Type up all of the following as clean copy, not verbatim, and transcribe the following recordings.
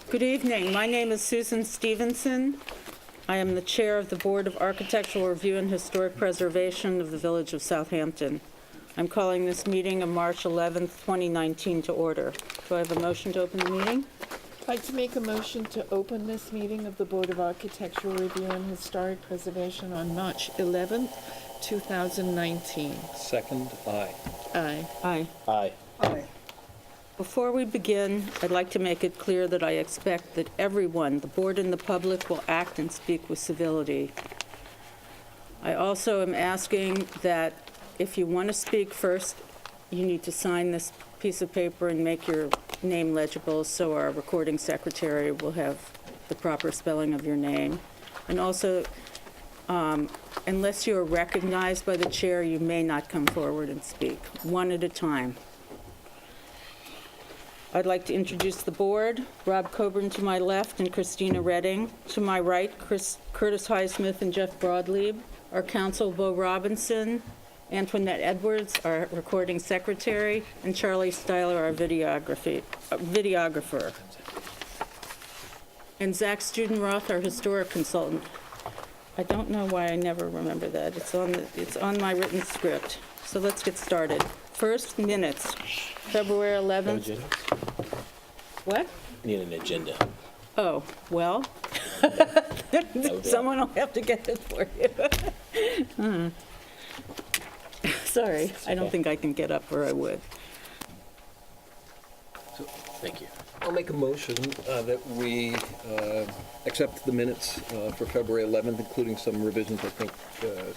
Good evening. My name is Susan Stevenson. I am the Chair of the Board of Architectural Review and Historic Preservation of the Village of Southampton. I'm calling this meeting of March 11th, 2019 to order. Do I have a motion to open the meeting? I'd like to make a motion to open this meeting of the Board of Architectural Review and Historic Preservation on March 11th, 2019. Second, aye. Aye. Aye. Aye. Aye. Before we begin, I'd like to make it clear that I expect that everyone, the board and the public, will act and speak with civility. I also am asking that if you want to speak first, you need to sign this piece of paper and make your name legible so our recording secretary will have the proper spelling of your name. And also, unless you are recognized by the chair, you may not come forward and speak, one at a time. I'd like to introduce the board. Rob Coburn to my left and Christina Redding. To my right, Curtis Highsmith and Jeff Broadleib. Our counsel, Bo Robinson. Antoinette Edwards, our recording secretary. And Charlie Styler, our videographer. And Zach Studenroth, our historic consultant. I don't know why I never remember that. It's on my written script. So let's get started. First, minutes. February 11th. What? Need an agenda. Oh, well, someone will have to get it for you. Sorry, I don't think I can get up, or I would. Thank you. I'll make a motion that we accept the minutes for February 11th, including some revisions, I think,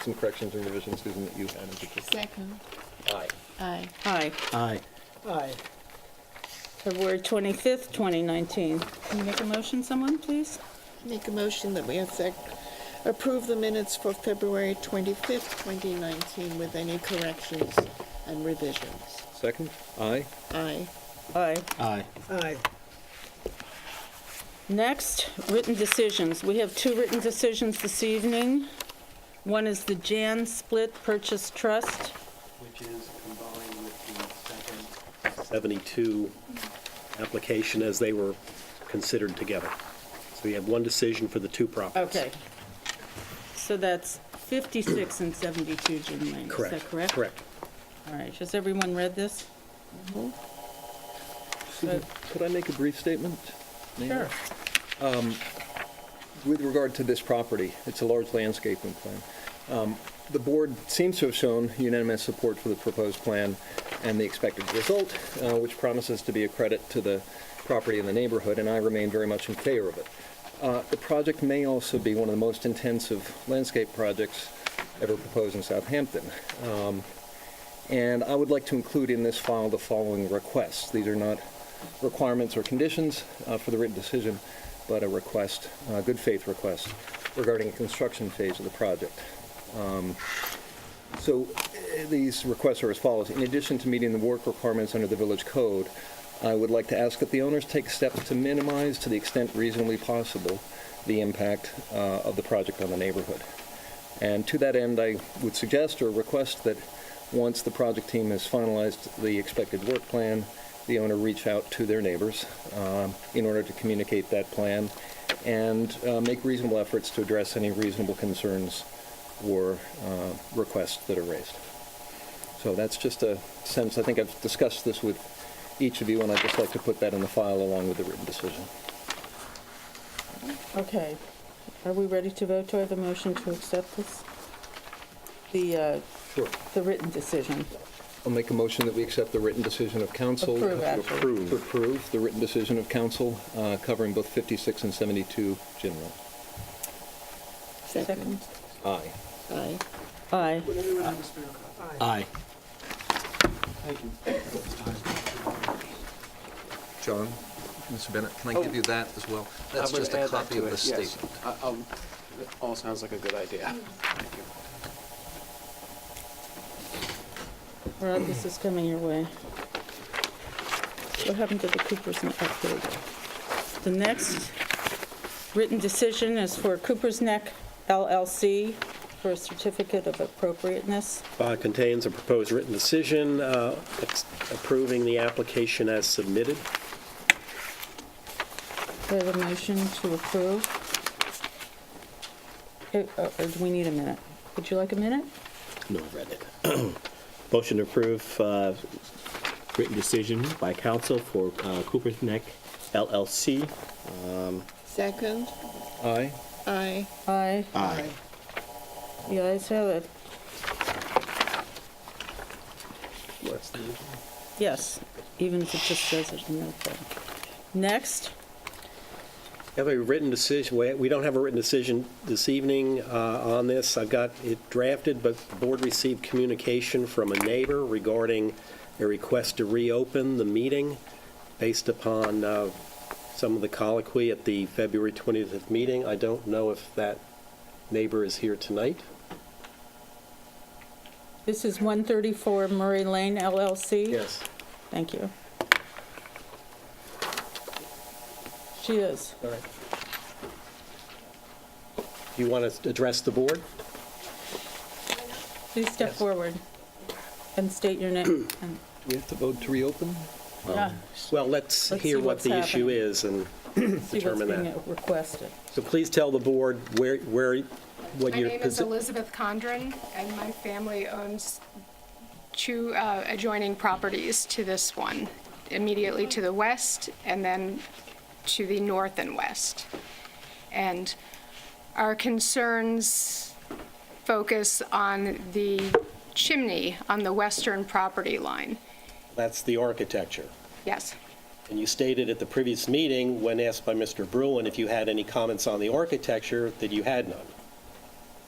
some corrections and revisions, Susan, that you had in particular. Second. Aye. Aye. Aye. Aye. Aye. February 25th, 2019. Can you make a motion, someone, please? Make a motion that we approve the minutes for February 25th, 2019 with any corrections and revisions. Second? Aye. Aye. Aye. Aye. Aye. Next, written decisions. We have two written decisions this evening. One is the Jan Split Purchase Trust. Which is combined with the second 72 application as they were considered together. So we have one decision for the two properties. Okay. So that's 56 and 72 Gin Lane. Correct. Is that correct? Correct. All right. Has everyone read this? Susan, could I make a brief statement? Sure. With regard to this property, it's a large landscaping plan. The board seems to have shown unanimous support for the proposed plan and the expected result, which promises to be a credit to the property in the neighborhood, and I remain very much in favor of it. The project may also be one of the most intensive landscape projects ever proposed in Southampton. And I would like to include in this file the following requests. These are not requirements or conditions for the written decision, but a request, a good faith request regarding the construction phase of the project. So these requests are as follows. In addition to meeting the work requirements under the village code, I would like to ask that the owners take steps to minimize, to the extent reasonably possible, the impact of the project on the neighborhood. And to that end, I would suggest or request that once the project team has finalized the expected work plan, the owner reach out to their neighbors in order to communicate that plan and make reasonable efforts to address any reasonable concerns or requests that are raised. So that's just a sense. I think I've discussed this with each of you, and I'd just like to put that in the file along with the written decision. Okay. Are we ready to vote? Do I have a motion to accept this? The written decision. I'll make a motion that we accept the written decision of council. Approve, actually. To approve the written decision of council covering both 56 and 72 Gin Lane. Second. Aye. Aye. Aye. Aye. Thank you. John, Mr. Bennett, can I give you that as well? That's just a copy of the statement. It all sounds like a good idea. Thank you. Rob, this is coming your way. What happened to the Cooper's Neck? Oh, here we go. The next written decision is for Cooper's Neck LLC for a certificate of appropriateness. Contains a proposed written decision approving the application as submitted. Do I have a motion to approve? Or do we need a minute? Would you like a minute? No, I've read it. Motion to approve written decision by council for Cooper's Neck LLC. Second? Aye. Aye. Aye. Aye. The ayes have it. Yes, even if it just says it in the thing. Next, We have a written decision, we don't have a written decision this evening on this. I've got it drafted, but the board received communication from a neighbor regarding a request to reopen the meeting based upon some of the colloquy at the February 20th meeting. I don't know if that neighbor is here tonight. this is 134 Murray Lane LLC. Yes. Thank you. She is. All right. Do you want to address the board? Please step Yes. forward and state your name. And- We have to vote to reopen? Yeah, Well, let's Let's see hear what what's the issue happening. is and see what's determine being that. requested. So please tell the board what My your name is Elizabeth Condren, and my family owns two adjoining properties to this one, immediately to the west and then to the north and west. And our concerns focus on the chimney on the western property line. That's the architecture. Yes. And you stated at the previous meeting, when asked by Mr. Bruin if you had any comments on the architecture, that you had none.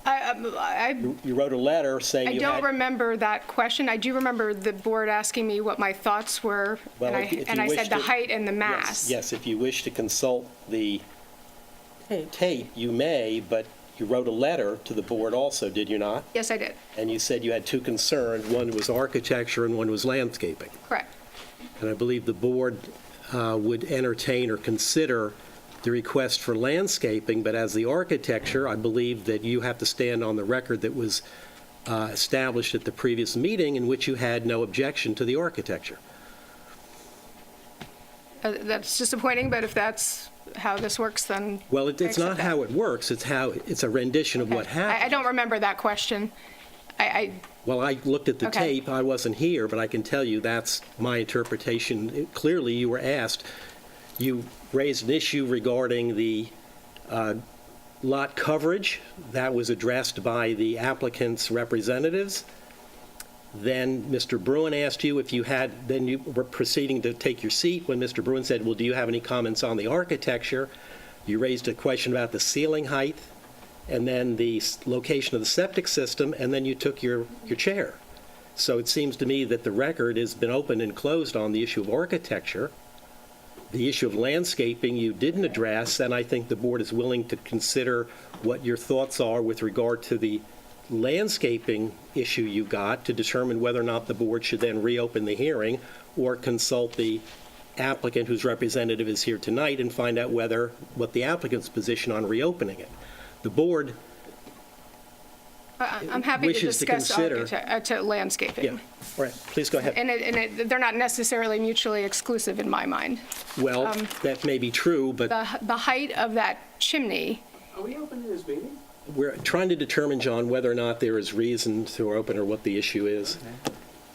I You wrote a letter saying I you don't had... remember that question. I do remember the board asking me what my thoughts were, Well, and if you I wish said the to- height and the Yes, mass. yes, if you wish to consult the Hey, tape, you may, but you wrote a letter to the board also, did you not? Yes, I did. And you said you had two concerns, one was architecture and one was landscaping. Correct. And I believe the board would entertain or consider the request for landscaping, but as the architecture, I believe that you have to stand on the record that was established at the previous meeting in which you had no objection to the architecture. That's disappointing, but if that's how this works, then Well, I it's accept not that. how it works, it's a rendition of what Okay. happened. I don't remember that question. Well, I looked at the Okay. tape, I wasn't here, but I can tell you that's my interpretation. Clearly, you were asked, you raised an issue regarding the lot coverage. That was addressed by the applicant's representatives. Then Mr. Bruin asked you if you had, then you were proceeding to take your seat when Mr. Bruin said, well, do you have any comments on the architecture? You raised a question about the ceiling height, and then the location of the septic system, and then you took your chair. So it seems to me that the record has been opened and closed on the issue of architecture. The issue of landscaping you didn't address, and I think the board is willing to consider what your thoughts are with regard to the landscaping issue you got to determine whether or not the board should then reopen the hearing or consult the applicant whose representative is here tonight and find out what the applicant's position on reopening it. The board, I'm happy to wishes to discuss consider- landscaping. yeah, all right, please go ahead. And they're not necessarily mutually exclusive in my mind. Well, that may be true, but The height of that chimney, Are we opening this meeting? we're trying to determine, John, whether or not there is reason to open or what the issue is.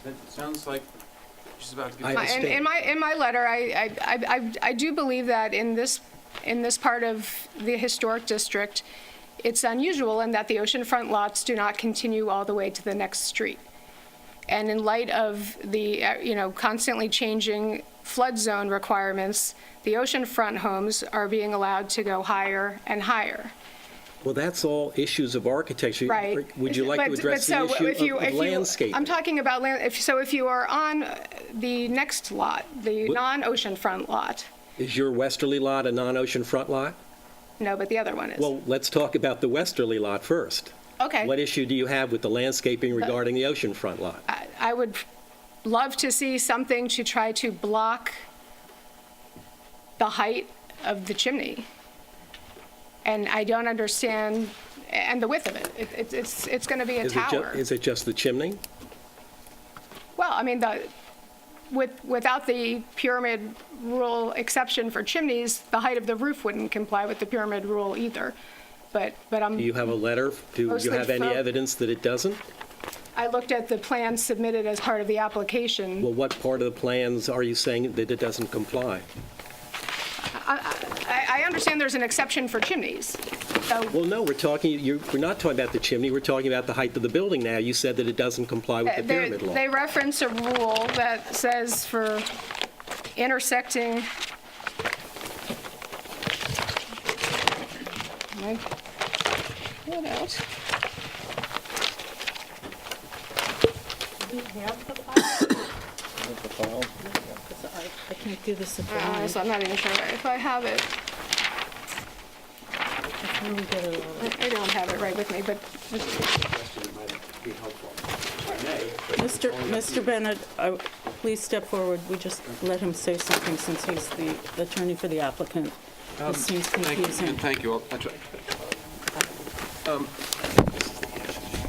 That sounds like she's about to give I us understand. in my letter, I do believe that in this part of the historic district, it's unusual in that the oceanfront lots do not continue all the way to the next street. And in light of the, constantly changing flood zone requirements, the oceanfront homes are being allowed to go higher and higher. Well, that's all issues of architecture. Right. Would you like to But address the so issue of landscaping? I'm talking about if you are on the next lot, the non-oceanfront lot, Is your westerly lot a non-ocean front lot? no, but the other one is. Well, let's talk about the westerly lot first. Okay. What issue do you have with the landscaping regarding the ocean front lot? I would love to see something to try to block the height of the chimney. And I don't understand, and the width of it. It's going to be a tower. Is it just the chimney? Well, I mean, without the pyramid rule exception for chimneys, the height of the roof wouldn't comply with the pyramid rule either. But Do you have a letter? Do you Mostly have any from- evidence that it doesn't? I looked at the plans submitted as part of the application. Well, what part of the plans are you saying that it doesn't comply? I understand there's an exception for chimneys. So Well, no, we're not talking about the chimney, we're talking about the height of the building now. You said that it doesn't comply with the pyramid law. they reference a rule that says for intersecting. Am I pull it out? Do we have the file? Because I can't do this if I So I'm not even sure if I have it. can get it all. I don't have it right with me, but Mr. Bennett, please step forward. We just let him say something since he's the attorney for the applicant. This seems confusing. Thank you. I'll try.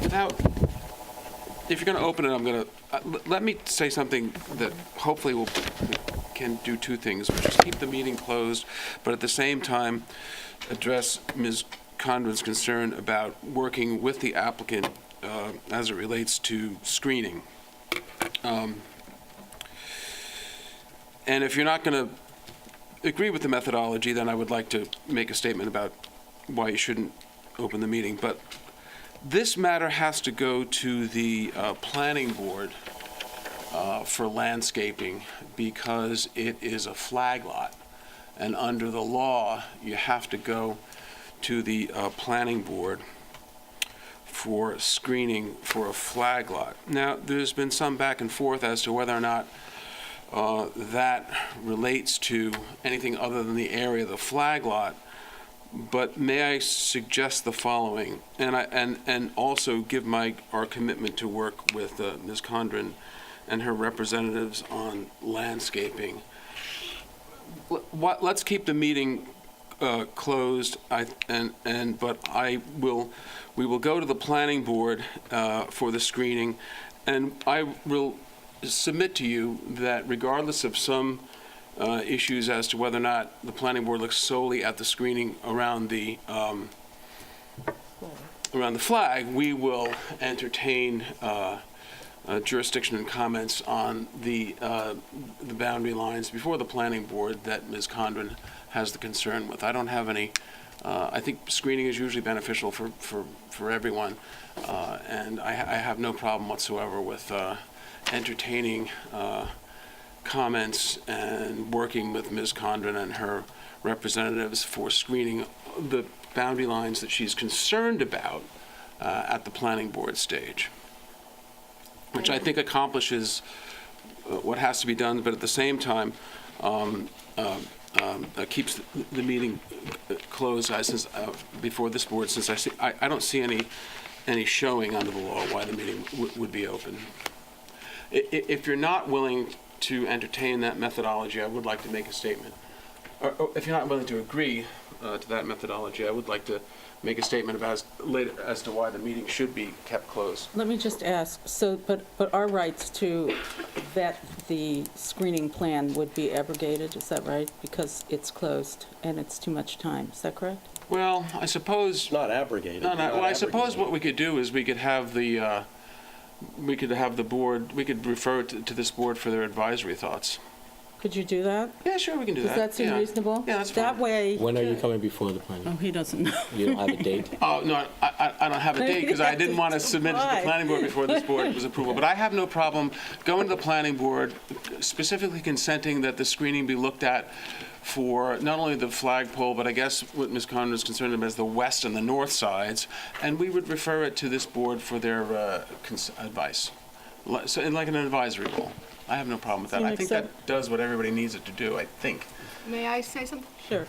Without, if you're going to open it, I'm going to, let me say something that hopefully can do two things, which is keep the meeting closed, but at the same time address Ms. Condren's concern about working with the applicant as it relates to screening. And if you're not going to agree with the methodology, then I would like to make a statement about why you shouldn't open the meeting. But this matter has to go to the planning board for landscaping because it is a flag lot. And under the law, you have to go to the planning board for screening for a flag lot. Now, there's been some back and forth as to whether or not that relates to anything other than the area of the flag lot. But may I suggest the following, and also give our commitment to work with Ms. Condren and her representatives on landscaping. Let's keep the meeting closed, but we will go to the planning board for the screening, and I will submit to you that regardless of some issues as to whether or not the planning board looks solely at the screening around the flag, we will entertain jurisdiction and comments on the boundary lines before the planning board that Ms. Condren has the concern with. I don't have any. I think screening is usually beneficial for everyone, and I have no problem whatsoever with entertaining comments and working with Ms. Condren and her representatives for screening the boundary lines that she's concerned about at the planning board stage, which I think accomplishes what has to be done, but at the same time keeps the meeting closed before this board, since I don't see any showing under the law why the meeting would be open. If you're not willing to entertain that methodology, I would like to make a statement. Or if you're not willing to agree to that methodology, I would like to make a statement about as to why the meeting should be kept closed. Let me just ask, but our rights to vet the screening plan would be abrogated, is that right? Because it's closed and it's too much time, is that correct? Well, I suppose... Not abrogated. Well, I suppose what we could do is we could have the board, we could refer to this board for their advisory thoughts. Could you do that? Yeah, sure, we can do that. Does that seem Yeah. reasonable? Yeah, that's fine. That way, When are you coming before the planning? oh, he doesn't know. You don't have a date? Oh, no, I don't have a date because I didn't want to submit it to the planning board before this board was approval. But I have no problem going to the planning board, specifically consenting that the screening be looked at for not only the flagpole, but I guess what Ms. Condren is concerned about is the west and the north sides. And we would refer it to this board for their advice. So, like an advisory role. I have no problem with that. I think that does what everybody needs it to do, I think. may I say something? Sure.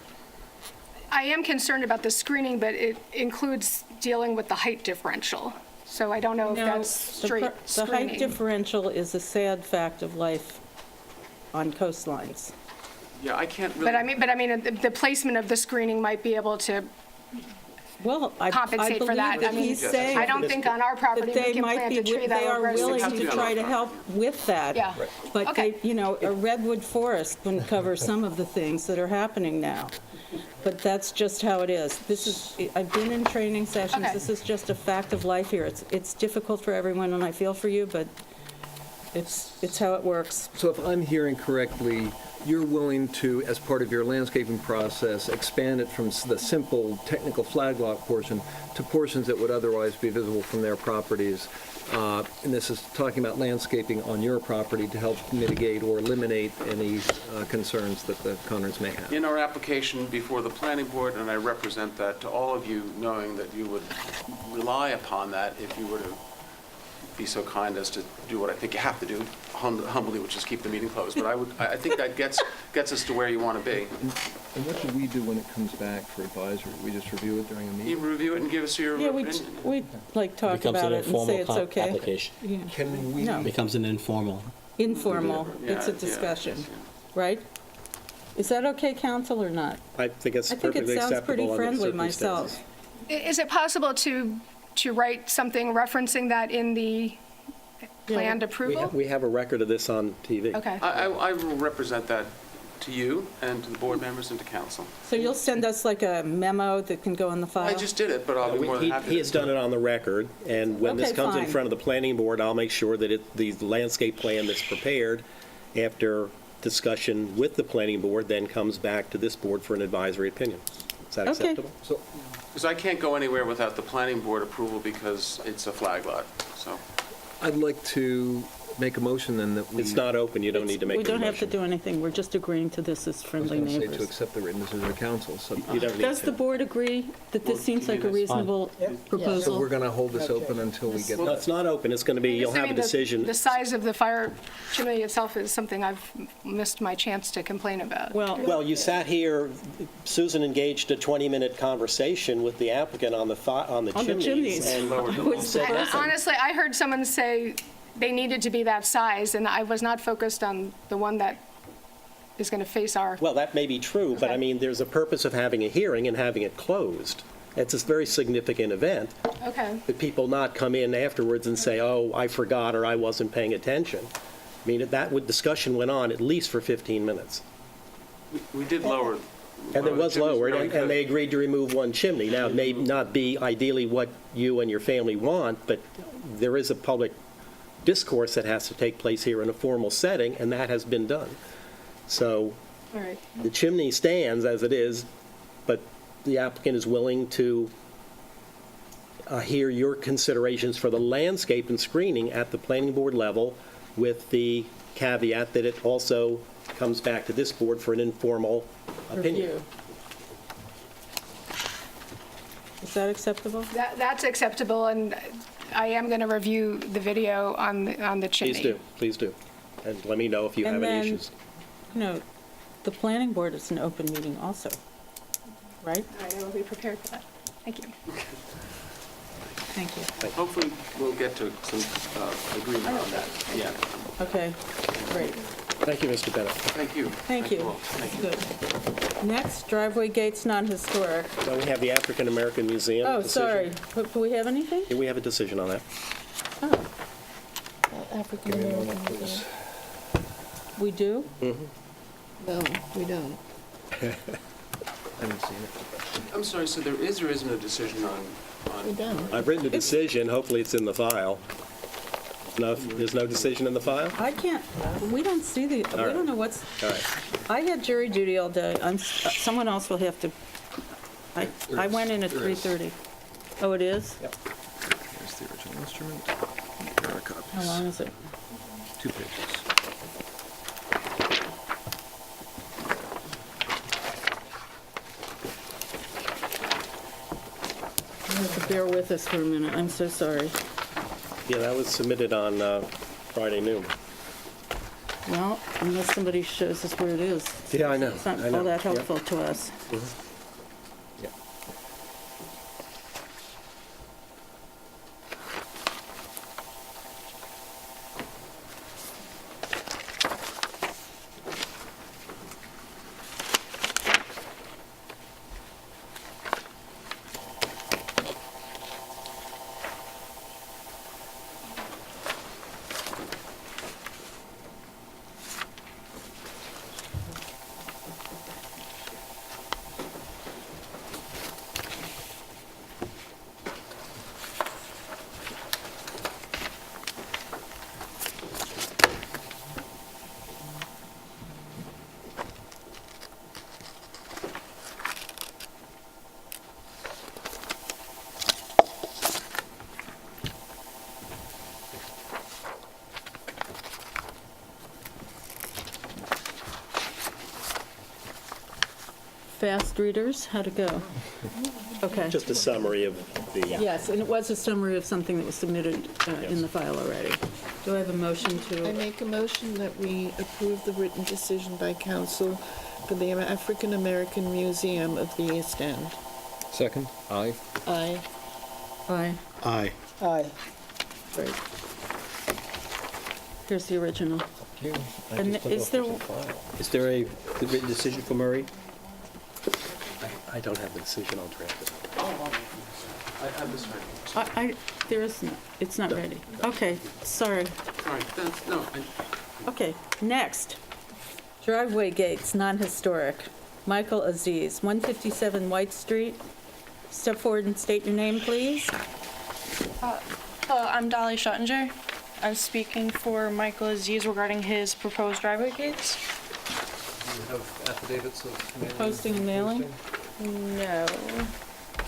I am concerned about the screening, but it includes dealing with the height differential. So I don't know if No, that's straight The height screening. differential is a sad fact of life on coastlines. Yeah, I can't really... But I mean, the placement of the screening might be able to Well, I compensate for believe that. that I mean, he's saying I don't think on our property that we they can might plant be, a tree that they will are grow willing 6 to feet. try to help with that. Yeah. But Okay. they, a redwood forest wouldn't cover some of the things that are happening now. But that's just how it is. This is, I've been in training sessions. Okay. This is just a fact of life here. It's difficult for everyone, and I feel for you, but it's how it works. So if I'm hearing correctly, you're willing to, as part of your landscaping process, expand it from the simple technical flag lot portion to portions that would otherwise be visible from their properties. And this is talking about landscaping on your property to help mitigate or eliminate any concerns that the Conards may have. In our application before the planning board, and I represent that to all of you, knowing that you would rely upon that if you were to be so kind as to do what I think you have to do, humbly, which is keep the meeting closed. But I think that gets us to where you want to be. And what do we do when it comes back for advisory? We just review it during a You meeting? review it and give us your Yeah, opinion. we like talk Becomes about an it and say informal it's okay. application. Yeah. Can we? No. Becomes an informal. Informal, Yeah, it's a yeah, discussion, yeah. right? Is that okay, council, or not? I think it's I think it perfectly sounds acceptable pretty under the friendly circumstances. myself. Is it possible to write something referencing that in the planned approval? We have a record of this on TV. Okay. I will represent that to you and to the board members and to council. So you'll send us like a memo that can go in the file? I just did it, but I'll be more than happy to. He has done it on the record, and when this Okay, comes in fine. front of the planning board, I'll make sure that the landscape plan that's prepared after discussion with the planning board then comes back to this board for an advisory opinion. Is that Okay. acceptable? So Because I can't go anywhere without the planning board approval because it's a flag lot, so. I'd like to make a motion then that we. It's not open, you don't need to make a We don't have to motion. do anything, we're just agreeing to this as I was friendly going to say to neighbors. accept the written decision of council. So You don't need Does the to. board agree that this seems like a reasonable so proposal? we're going to hold this open until we get. No, it's not open, it's going to be, you'll have a Assuming the- decision. The size of the fire chimney itself is something I've missed my chance to complain about. Well, you sat here, Susan engaged a 20-minute conversation with the applicant on the On the chimneys. chimneys. and Who's the person? Honestly, I heard someone say they needed to be that size, and I was not focused on the one that is going to face our, Well, that may be true, but I Okay. mean, there's a purpose of having a hearing and having it closed. It's a very significant event, okay. that people not come in afterwards and say, oh, I forgot, or I wasn't paying attention. I mean, discussion went on at least for 15 minutes. We did lower. And it was the chimneys lowered, where we and could. they agreed to remove one chimney. Now, it may not be ideally what you and your family want, but there is a public discourse that has to take place here in a formal setting, and that has been done. So All right. the chimney stands as it is, but the applicant is willing to hear your considerations for the landscape and screening at the planning board level, with the caveat that it also comes back to this board for an informal opinion. Review. Is that acceptable? That's acceptable, and I am going to review the video on the chimney. Please do. And let me know if you have And any then, issues. the planning board is an open meeting also, right? All right, I will be prepared for that. Thank you. Thank you. Hopefully, we'll get to some agreement on that. Yeah. Okay, great. Thank you, Mr. Bennett. Thank you. Thank you. all. Thank you. Good. Next, driveway gates non-historic. So we have the African American Museum. Oh, decision. sorry. Do we have anything? Do we have a decision on that? Oh, African Give me a American moment, please. Museum. we do? No, we don't. I haven't seen it. I'm sorry, so there is or isn't a decision on We don't. I've written a decision, hopefully it's in the file. No, there's no decision in the file? I can't, we don't see we right. don't know what's, All right. I had jury duty all day. Someone else will have to, I went in at There is. 3:30. Oh, it is? Yep. Here's the original instrument. Here are copies. How long is it? 2 pages. You have to bear with us for a minute. I'm so sorry. Yeah, that was submitted on Friday noon. Well, unless somebody shows us where it is. Yeah, I know. It's not I know. all that Yep. helpful to us. Yep. fast readers? How'd it go? Okay. Just a summary of the, Yes, and it was a summary of something that was submitted in the file already. Do I have a motion I to, make a motion that we approve the written decision by council for the African American Museum of the East End. Second? Aye. Aye. aye, aye. Aye. great. Here's the original. And is there, Is there a written decision for Murray? I don't have the decision, I'll draft it. I have this ready. there isn't, it's not ready. Okay, sorry. All right, that's, no, Okay, next. Driveway gates, non-historic. Michael Aziz, 157 White Street. Step forward and state your name, please. Hello, I'm Dolly Schuttinger. I'm speaking for Michael Aziz regarding his proposed driveway gates. Do you have affidavits of mailing? Posting and mailing? No,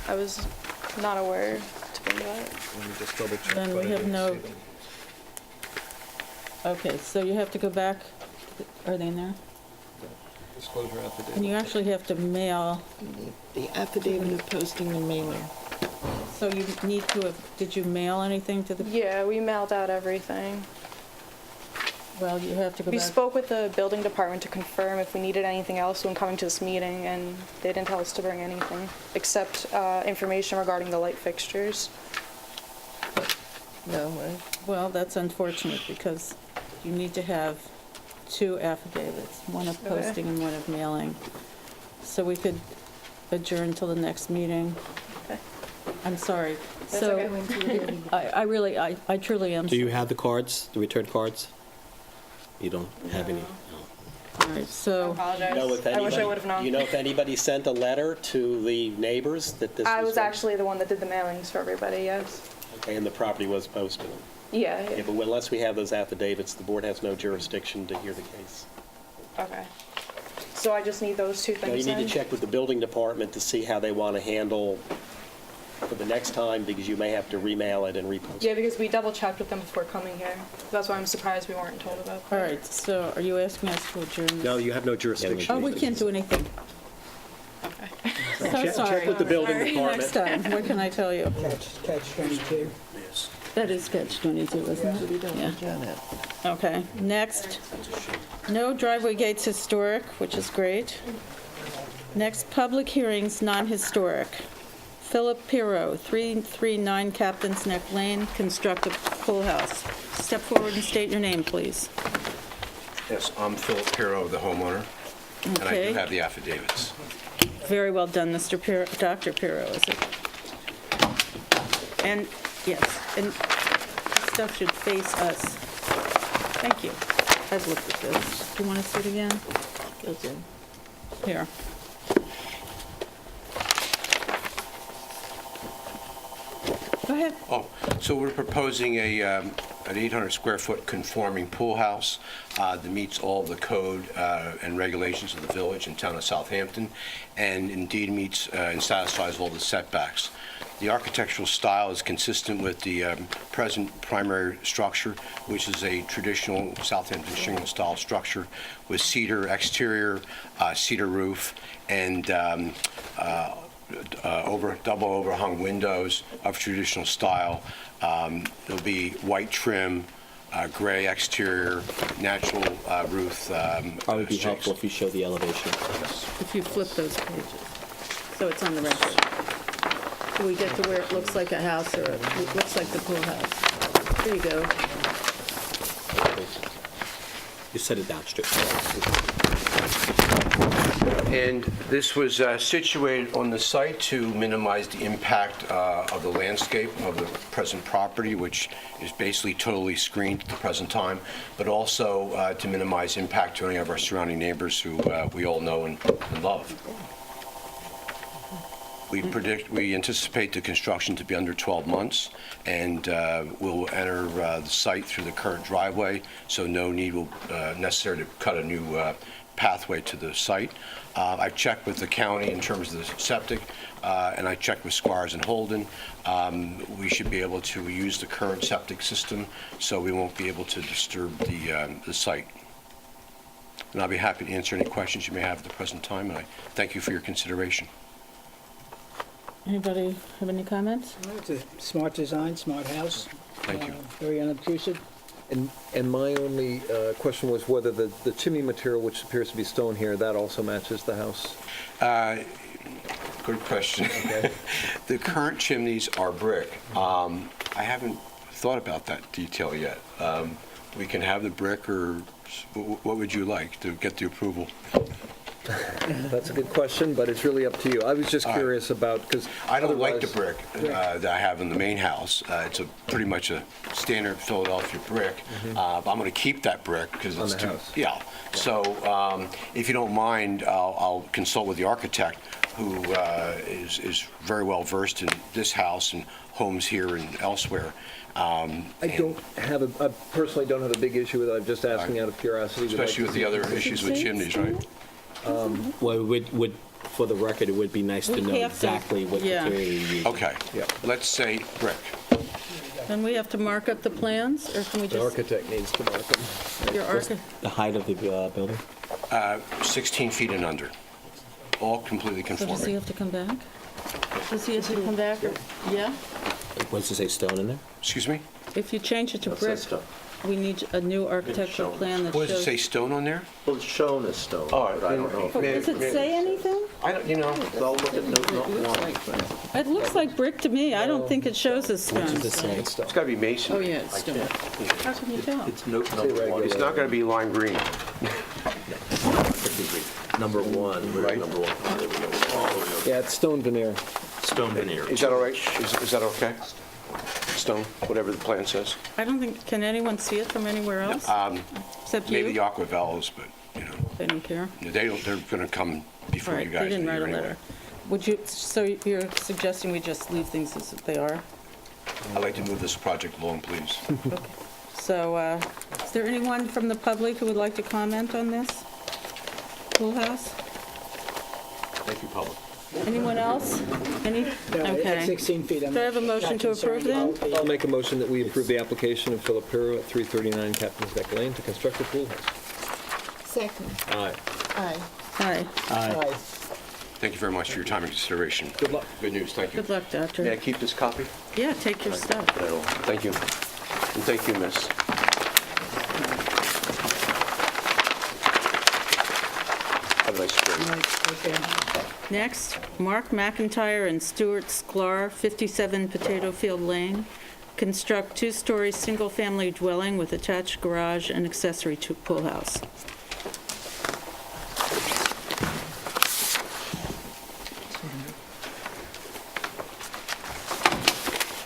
I was not aware to bring that. Let me just double check. Then but we I have didn't no- see them. Okay, so you have to go back. Are they in there? Disclosure affidavit. And you actually have to mail, The affidavit of posting and mailing. so you need to have, did you mail anything to the, Yeah, we mailed out everything. well, you have to go We back. spoke with the building department to confirm if we needed anything else when coming to this meeting, and they didn't tell us to bring anything, except information regarding the light fixtures. No, right? Well, that's unfortunate because you need to have two affidavits, one of Okay. posting and one of mailing. So we could adjourn till the next meeting. Okay. I'm sorry. That's So okay. I really, I truly am. Do you sorry. have the cards, the return cards? You don't have any? All right, I so, apologize. Know if I wish I anybody- would have known. You know if anybody sent a letter to the neighbors that this was? I was going- actually the one that did the mailings for everybody, yes. Okay, and the property was posted. Yeah, Yeah, but unless we have those affidavits, the board has no jurisdiction to hear the case. okay. So I just need those two Now, things you need then? to check with the building department to see how they want to handle for the next time, because you may have to remail it and repost Yeah, it. because we double checked with them before coming here. That's why I'm surprised we weren't told about that. all right, so are you asking us to adjourn? No, you have no jurisdiction. Oh, we can't do anything. Okay. So Check- sorry. check with the building See you next department. time. What can I tell you? Catch 22. That is catch 22, isn't We it? don't Yeah. adjourn it. Okay, next. No driveway gates historic, which is great. Next, public hearings, non-historic. Philip Pirro, 339 Captain's Neck Lane, construct a pool house. Step forward and state your name, please. Yes, I'm Philip Pirro, the homeowner, and I Okay. do have the affidavits. Very well done, Mr. Pirro, Dr. Pirro, is it? And, yes, and stuff should face us. Thank you. I've looked at this. Do you want to see it again? Goes in. Here. Go ahead. Oh, so we're proposing an 800-square-foot conforming pool house that meets all the code and regulations of the village and town of Southampton, and indeed meets and satisfies all the setbacks. The architectural style is consistent with the present primary structure, which is a traditional Southampton shingle-style structure with cedar exterior, cedar roof, and double overhung windows of traditional style. There'll be white trim, gray exterior, natural roof. Probably be helpful if you show the elevation. If you flip those pages, so it's on the record. So we get to where it looks like a house or it looks like the pool house. There you go. You set it down straight. And this was situated on the site to minimize the impact of the landscape of the present property, which is basically totally screened at the present time, but also to minimize impact to any of our surrounding neighbors who we all know and love. We anticipate the construction to be under 12 months, and we'll enter the site through the current driveway, so no need will necessary to cut a new pathway to the site. I've checked with the county in terms of the septic, and I checked with Squires and Holden. We should be able to use the current septic system, so we won't be able to disturb the site. and I'll be happy to answer any questions you may have at the present time, and I thank you for your consideration. Anybody have any comments? It's a smart design, smart house. Thank you. Very unobtrusive. And my only question was whether the chimney material, which appears to be stone here, that also matches the house? Good question. The current chimneys are brick. I haven't thought about that detail yet. We can have the brick, or what would you like to get the approval? That's a good question, but it's really up to you. I was just curious about, because I don't like the brick that I have in the main house. It's pretty much a standard Philadelphia brick. But I'm going to keep that brick because On it's the too. house. Yeah. So if you don't mind, I'll consult with the architect, who is very well versed in this house and homes here and elsewhere. I personally don't have a big issue with it. I'm just asking out of curiosity. Especially with the other issues with chimneys, right? Well, for the record, it would be nice to We know have to- exactly what yeah. material you're using. Okay. Yeah. Let's say brick. And we have to mark up the plans, or can we The just, architect needs to mark them. your The height of the building? 16 feet and under. All completely So does he conforming. have to come back? Does he have to come back, or, yeah? What's it say, stone in there? Excuse me? If you change it to brick, we need a new architectural plan that What does it shows. say, stone on there? Well, it's shown as stone, All right, but I don't know. Oh, does it say anything? I don't, I'll look at note one. It looks like brick to me. I don't think it shows as stone. What does it say? It's got to be masonry. Oh, yeah, it's stone. How can you tell? It's note number one. It's not going to be lime green. Number one, Right. number one. There we go. Yeah, it's stone veneer. Stone veneer. Is that all right? Is that okay? Stone, whatever the plan says. I don't think, can anyone see it from anywhere else? Except Maybe the you? Aquavellos, but, They don't care. they're going to come before Right, you they guys. didn't write a anyway. letter. Would you, so you're suggesting we just leave things as they are? I'd like to move this project along, please. So, is there anyone from the public who would like to comment on this pool house? Thank you, public. Anyone else? Any? No, at Okay. 16 feet, I'm Do I have a motion not to approve concerned then? about I'll make a motion that we approve the application of Philip Pirro at 339 Captain's Neck Lane to construct a pool house. Second. Aye. Aye. Hi. Aye. Thank you very much for your time and consideration. Good luck. Good news, thank you. Good luck, May I Doctor. keep this copy? Yeah, take your stuff. Thank you. And thank you, miss. Have a nice spring. Okay. Next, Mark McIntyre and Stuart Sklar, 57 Potato Field Lane, construct two-story single-family dwelling with attached garage and accessory to pool house.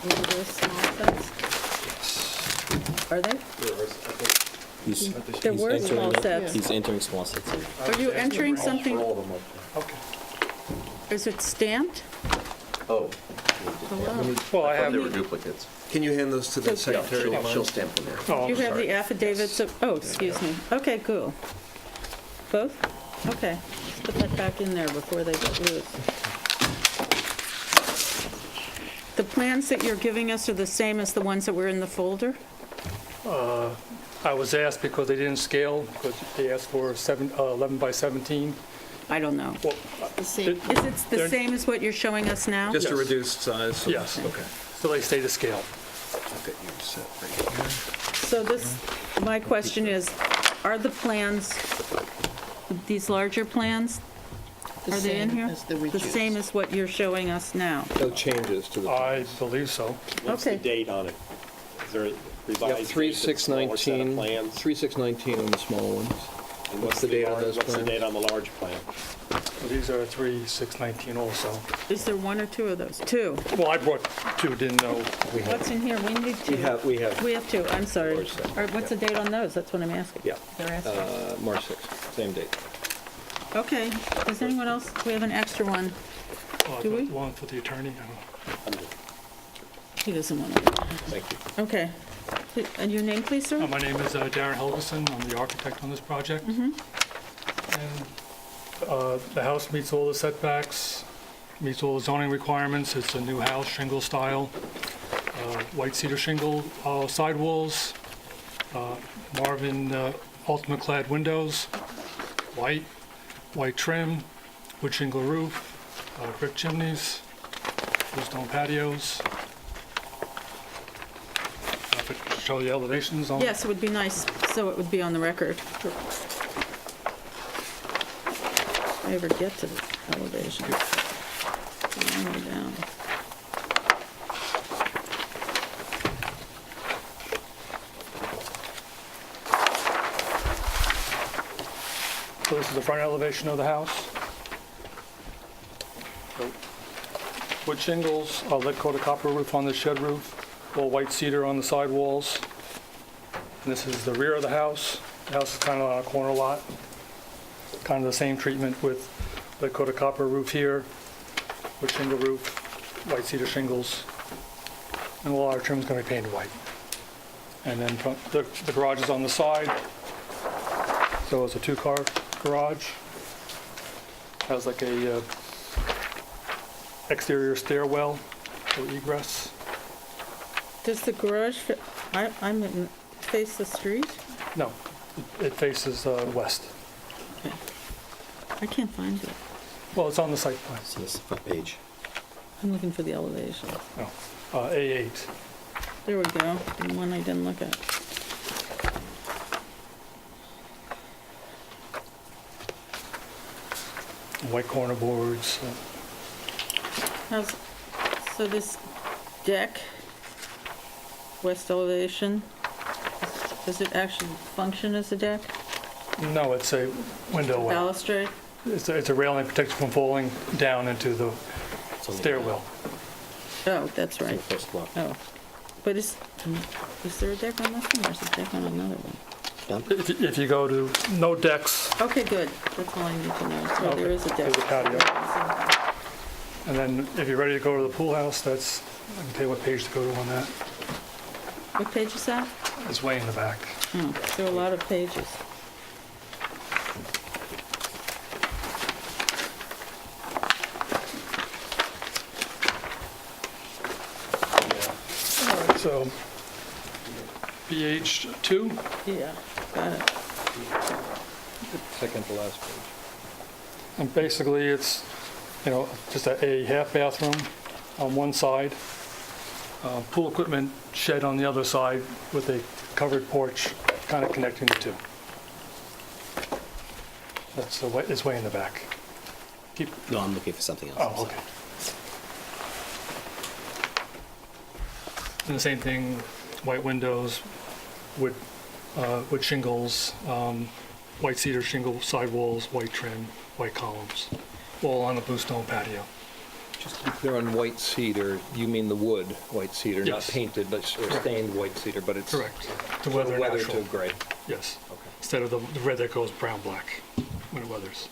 These are those small sets? Are they? He's There were entering small it. sets. He's entering small sets. Are you entering something? All of them up. Is it stamped? Oh, Hello? I thought they were duplicates. Can you hand those to the secretary? She'll stamp them there. You have the affidavits of, oh, excuse me. Okay, cool. Both? Okay. Let's put that back in there before they get loose. The plans that you're giving us are the same as the ones that were in the folder? I was asked because they didn't scale, because they asked for 11 by 17. I don't know. Well, The same. Is it the same as what you're showing us now? Just a Yes. reduced size. so- yes. Okay. So they stay to scale. I'll get you set right here. So this, my question is, are the plans, these larger plans, The are they in same here? as the The reduced. same as what you're showing us now? No changes to the I plans. believe so. What's the Okay. date on it? Is there a Yep, revised date, a smaller set of 3619, plans? 3619 on the small ones. And what's the date on those What's the plans? date on the large plan? So these are 3/6/19 also. Is there one or two of those? Two. Well, I brought two, didn't know. What's in here? We need two. We have We have two, I'm sorry. Large set. All right, what's the date on those? That's what I'm asking. Yeah. They're asking. March 6th, same date. Okay, does anyone else, we have an extra one. Do we? One for the attorney. He doesn't want to. Thank you. Okay. And your name, please, sir? My name is Darren Helgeson. I'm the architect on this project. And the house meets all the setbacks, meets all the zoning requirements. It's a new house, shingle style, white cedar shingle sidewalls, Marvin ultimate clad windows, white trim, wood shingle roof, brick chimneys, bluestone patios. If it could show the elevations on. Yes, it would be nice, so it would be on the record. If I ever get to the elevation. It's a long way down. So this is the front elevation of the house. So, wood shingles, lead coated copper roof on the shed roof, all white cedar on the side walls. And this is the rear of the house. The house is kind of on a corner lot. Kind of the same treatment with lead coated copper roof here, wood shingle roof, white cedar shingles, and all our trim's going to be painted white. And then the garage is on the side, so it's a two-car garage. Has like a exterior stairwell for egress. Does the garage, face the street? No, it faces west. Okay. I can't find it. Well, it's on the site plan. See this front page. I'm looking for the elevation. No, A8. There we go, the one I didn't look at. White corner boards. So this deck, west elevation, does it actually function as a deck? No, it's a window well. Balustrade? It's a railing protects from falling down into the It's on the stairwell. Oh, that's It's on right. the first floor. Oh, but is there a deck on this one, or is there a deck on another one? Down? If you go to no decks, Okay, good, that's all I need to know, so there is a deck. there's a patio. And then if you're ready to go to the pool house, I can tell you what page to go to on that. What page is that? It's way in the back. Oh, there are a lot of pages. All right, so PH2, Yeah, got it. Second to last page. and basically it's, just a half bathroom on one side, pool equipment shed on the other side with a covered porch kind of connecting the two. It's way in the back. No, I'm looking for something else. Oh, okay. And the same thing, white windows, wood shingles, white cedar shingle sidewalls, white trim, white columns, all on the bluestone patio. Just to be clear on white cedar, you mean the wood white cedar, not Yes. painted or stained white cedar, but it's Correct. To sort of weather weathered natural. to gray. Yes. Okay. Instead of the red that goes brown-black when it weathers.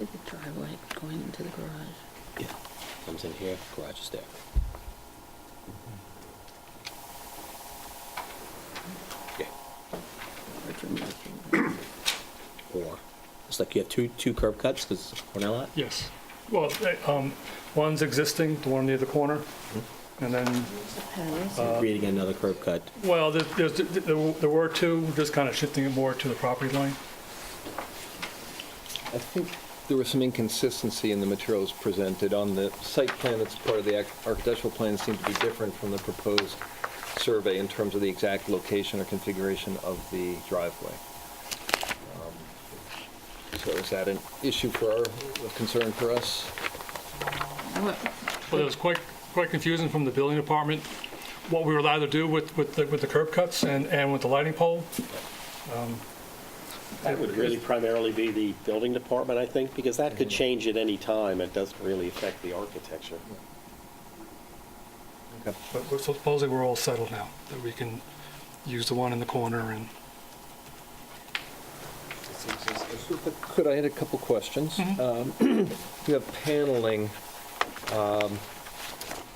Is the driveway going into the garage? Yeah. Comes in here, garage is there. Yeah. Or, it's like you have two curb cuts, because it's a corner lot? Yes. Well, one's existing, the one near the corner, and then, So creating another curb cut. well, there were two, just kind of shifting it more to the property line. I think there was some inconsistency in the materials presented. On the site plan that's part of the architectural plan seemed to be different from the proposed survey in terms of the exact location or configuration of the driveway. So is that an issue a concern for us? Well, it was quite confusing from the building department, what we were allowed to do with the curb cuts and with the lighting pole. That would really primarily be the building department, I think, because that could change at any time. It doesn't really affect the architecture. Okay. But supposedly we're all settled now, that we can use the one in the corner and. Could I had a couple questions? You have paneling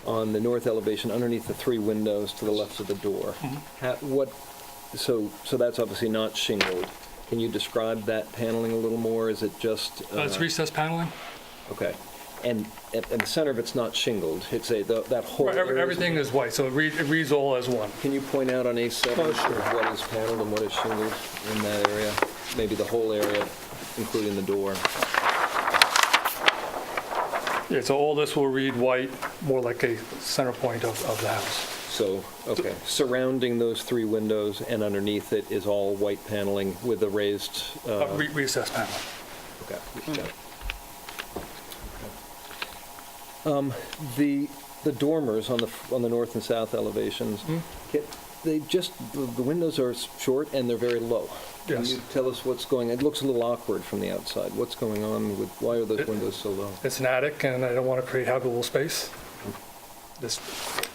on the north elevation, underneath the 3 windows to the left of the door. So that's obviously not shingled. Can you describe that paneling a little more? Is it just? It's recessed paneling. Okay. And the center of it's not shingled. It's that whole Right, area. everything is white, so it reads all as one. Can you point out on A7 what is paneled and what is shingled in that area? Maybe the whole area, including the door. Yeah, so all this will read white, more like a center point of the house. So, okay, surrounding those 3 windows and underneath it is all white paneling with a raised, Recessed paneling. okay. got it. The dormers on the north and south elevations, the windows are short and they're very low. Can Yes. you tell us what's going, it looks a little awkward from the outside. What's going on why are those windows so low? It's an attic, and I don't want to create habitable space.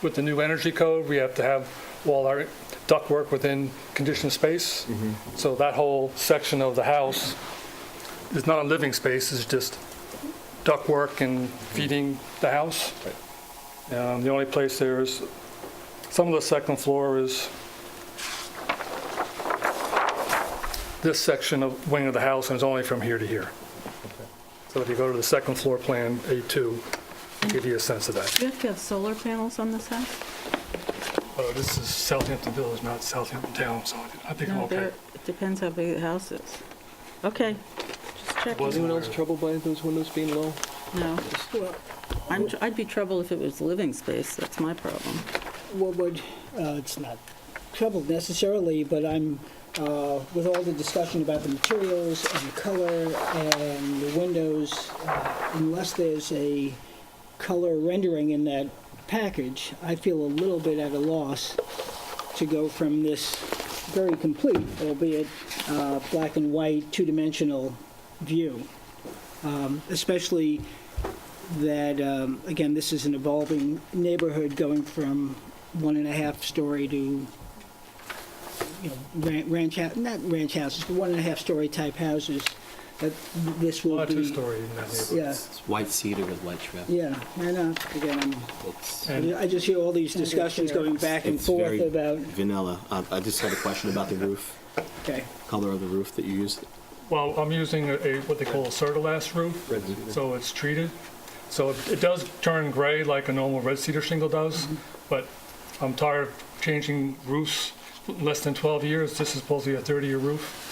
With the new energy code, we have to have all our ductwork within conditioned space. So that whole section of the house is not a living space, it's just ductwork and feeding the house. The only place there's, some of the second floor is this section of wing of the house, and it's only from here to here. So if you go to the second floor plan, A2, it'll give you a sense of that. Do you have to have solar panels on this house? This is Southampton Village, not Southampton Town, so I think I'm No, okay. it depends how big the house is. Okay, just checking. Was anyone else troubled by those windows being low? No. I'd be troubled if it was living space, that's my problem. What would, it's not trouble necessarily, but I'm, with all the discussion about the materials and the color and the windows, unless there's a color rendering in that package, I feel a little bit at a loss to go from this very complete, albeit black and white, two-dimensional view. Especially that, again, this is an evolving neighborhood going from 1.5-story to, ranch house, not ranch houses, but 1.5-story type houses. That this will be. Two-story in that neighborhood. Yeah, It's white cedar with white trim. yeah. I know. Again, It's I just hear all these discussions going back and it's forth very about. vanilla. I just had a question about the roof, Okay. color of the roof that you used. Well, I'm using what they call a Certalast roof, so it's treated. So it does turn gray like a normal red cedar shingle does, but I'm tired of changing roofs less than 12 years. This is supposed to be a 30-year roof.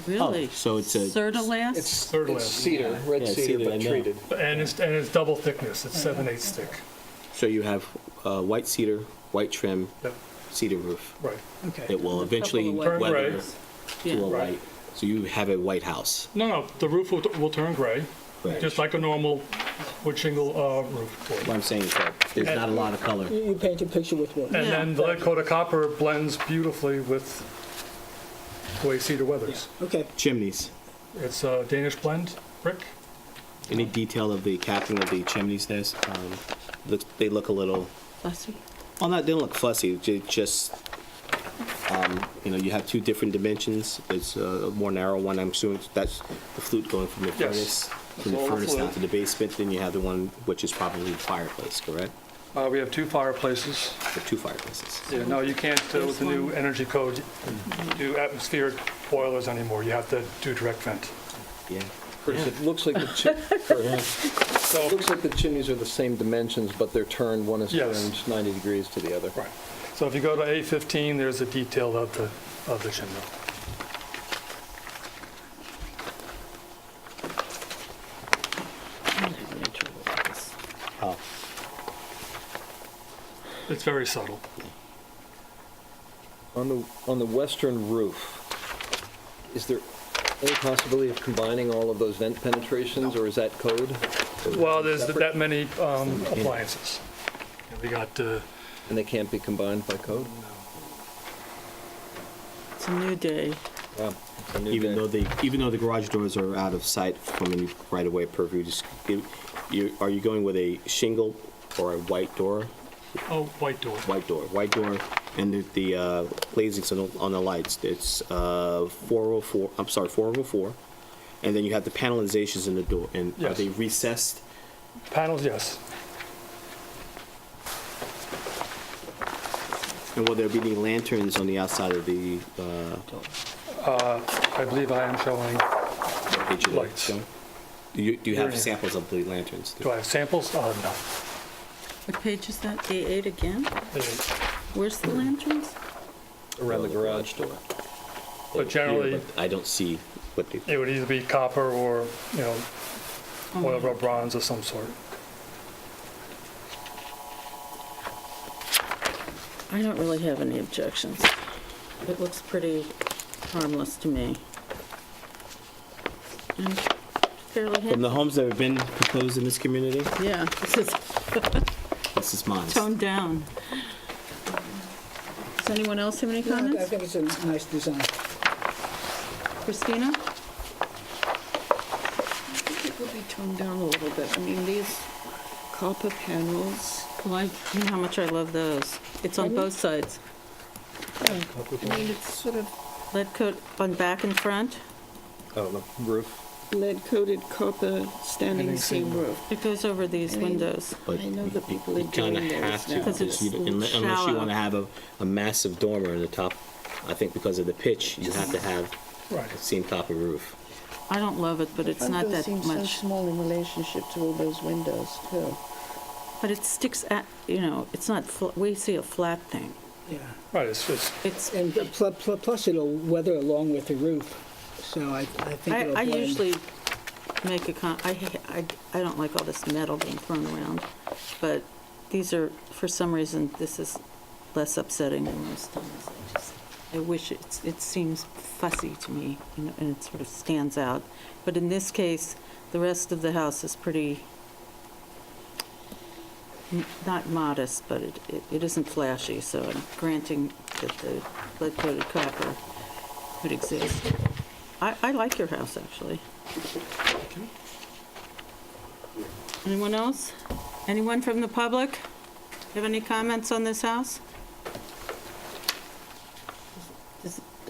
Really? So it's a- Certalast? It's Certalast. cedar, red Yeah, cedar, cedar, I but know. treated. And it's double thickness, it's 7/8 thick. So you have white cedar, white trim, Yep, cedar roof. right. Okay. It will eventually Couple of Turn weather gray. to a Right. white. So you have a white house. No, the roof will turn gray, Right. just like a normal wood shingle roof What would. I'm saying is that there's not a lot of color. You paint a picture with what? And then the lead coat of copper blends beautifully with the way cedar weathers. Okay. Chimneys. It's a Danish blend brick. Any detail of the capping of the chimneys there? They look a little, Fussy? well, they don't look fussy, just, you have 2 different dimensions. There's a more narrow one, I'm assuming that's the flute going from the Yes. furnace, from the It's all the furnace down flute. to the basement. Then you have the one which is probably the fireplace, correct? We have 2 fireplaces. Or 2 fireplaces. Yeah, no, you can't, with the new energy code, do atmospheric boilers anymore. You have to do direct vent. Yeah. Curtis, it looks like So, it looks like the chimneys are the same dimensions, but they're turned, one is Yes. turned 90 degrees to the other. right. So if you go to A15, there's a detail of the chimney. Oh, It's very subtle. On the western roof, is there any possibility of combining all of those vent penetrations, or is that code? Well, there's that many appliances. We got, And they can't be combined by code? It's a new day. Wow, it's a new even day. though the garage doors are out of sight from any right-of-way purview, are you going with a shingle or a white door? white door. White door, and the glazings on the lights. It's 404. I'm sorry, 404, and then you have the panelizations in the door. And are Yes. they recessed? Panels, yes. And will there be any lanterns on the outside of the I believe I am showing, page? Lights. Do you have Here. samples of the lanterns? do I have samples? No. What page is that? A8 again? Where's the lanterns? Around the garage door. But generally, But I don't see what they... it would either be copper or, oil rub bronze of some sort. I don't really have any objections. It looks pretty harmless to me. And fairly From the handsome. homes that have been proposed in this community, Yeah, this is mine. toned down. Does anyone else have any No, I comments? think it's a nice design. Christina? It would be toned down a little bit. I mean, these copper panels, Well, you know how much I love those. It's on Pardon? both sides. I mean, it's sort of Lead coat on back and front. Oh, the roof. lead-coated copper standing seam roof. It goes over these I mean- windows. But I know that people are you kind of doing those have to, now. Because it's unless you shallow. want to have a massive dormer in the top. I think because of the pitch, you have to have Right. a seam copper roof. I don't love it, but it's not that Seems so much. small in relationship to all those windows, too. But it sticks at, it's not, we see a flat thing. Yeah. Right, it's It's, And plus it'll weather along with the roof, so I think it'll I blend. usually make I don't like all this metal being thrown around, but these are, for some reason, this is less upsetting than most times. I wish it seems fussy to me, and it sort of stands out. But in this case, the rest of the house is pretty, not modest, but it isn't flashy, so I'm granting that the lead-coated copper could exist. I like your house, actually. Anyone else? Anyone from the public? Have any comments on this house?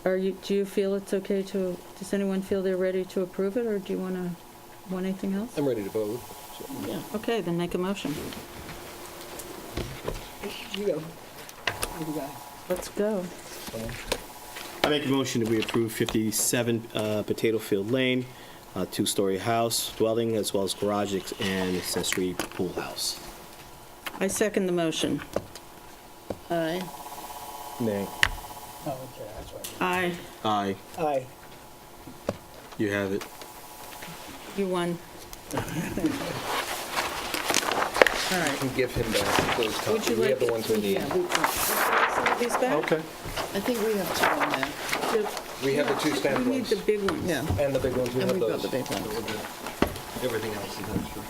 Do you feel it's okay does anyone feel they're ready to approve it, or do you want anything else? I'm ready to vote. Yeah. Okay, then make a motion. You go. You're the guy. Let's go. I make a motion that we approve 57 Potato Field Lane, two-story house dwelling, as well as garage and accessory pool house. I second the motion. Aye. Nay. Oh, okay, that's right. Aye, Aye, Aye. you have it. you won. All right. I can give him back those Would copies. you We like have the ones we need. Yeah, we can- Some of these back? Okay. I think we have two on there. We have the two We stamped need ones. the big ones. Yeah, And the big ones, we and have we've those. got the big one. Everything else is extra.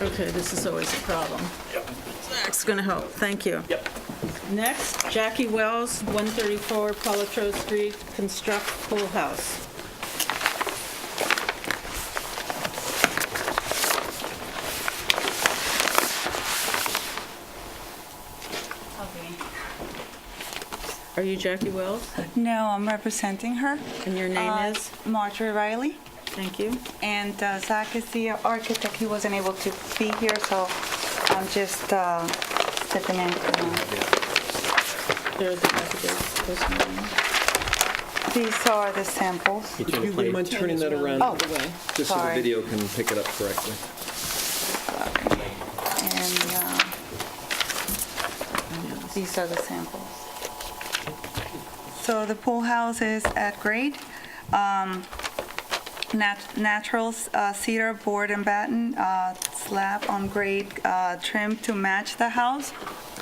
Okay, this is always a problem. Zach's going to help, thank you. Yep. Next, Jackie Wells, 134 Polatro Street, construct pool house. Are you Jackie Wells? No, I'm representing her. And your name is? Marjorie Riley. Thank you. And Zach is the architect. He wasn't able to be here, so I'm just stepping in. There's the packages. These are the samples. You turn If the you plate. wouldn't mind turning that around, Oh, just so the sorry. video can pick it up correctly. And these are the samples. So the pool house is at grade. Natural cedar board and batten slab on grade trim to match the house,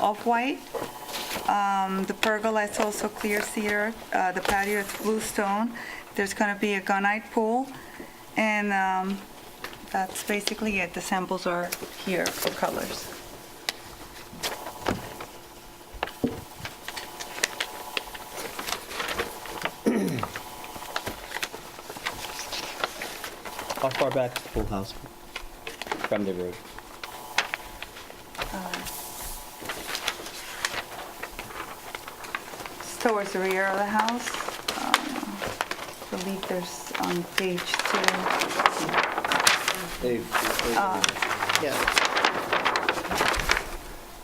off-white. The pergola is also clear cedar. The patio is blue stone. There's going to be a gunite pool. And that's basically it. The samples are here for colors. How far back is the pool house from the road? It's towards the rear of the house. I believe there's on page 2. Yeah.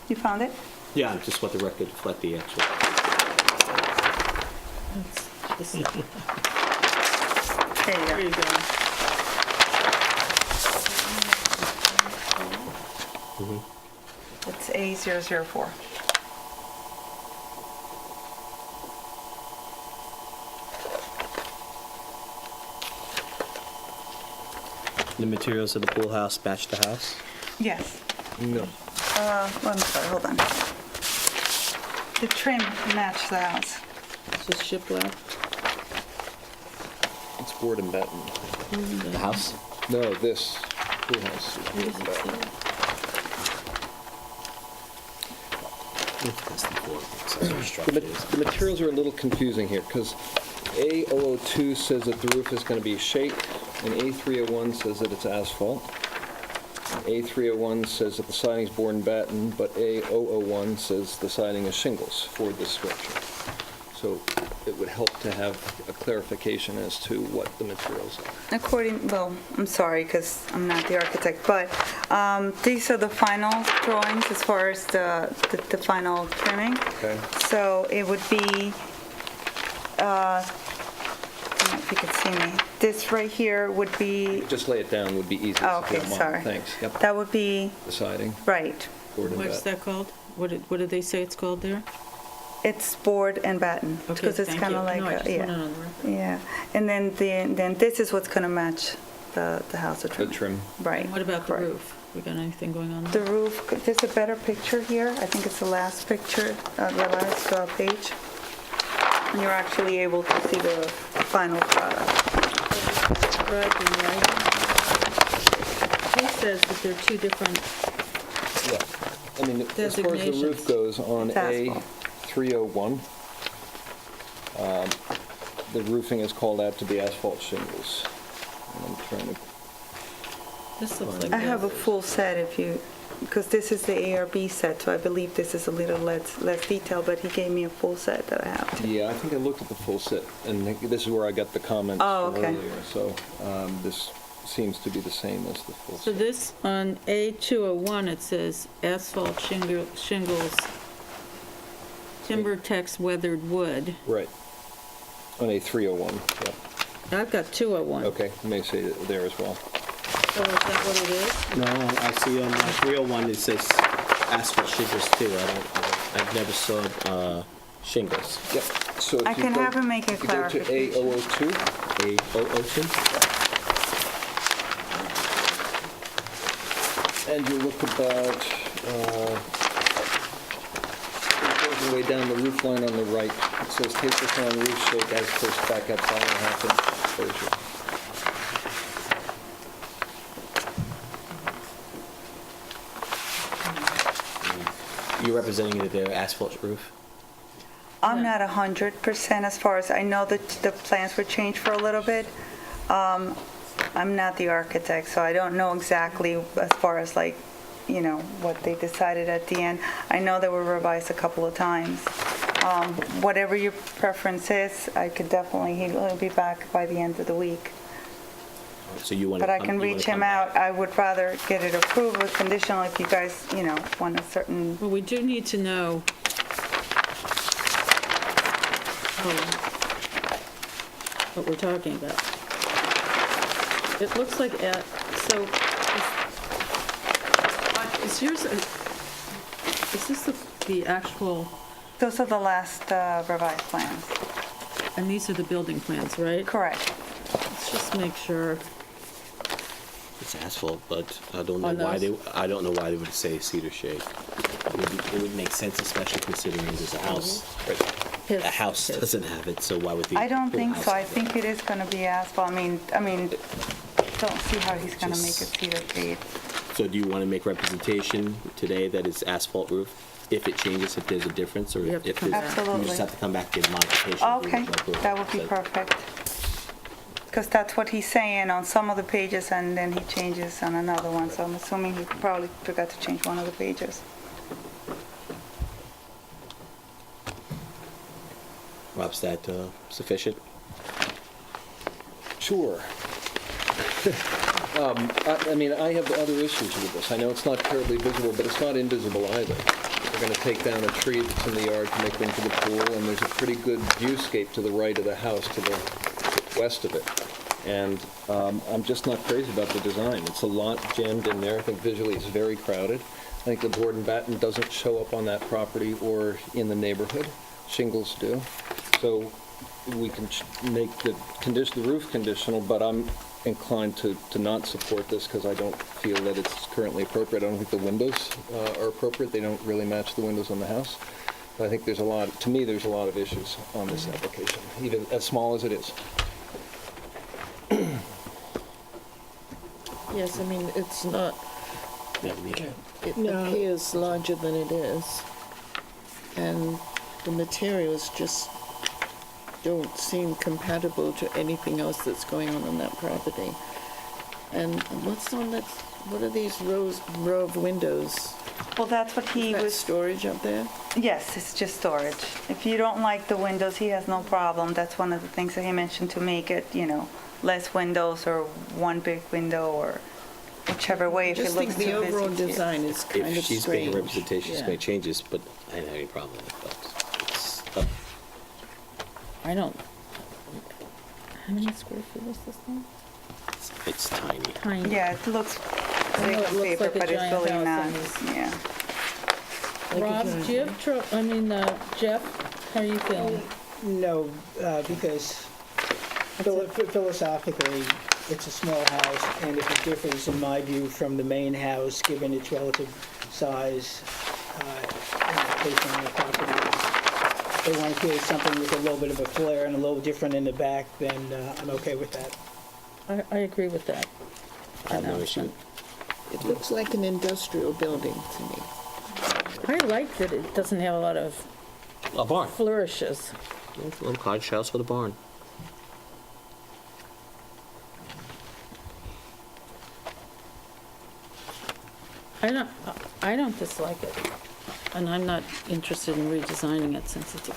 You found it? Yeah, I just want the record to reflect the actual. This- There you There go. you go. It's A004. The materials of the pool house match the house? Yes. No. I'm sorry, hold on. The trim matched the house. This is shiplap. It's board and batten. The house? No, this pool house is board and batten. The materials are a little confusing here, because A002 says that the roof is going to be shake, and A301 says that it's asphalt. A301 says that the siding's board and batten, but A001 says the siding is shingles for this structure. So it would help to have a clarification as to what the materials are. Well, I'm sorry, because I'm not the architect, but these are the final drawings as far as the final trimming. Okay. So it would be, I don't know if you could see me, this right here would be, Just lay it down would be easier. oh, if you okay, don't mind. sorry. Thanks. Yep. That would be, The siding, right, board and What's batten. that called? What did they say it's called there? it's board and batten. Okay, Because it's thank kind you. of like, No, I just yeah. want it on the record. Yeah, and then this is what's going to match the house of The trim. trim. Right. What about the correct. roof? We got anything going on The there? roof, there's a better picture here. I think it's the last picture, the last page. And you're actually able to see the final product. Right, and right. He says that they're two different, Yeah. I mean, as far as the roof Designations. goes, on It's asphalt. A301, the roofing is called out to be asphalt shingles. And I'm trying to, this looks like. I have a that. full set if you, because this is the ARB set, so I believe this is a little less detailed, but he gave me a full set that I have. yeah, I think I looked at the full set, and this is where I got the comments Oh, from okay. earlier. So this seems to be the same as the full So set. this, on A201, it says asphalt shingles, timber tex weathered wood. Right. On A301, yeah. I've got 201. Okay, I may say it there as well. So is that what it is? No, I see on my 301 it says asphalt shingles too. I've never saw shingles. Yep. So if I you can go- have him make a if you go to clarification. A002, A002? and you look about, all the way down the roof line on the right, it says taper crown roof shake as per spec at 5.5 inch exposure. You're representing that they're asphalt roof? I'm not 100% as far as, I know that the plans were changed for a little bit. I'm not the architect, so I don't know exactly as far as like, what they decided at the end. I know they were revised a couple of times. Whatever your preference is, I could definitely, he'll be back by the end of the week. So you want to But I can reach him out. I would rather get it approved with conditional if you guys, want a certain, Well, we do need to know. What we're talking about. It looks like, so, is yours, is this the actual, those are the last revised plans. and these are the building plans, right? Correct. Let's just make sure. It's asphalt, but I don't know On why those? I don't know why they would say cedar shake. It would make sense, especially considering there's a house. A house Yes. doesn't have it, so why would the I don't pool think house so. I have it? think it is going to be asphalt. I mean, don't see how he's going to make it cedar shade. So do you want to make representation today that it's asphalt roof? If it changes, if there's a difference, or You have to if come there's, back. you Absolutely. just have to come back and give modification. Okay, that would be perfect. Because that's what he's saying on some of the pages, and then he changes on another one. So I'm assuming he probably forgot to change one of the pages. Rob, is that sufficient? Sure. I have other issues with this. I know it's not terribly visible, but it's not invisible either. We're going to take down a tree that's in the yard to make room for the pool, and there's a pretty good viewscape to the right of the house, to the west of it. And I'm just not crazy about the design. It's a lot jammed in there. I think visually it's very crowded. I think the board and batten doesn't show up on that property or in the neighborhood. Shingles do. So we can make the roof conditional, but I'm inclined to not support this because I don't feel that it's currently appropriate. I don't think the windows are appropriate. They don't really match the windows on the house. But I think there's a lot, to me, there's a lot of issues on this application, even as small as it is. Yes, I mean, it's not, it No. appears larger than it is. And the materials just don't seem compatible to anything else that's going on that property. And what are these row of windows? Well, that's what he Is that was, storage up there? yes, it's just storage. If you don't like the windows, he has no problem. That's one of the things that he mentioned, to make it, less windows or one big window or whichever way, if it Just looks think too the busy. overall design is kind If of she's strange. making representation, she's Yeah. making changes, but I don't have any problem with it. But it's tough. I don't, how many square feet is this thing? It's tiny. Tiny. Yeah, it looks I know big it on looks paper, like a but it's giant really not. house and Yeah. Rob, do you have Jeff, how are you feeling? No, because philosophically, it's a small house, and if it differs, in my view, from the main house, given its relative size, and location on the property, they want to create something with a little bit of a flair and a little different in the back, then I'm okay with that. I agree with that. I have no issue. It looks like an industrial building to me. I like that it doesn't have a lot of A barn. flourishes. A little cottage house with a barn. I don't dislike it, and I'm not interested in redesigning it since it's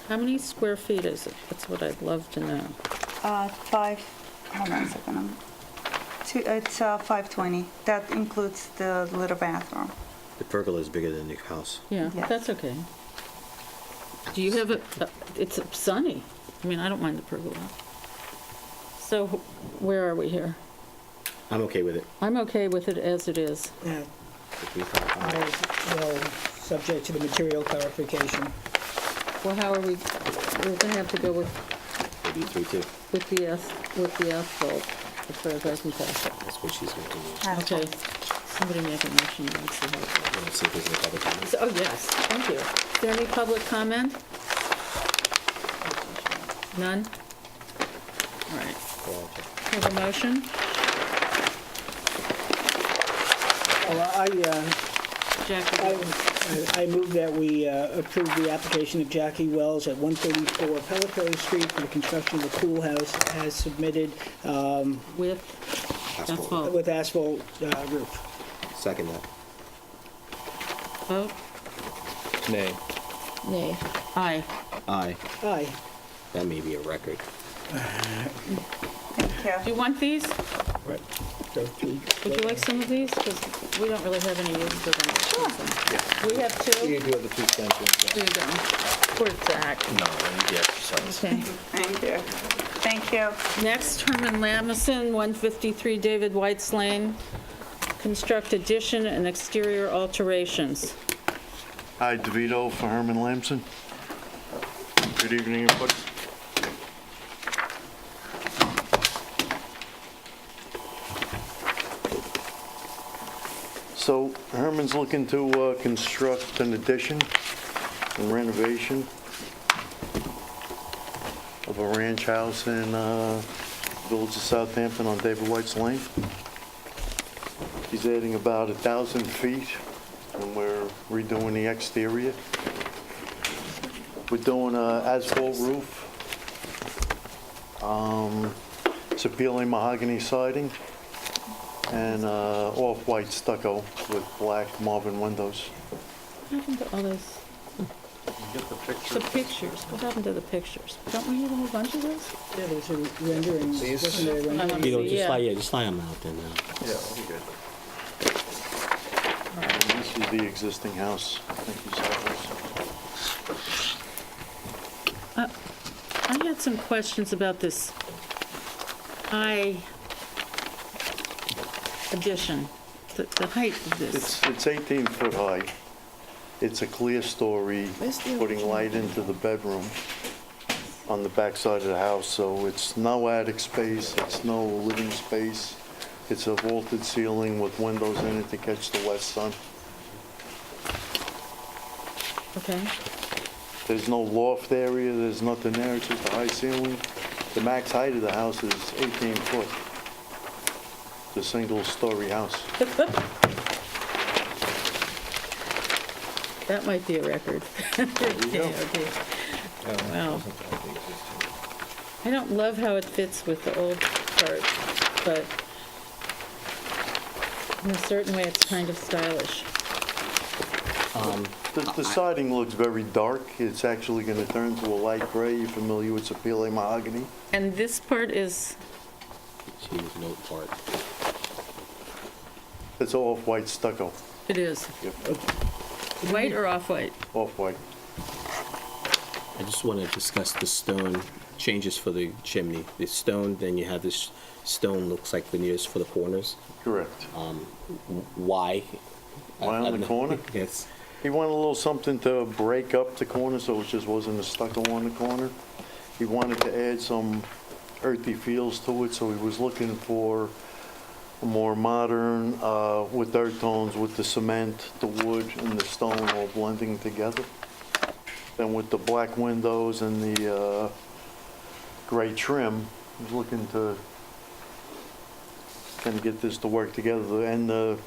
how many square feet is it? That's what I'd love to know. 520. That includes the little bathroom. The pergola is bigger than the house. Yeah, Yes. that's okay. Do you have it's sunny. I mean, I don't mind the pergola. So where are we here? I'm okay with it. I'm okay with it as it is. Yeah. Well, subject to the material clarification. Well, how are we're going to have to go with 83 too. the asphalt, as far as I can tell. That's what she's making. Okay, somebody make a motion, let's see how it goes. Let's see if there's any public comments. Oh, yes, thank you. Is there any public comment? None? All right. Have a motion? Well, Jackie? I move that we approve the application of Jackie Wells at 134 Pelico Street for the construction of a pool house as submitted With asphalt. with asphalt roof. Second that. Vote? Nay. Nay. Aye. Aye. Aye. That may be a record. Thank Do you. you want these? Right. So three. Would you like some of these? Because we don't really have any use for them. Sure. We have two? You do have the two extensions. Here you go. Poor Zach. No, yes, Okay. Thank you. Thank you. Next, Herman Lamison, 153 David White's Lane. Construct addition and exterior alterations. Hi, DeVito for Herman Lamson. Good evening, everybody. So Herman's looking to construct an addition and renovation of a ranch house in Village of Southampton on David White's Lane. He's adding about 1,000 feet, and we're redoing the exterior. We're doing an asphalt roof. It's a peeling mahogany siding and off-white stucco with black Marvin windows. What happened to all those? The pictures. What happened to the pictures? Don't we have a whole bunch of those? Yeah, there's a rendering. Wasn't there a rendering? I want to You know, see, just yeah. slide, just slide them out then. Yeah, that'll be good. This is the existing house. I think you saw this. I had some questions about this high addition, the height of this. It's 18 foot high. It's a clear story, Where's the putting original? light into the bedroom on the back side of the house, so it's no attic space, it's no living space. It's a vaulted ceiling with windows in it to catch the west sun. Okay. There's no loft area, there's nothing there, it's just a high ceiling. The max height of the house is 18 foot. It's a single-story house. That might be a record. Okay, okay. Wow. I don't love how it fits with the old part, but in a certain way, it's kind of stylish. The siding looks very dark. It's actually going to turn to a light gray. You're familiar with Sapele mahogany? And this part is, She was note part. It's off-white stucco. it is. Yep. White or off-white? Off-white. I just want to discuss the stone changes for the chimney. The stone, then you have this stone looks like veneers for the corners. Correct. Why? Why on the corner? Yes. He wanted a little something to break up the corner so it just wasn't a stucco on the corner. He wanted to add some earthy feels to it, so he was looking for a more modern, with earth tones, with the cement, the wood, and the stone all blending together. Then with the black windows and the gray trim, he was looking to kind of get this to work together. And the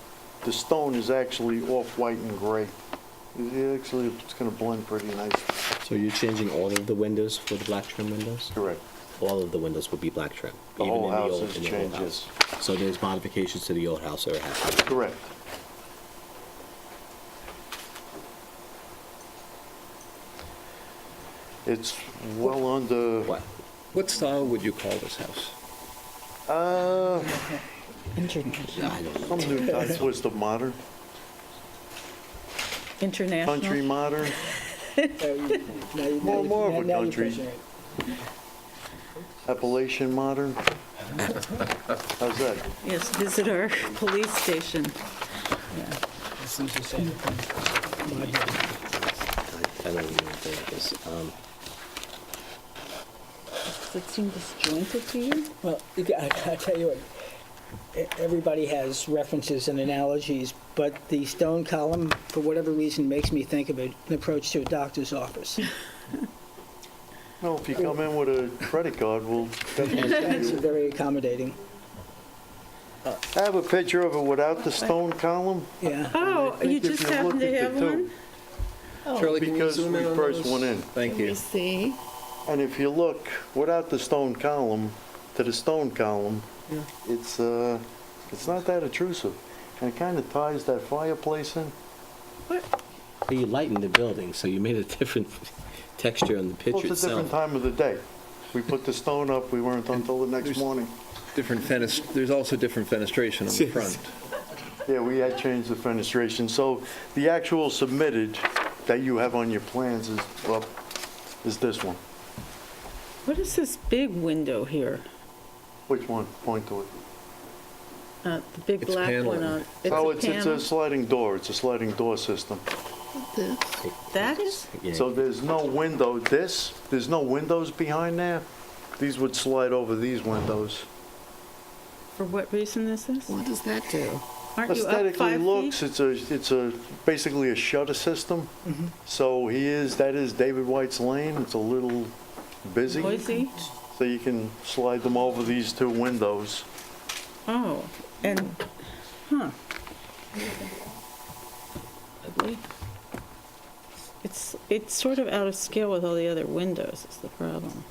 stone is actually off-white and gray. Actually, it's going to blend pretty nice. So you're changing all of the windows for the black trim windows? Correct. All of the windows will be black trim? The even whole in the house old- is in the old changed, house. yes. So there's modifications to the old house that are happening? Correct. It's well under, What style would you call this house? some new type twist of modern, International? country modern. More of a country. Appalachian modern. How's that? Yes, visit our police station. This is the same thing. I don't even know what that is. Does it seem disjointed to you? Well, I tell you what, everybody has references and analogies, but the stone column, for whatever reason, makes me think of an approach to a doctor's office. Well, if you come in with a credit card, we'll definitely That's see you. very accommodating. I have a picture of it without the stone column. Yeah. Oh, think you if just you happen look to at have the two- one? Shirley, can you Because zoom we in on first those? went in. Thank Let me you. see. And if you look without the stone column to the stone column, it's not that intrusive. And it kind of ties that fireplace in. But you lightened the building, so you made a different texture on the Well, picture it's a different itself. time of the day. We put the stone up, we weren't until the next morning. There's also different fenestration on the front. Yeah, we had changed the fenestration. So the actual submitted that you have on your plans is, well, is this one. What is this big window here? Which one? Point to it. The big It's black one paneling. on, it's Oh, a it's panel? a sliding door. It's a sliding door system. This. That is? Yeah. So there's no window, there's no windows behind there. These would slide over these windows. For what reason this is? What does that do? Aren't you up Aesthetically 5 looks, feet? it's a basically a shutter system. So that is David White's lane. It's a little busy. Noisy? So you can slide them over these two windows. Oh, and, huh. Ugly. It's sort of out of scale with all the other windows is the problem.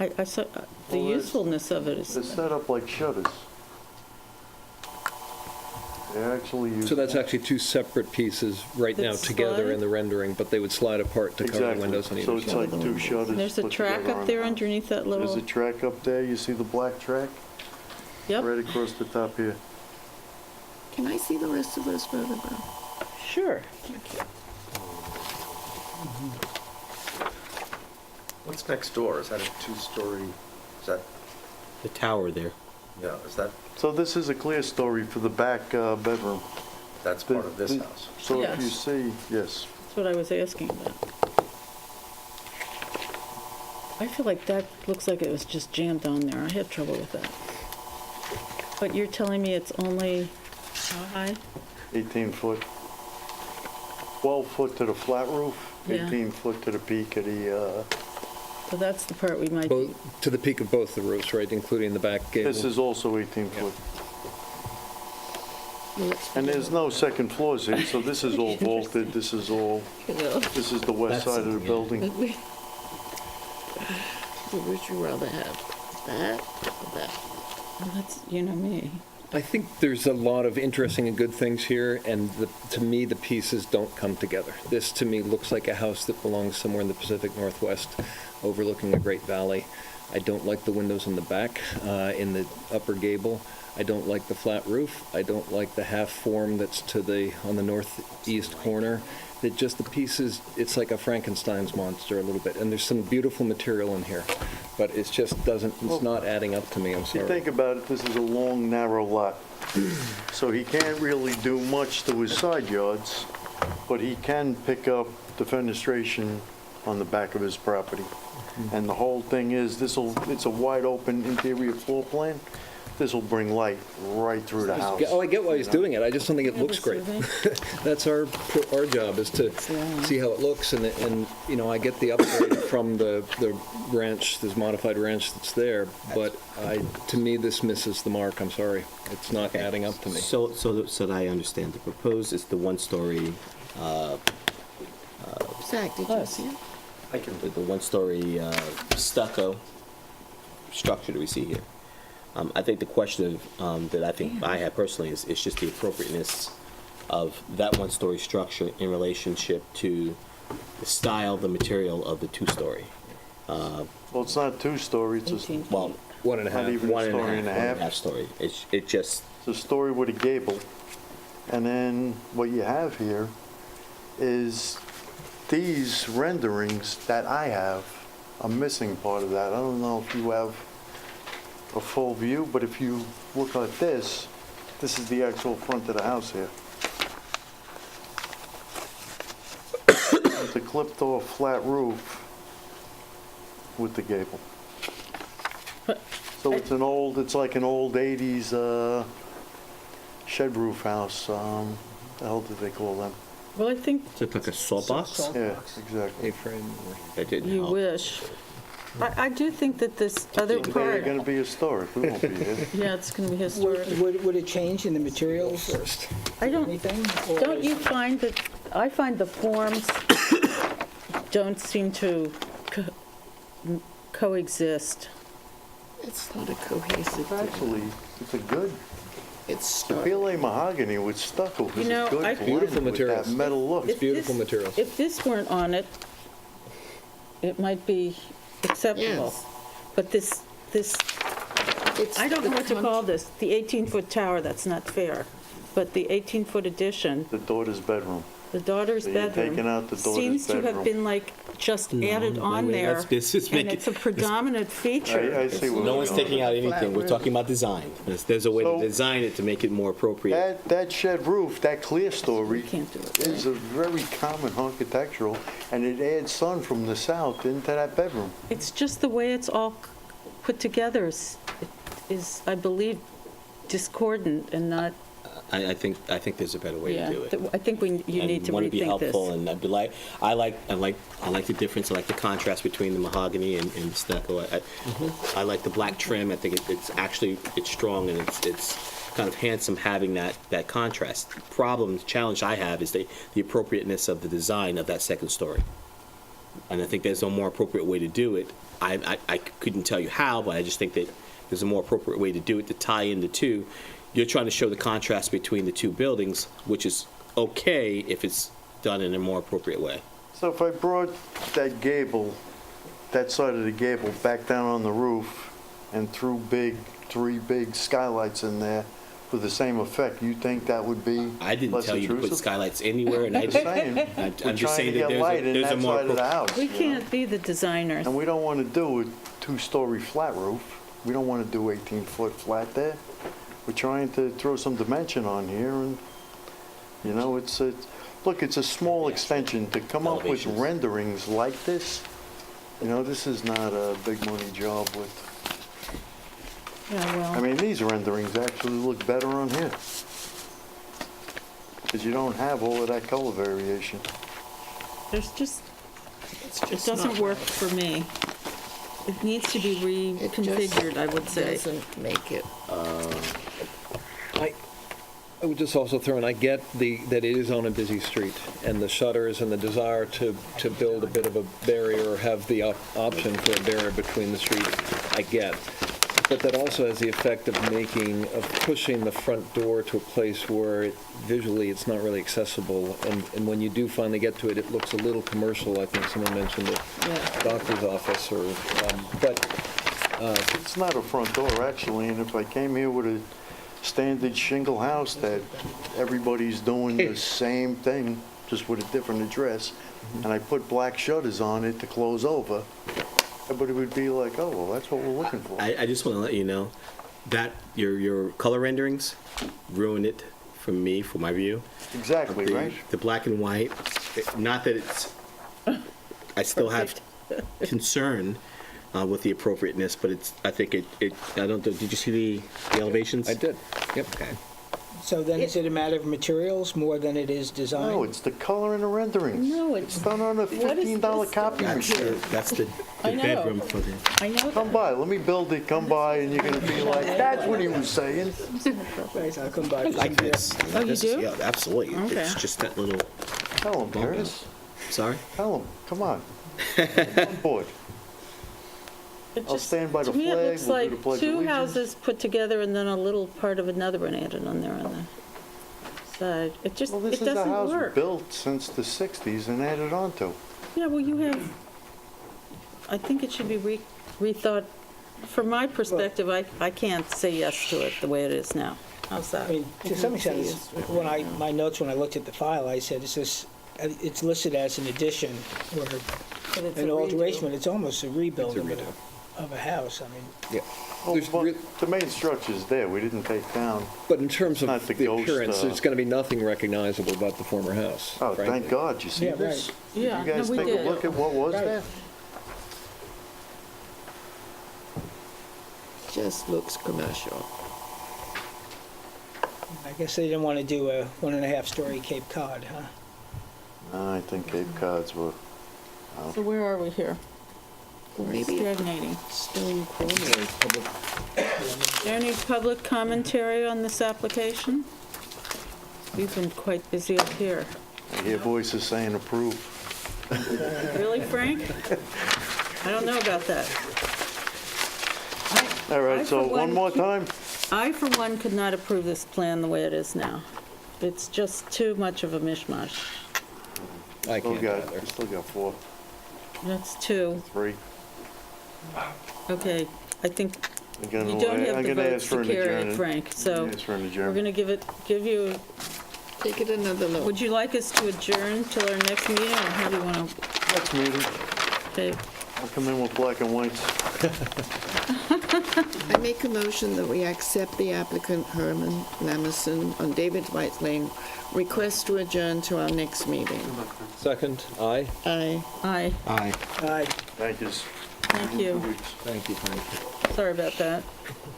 I saw, the Well, it's- usefulness of it They're is, set up like shutters. They actually use. So that's actually two separate pieces right now That together slide? in the rendering, but they would slide apart to cover Exactly. windows on So either it's side. like two shutters. there's a put track together up on there top. underneath that There's a little, track up there. You see the black track? yep. Right across the top here. Can I see the rest of those photographs? Sure. What's next door? Is that a two-story, is that, The tower there. yeah, is that, So this is a clear story for the back bedroom. that's part of this house? So if you Yes. see, yes. That's what I was asking about. I feel like that looks like it was just jammed on there. I had trouble with that. But you're telling me it's only how high? 18 foot. 12 foot to the flat roof, Yeah. 18 foot to the peak of the, So that's the part we might be. Both, to the peak of both the roofs, right, including the back gable? this is also 18 foot. And there's no second floors here, so this is all vaulted, this is all, this is the west That's- side of the yeah. building. Would you rather have that or that? Well, that's, you know me. I think there's a lot of interesting and good things here, and to me, the pieces don't come together. This, to me, looks like a house that belongs somewhere in the Pacific Northwest, overlooking a great valley. I don't like the windows in the back, in the upper gable. I don't like the flat roof. I don't like the half form that's on the northeast corner. That just the pieces, it's like a Frankenstein's monster a little bit. And there's some beautiful material in here, but it just doesn't, it's not adding up to me, I'm If you sorry. think about it, this is a long, narrow lot. So he can't really do much to his side yards, but he can pick up the fenestration on the back of his property. And the whole thing is, it's a wide open interior floor plan. This will bring light right through the house. Oh, I get why he's you know? doing it, I just don't think it Have looks a great. survey? That's our job, is to long. see how it looks, and, you know, I get the upgrade from the ranch, this modified ranch that's there, but to me, this misses the mark, I'm sorry. It's not adding up to me. So that I understand, the proposed is the one-story, Zach, did you see it? I can, the one-story stucco structure that we see here. I think the question that I think I have personally is just the appropriateness of that one-story structure in relationship to the style, the material of the two-story. Well, it's not two-story, it's 18. Well, One and a not half. even a story and a half. story. It just, It's a story with a gable. And then what you have here is these renderings that I have are missing part of that. I don't know if you have a full view, but if you look at this is the actual front of the house here. It's a clipped off flat roof with the gable. So it's like an old 80s shed roof house. The hell did they call them? Well, I think it's like a sawbox. Yeah, exactly. A-frame. That didn't you help. wish. I do think that this other They're part, going to be historic. We won't be here. yeah, it's going to be historic. Would it change in the materials or I don't, anything? Or don't is- you find that, I find the forms don't seem to coexist. It's not a cohesive thing. Actually, it's a good, It's the PLA mahogany with stucco is You know, a good I- blend Beautiful with materials. that metal look. If Beautiful this- materials. If this weren't on it, it might be acceptable. Yes. But this, It's I don't know the what to con- call this, the 18-foot tower, that's not fair. But the 18-foot addition, The daughter's bedroom. the daughter's So you're bedroom, taking out the daughter's seems to have bedroom. been like just added on wait, there. let's just And make it's a predominant feature. I see what No we're one's doing. taking out anything. We're talking about design. There's a way to So- design it to make it more appropriate. That shed roof, that clear story, We can't do it, is a very common architectural, and it adds sun from the south into that bedroom. It's just the way it's all put together is, I believe, discordant and not, I think there's a better way yeah. to do it. I think you need to want to be rethink this. helpful, and I'd be like, I like the difference. I like the contrast between the mahogany and the stucco. I like the black trim. I think it's strong, and it's kind of handsome having that contrast. Challenge I have is the appropriateness of the design of that second story. And I think there's no more appropriate way to do it. I couldn't tell you how, but I just think that there's a more appropriate way to do it to tie in the two. You're trying to show the contrast between the two buildings, which is okay if it's done in a more appropriate way. So if I brought that gable, that side of the gable, back down on the roof and threw three big skylights in there for the same effect, you think that would be I didn't less tell you to put intrusive? skylights anywhere, and I I'm just, saying, I'm we're just trying saying to that get light in there's a that more. side of the house. We you know? can't be the designers. And we don't want to do a two-story flat roof. We don't want to do 18-foot flat there. We're trying to throw some dimension on here, and, you know, look, it's a small extension. To come up with Elevations. renderings like this, you know, this is not a big money job with, Yeah, well. I mean, these renderings actually look better on here. Because you don't have all of that color variation. There's just, it doesn't work for me. It needs to be reconfigured, I would say. Doesn't make it. I would just also throw in, I get that it is on a busy street, and the shutters and the desire to build a bit of a barrier or have the option for a barrier between the street, I get. But that also has the effect of pushing the front door to a place where visually it's not really accessible, and when you do finally get to it, it looks a little commercial. I think someone mentioned it, doctor's office, but It's not a front door, actually, and if I came here with a standard shingle house that everybody's doing the same thing, just with a different address, and I put black shutters on it to close over, everybody would be like, oh, well, that's what we're looking for. I just want to let you know that your color renderings ruined it for me, for my view. Exactly, right? The black and white, not that it's, I still have concern with the appropriateness, but I think I don't know, did you see the elevations? I did. Yep. Okay. So then is it a matter of materials more than it is design? No, it's the color and the renderings. No, It's done on a what is $15 this? copy machine. That's the I know. bedroom for the. I know Come that. by, let me build it, come by, and you're gonna be like, that's what he was saying. Right, I'll come by. I like this. Oh, you This is- do? Yeah, absolutely. Okay. It's just that little, Tell him, Curtis. sorry? Tell him, come on. Come on board. It I'll just- stand by the To me, it flag, looks we'll do like the Pledge of two Allegiance. houses put together and then a little part of another one added on there on the side. It just, Well, it this is a doesn't house work. built since the 60s and added onto. Yeah, well, you have, I think it should be rethought. From my perspective, I can't say yes to it the way it is now. How's I that? mean, to some extent, my notes when I looked at the file, I said, it's listed as an addition or But it's an a alteration, redo. but it's almost a rebuild It's a of a house. I mean, Yeah. Well, There's but re- the main structure's there, we didn't take down. But in terms of Not the the ghost, appearance, there's going to be nothing recognizable about the former house. Oh, frankly. thank God, you see Yeah, this? right. Did Yeah, you guys no, we take did. a look at what was Right. there? Just looks commercial. I guess they didn't want to do a 1.5-story Cape Cod, huh? I think Cape Cods were, So where are we here? Maybe Stagnating. stone corner is public. Is there any public commentary on this application? We've been quite busy up here. I hear voices saying approve. Really, Frank? I don't know about that. All I, right, so for one more time? I, for one, could not approve this plan the way it is now. It's just too much of a mishmash. I Still can't got, either. we still got 4, That's two. 3. Okay, I think I'm gonna you don't have I'm the gonna votes ask for to an carry it, adjournment. Frank, so Ask for an we're adjournment. going to give you, Take it another look. would you like us to adjourn till our next meeting, or how do you want to, Next meeting, okay? I'll come in with black and whites. I make a motion that we accept the applicant Herman Lamison on David White's Lane request to adjourn to our next meeting. Second, aye. Aye. Aye, Aye. Aye. Thank you. thank you. Thank you, thank you. Sorry about that.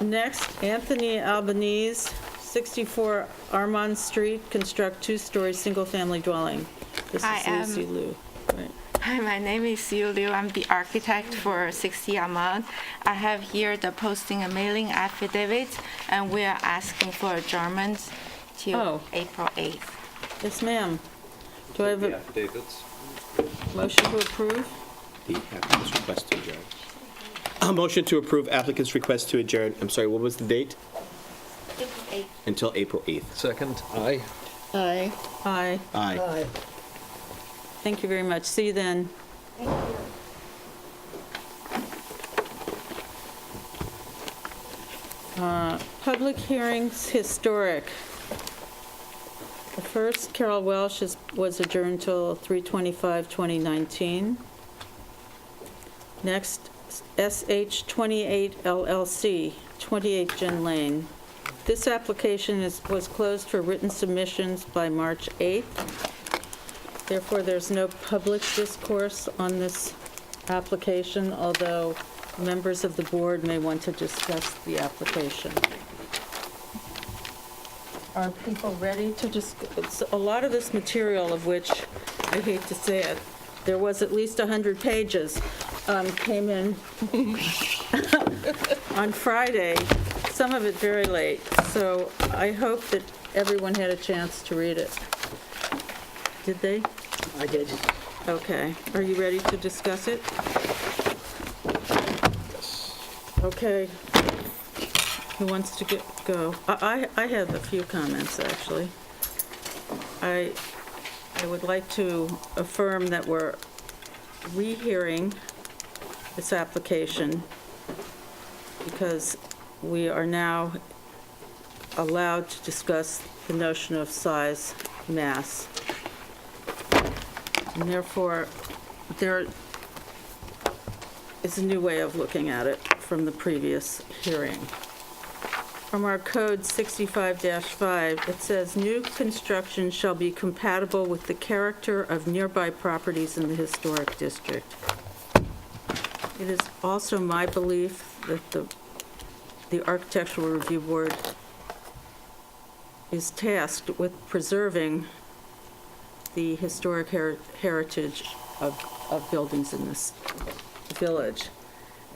Next, Anthony Albanese, 64 Armand Street, construct two-story single-family dwelling. This Hi, is Lucy Liu. Right. Hi, my name is Siu Liu. I'm the architect for 60 Ahmad. I have here the posting and mailing affidavit, and we are asking for adjournment till Oh. April 8th. Yes, ma'am. Do I have a motion to approve? The applicant's request to adjourn. A motion to approve applicant's request to adjourn, I'm sorry, what was the date? April 8th. Until April 8th. Second, aye. Aye. Aye. Aye. Aye. Thank you very much. See you then. Public hearings, historic. The first, Carol Welsh, was adjourned till 3/25/2019. Next, SH28 LLC, 28 Gin Lane. This application was closed for written submissions by March 8th. Therefore, there's no public discourse on this application, although members of the board may want to discuss the application. Are people ready to discuss? A lot of this material, of which, I hate to say it, there was at least 100 pages, came in on Friday, some of it very late. So I hope that everyone had a chance to read it. Did they? I did. Okay. Are you ready to discuss it? Okay. Who wants to go? I have a few comments, actually. I would like to affirm that we're rehearing this application because we are now allowed to discuss the notion of size, mass. And therefore, there is a new way of looking at it from the previous hearing. From our code 65-5, it says, "New construction shall be compatible with the character of nearby properties in the historic district." It is also my belief that the Architectural Review Board is tasked with preserving the historic heritage of buildings in this village.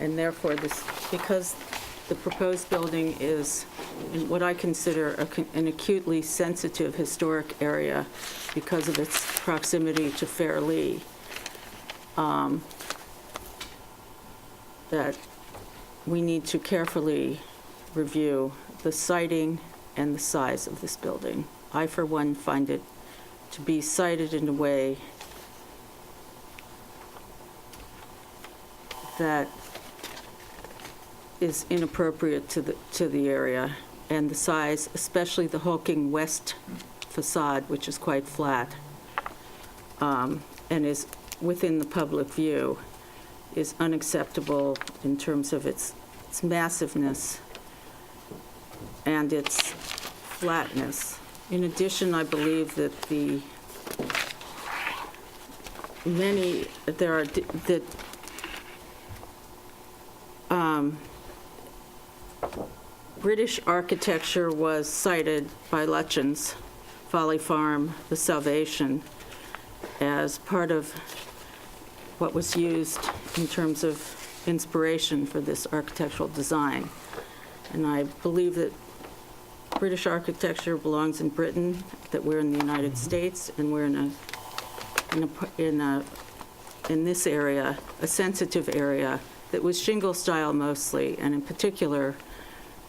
And therefore, because the proposed building is in what I consider an acutely sensitive historic area because of its proximity to Fairleigh, that we need to carefully review the siting and the size of this building. I, for one, find it to be sited in a way that is inappropriate to the area, and the size, especially the hulking west facade, which is quite flat, and is within the public view, is unacceptable in terms of its massiveness and its flatness. In addition, I believe that British architecture was cited by Lutyens, Folly Farm, the Salvation, as part of what was used in terms of inspiration for this architectural design. And I believe that British architecture belongs in Britain, that we're in the United States, and we're in this area, a sensitive area that was shingle style mostly, and in particular,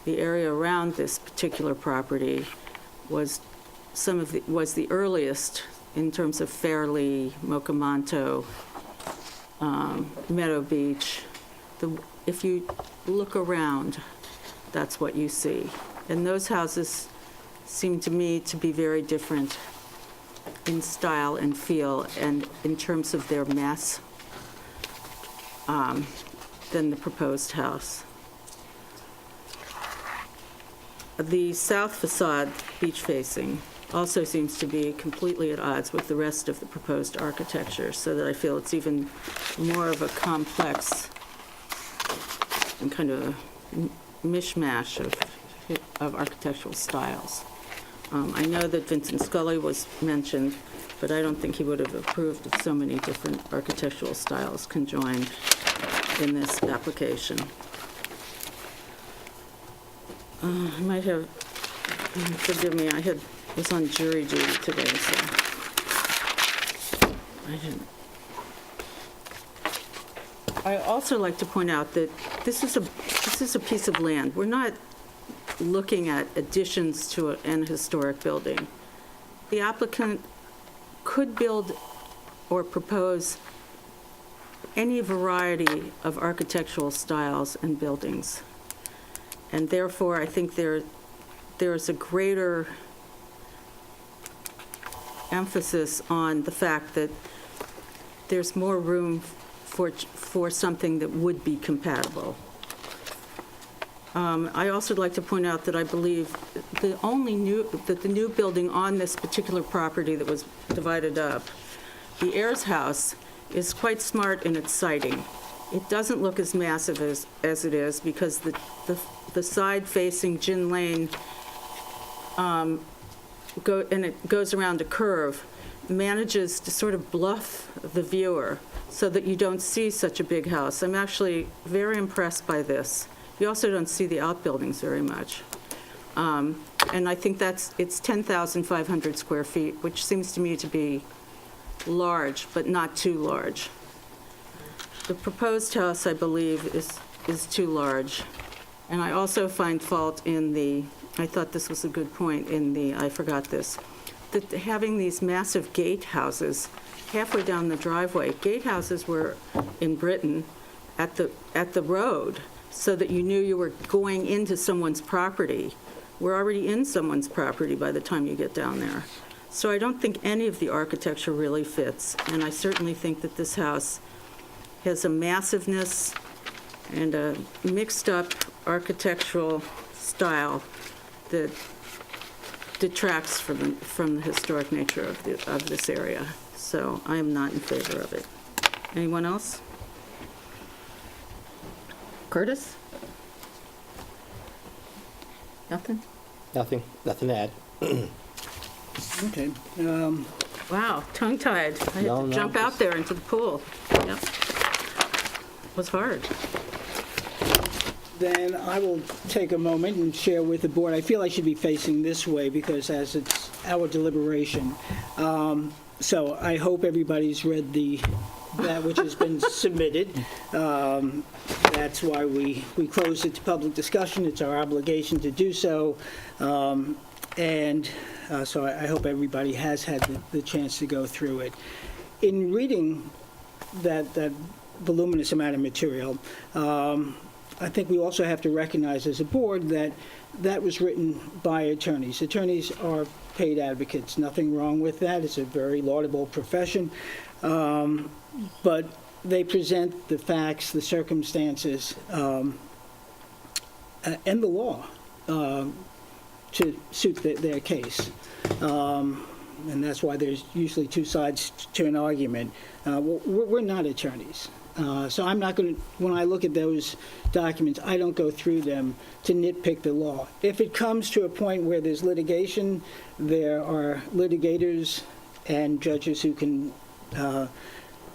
the area around this particular property was the earliest in terms of Fairleigh, Mocamonto, Meadow Beach. If you look around, that's what you see. And those houses seem to me to be very different in style and feel and in terms of their mass than the proposed house. The south facade, beach facing, also seems to be completely at odds with the rest of the proposed architecture, so that I feel it's even more of a complex and kind of a mishmash of architectural styles. I know that Vincent Scully was mentioned, but I don't think he would have approved of so many different architectural styles conjoined in this application. I might have, forgive me, I was on jury duty today, so I didn't. I also like to point out that this is a piece of land. We're not looking at additions to an historic building. The applicant could build or propose any variety of architectural styles and buildings. And therefore, I think there's a greater emphasis on the fact that there's more room for something that would be compatible. I also would like to point out that I believe the new building on this particular property that was divided up, the Ayers House, is quite smart in its siting. It doesn't look as massive as it is because the side facing Gin Lane, and it goes around a curve, manages to sort of bluff the viewer so that you don't see such a big house. I'm actually very impressed by this. You also don't see the outbuildings very much. And I think it's 10,500 square feet, which seems to me to be large, but not too large. The proposed house, I believe, is too large. And I also find fault I thought this was a good point I forgot this, that having these massive gatehouses halfway down the driveway. Gatehouses were in Britain at the road, so that you knew you were going into someone's property. We're already in someone's property by the time you get down there. So I don't think any of the architecture really fits, and I certainly think that this house has a massiveness and a mixed-up architectural style that detracts from the historic nature of this area. So I am not in favor of it. Anyone else? Curtis? Nothing? Nothing to add. Okay. Wow, tongue-tied. I had to jump out there into the pool. Yep. It was hard. Then I will take a moment and share with the board. I feel I should be facing this way because as it's our deliberation. So I hope everybody's read that which has been submitted. That's why we closed it to public discussion. It's our obligation to do so. So I hope everybody has had the chance to go through it. In reading that voluminous amount of material, I think we also have to recognize as a board that was written by attorneys. Attorneys are paid advocates. Nothing wrong with that. It's a very laudable profession. But they present the facts, the circumstances, and the law to suit their case. And that's why there's usually two sides to an argument. We're not attorneys. So I'm not going to, when I look at those documents, I don't go through them to nitpick the law. If it comes to a point where there's litigation, there are litigators and judges who can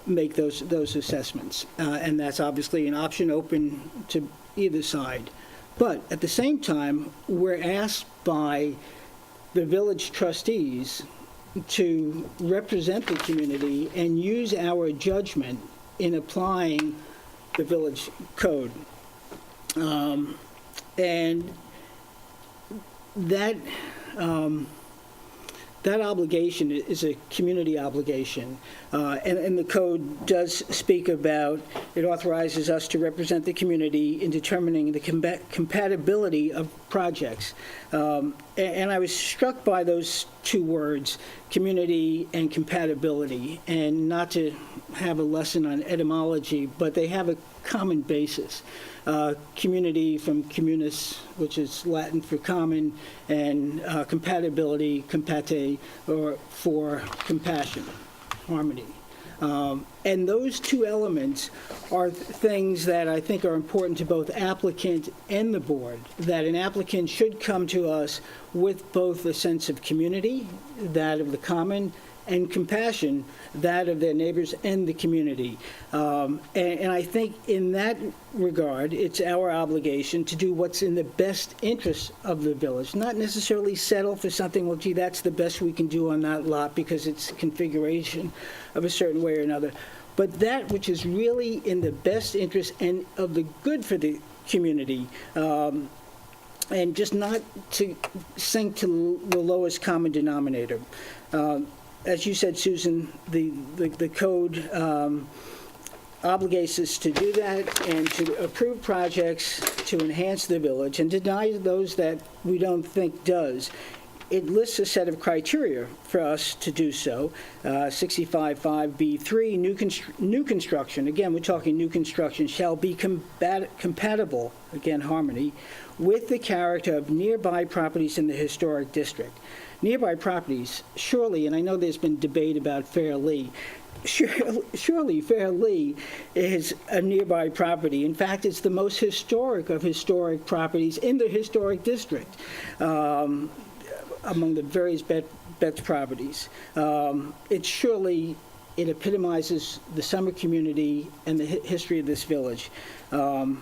make those assessments. And that's obviously an option open to either side. But at the same time, we're asked by the village trustees to represent the community and use our judgment in applying the village code. And that obligation is a community obligation. And the code does speak about, it authorizes us to represent the community in determining the compatibility of projects. And I was struck by those two words, community and compatibility, and not to have a lesson on etymology, but they have a common basis. Community from communis, which is Latin for common, and compatibility, compate, or for compassion, harmony. And those two elements are things that I think are important to both applicant and the board, that an applicant should come to us with both a sense of community, that of the common, and compassion, that of their neighbors and the community. And I think in that regard, it's our obligation to do what's in the best interest of the village, not necessarily settle for something, well, gee, that's the best we can do on that lot because it's configuration of a certain way or another. But that which is really in the best interest and of the good for the community, and just not to sink to the lowest common denominator. As you said, Susan, the code obligates us to do that and to approve projects to enhance the village and deny those that we don't think does. It lists a set of criteria for us to do so. 65.5B3, new construction, again, we're talking new construction, shall be compatible, again, harmony, with the character of nearby properties in the historic district. Nearby properties, surely, and I know there's been debate about Fairleigh, surely Fairleigh is a nearby property. In fact, it's the most historic of historic properties in the historic district. Among the various Betts properties. It epitomizes the summer community and the history of this village. And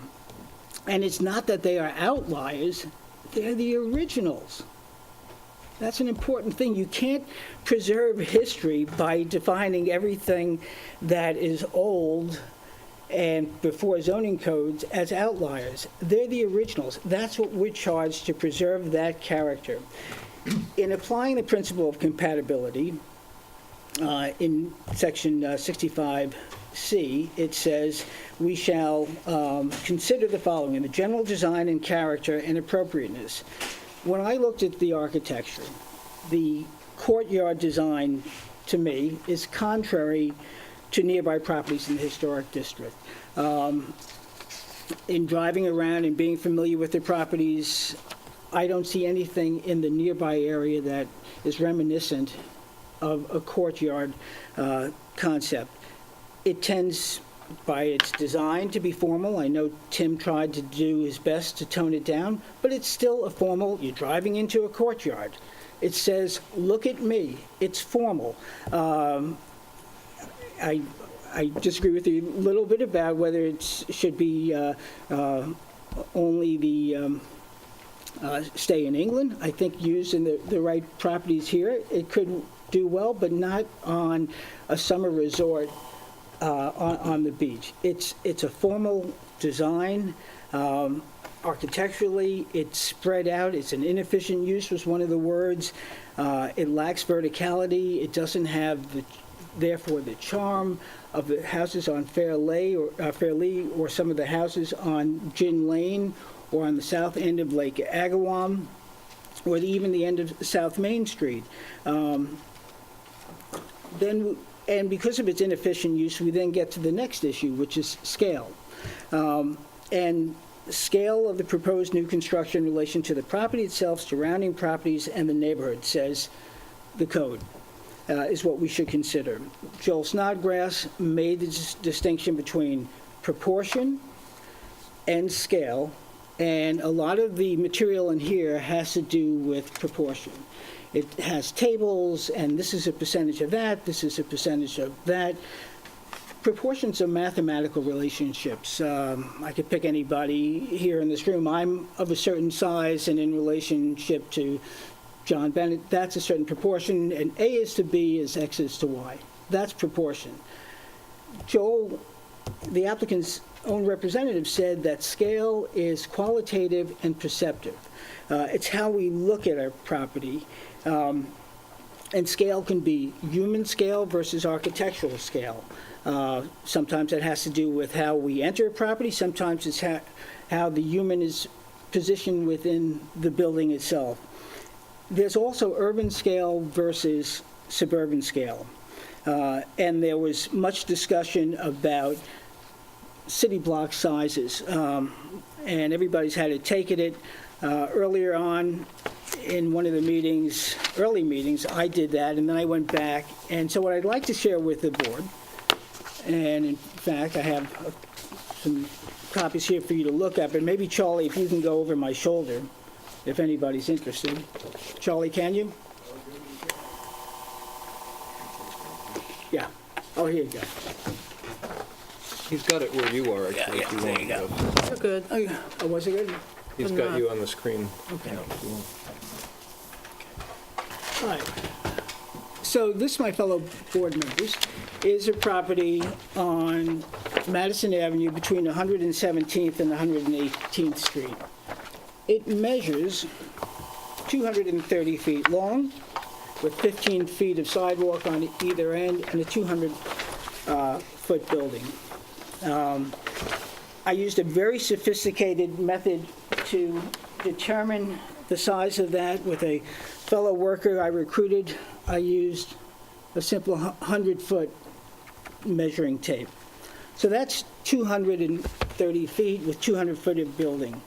it's not that they are outliers, they're the originals. That's an important thing. You can't preserve history by defining everything that is old and before zoning codes as outliers. They're the originals. That's what we're charged to preserve that character. In applying the principle of compatibility, in section 65C, it says, we shall consider the following: the general design and character and appropriateness. When I looked at the architecture, the courtyard design, to me, is contrary to nearby properties in the historic district. In driving around and being familiar with the properties, I don't see anything in the nearby area that is reminiscent of a courtyard concept. It tends, by its design, to be formal. I know Tim tried to do his best to tone it down, but it's still a formal, you're driving into a courtyard. It says, look at me. It's formal. I disagree with you a little bit about whether it should be only the stay in England. I think used in the right properties here, it could do well, but not on a summer resort on the beach. It's a formal design. Architecturally, it's spread out. It's an inefficient use was one of the words. It lacks verticality. It doesn't have, therefore, the charm of the houses on Fairleigh or some of the houses on Gin Lane or on the south end of Lake Agawam, or even the end of South Main Street. And because of its inefficient use, we then get to the next issue, which is scale. And scale of the proposed new construction in relation to the property itself, surrounding properties, and the neighborhood, says the code, is what we should consider. Joel Snodgrass made the distinction between proportion and scale, and a lot of the material in here has to do with proportion. It has tables, and this is a percentage of that, this is a percentage of that. Proportions are mathematical relationships. I could pick anybody here in this room. I'm of a certain size, and in relationship to John Bennett, that's a certain proportion, and A is to B is X is to Y. That's proportion. Joel, the applicant's own representative, said that scale is qualitative and perceptive. It's how we look at our property. And scale can be human scale versus architectural scale. Sometimes it has to do with how we enter a property. Sometimes it's how the human is positioned within the building itself. There's also urban scale versus suburban scale. And there was much discussion about city block sizes. And everybody's had a take at it. Earlier on in one of the meetings, early meetings, I did that, and then I went back. And so what I'd like to share with the board, and in fact, I have some copies here for you to look at, but maybe, Charlie, if you can go over my shoulder, if anybody's interested. Charlie, can you? Yeah. Oh, here you go. He's got it where you are, actually. Yeah, there you go. You're good. Oh, was it good? He's got you on the screen. Okay. Yeah, if you want. All right. So this, my fellow board members, is a property on Madison Avenue between 117th and 118th Street. It measures 230 feet long, with 15 feet of sidewalk on either end and a 200-foot building. I used a very sophisticated method to determine the size of that with a fellow worker I recruited. I used a simple 100-foot measuring tape. So that's 230 feet with 200 foot of building.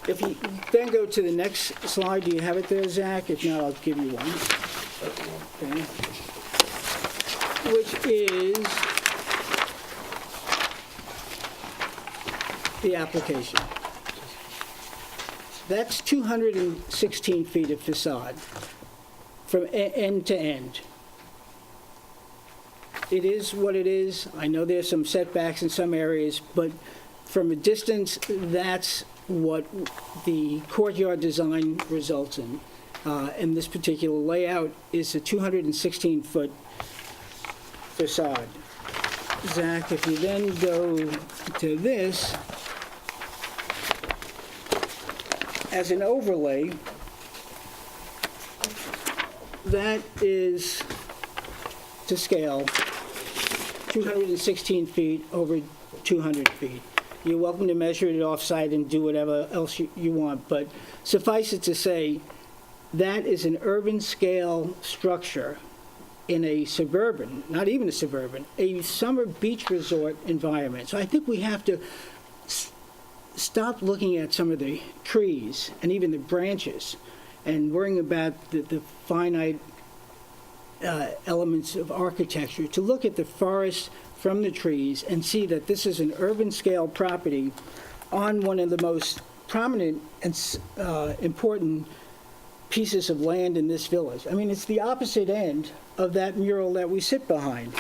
If you then go to the next slide, do you have it there, Zach? If not, I'll give you one. Okay. Which is the application. That's 216 feet of facade from end to end. It is what it is. I know there's some setbacks in some areas, but from a distance, that's what the courtyard design results in. And this particular layout is a 216-foot facade. Zach, if you then go to this, as an overlay, that is to scale 216 feet over 200 feet. You're welcome to measure it off-site and do whatever else you want, but suffice it to say, that is an urban scale structure in a suburban, not even a suburban, a summer beach resort environment. So I think we have to stop looking at some of the trees and even the branches and worrying about the finite elements of architecture, to look at the forest from the trees and see that this is an urban scale property on one of the most prominent and important pieces of land in this village. I mean, it's the opposite end of that mural that we sit behind.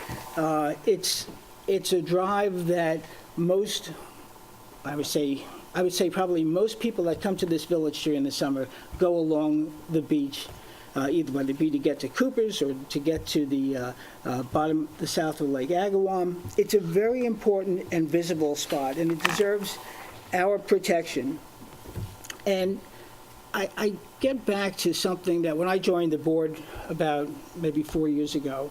It's a drive that most, I would say probably most people that come to this village during the summer go along the beach, either whether it be to get to Cooper's or to get to the the south of Lake Agawam. It's a very important and visible spot, and it deserves our protection. And I get back to something that when I joined the board about maybe 4 years ago,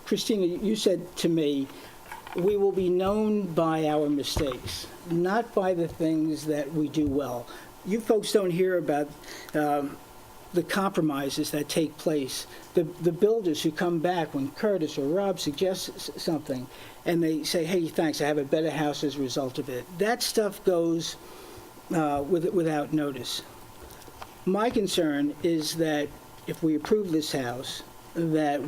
Christina, you said to me, we will be known by our mistakes, not by the things that we do well. You folks don't hear about the compromises that take place, the builders who come back when Curtis or Rob suggests something, and they say, hey, thanks, I have a better house as a result of it. That stuff goes without notice. My concern is that if we approve this house, that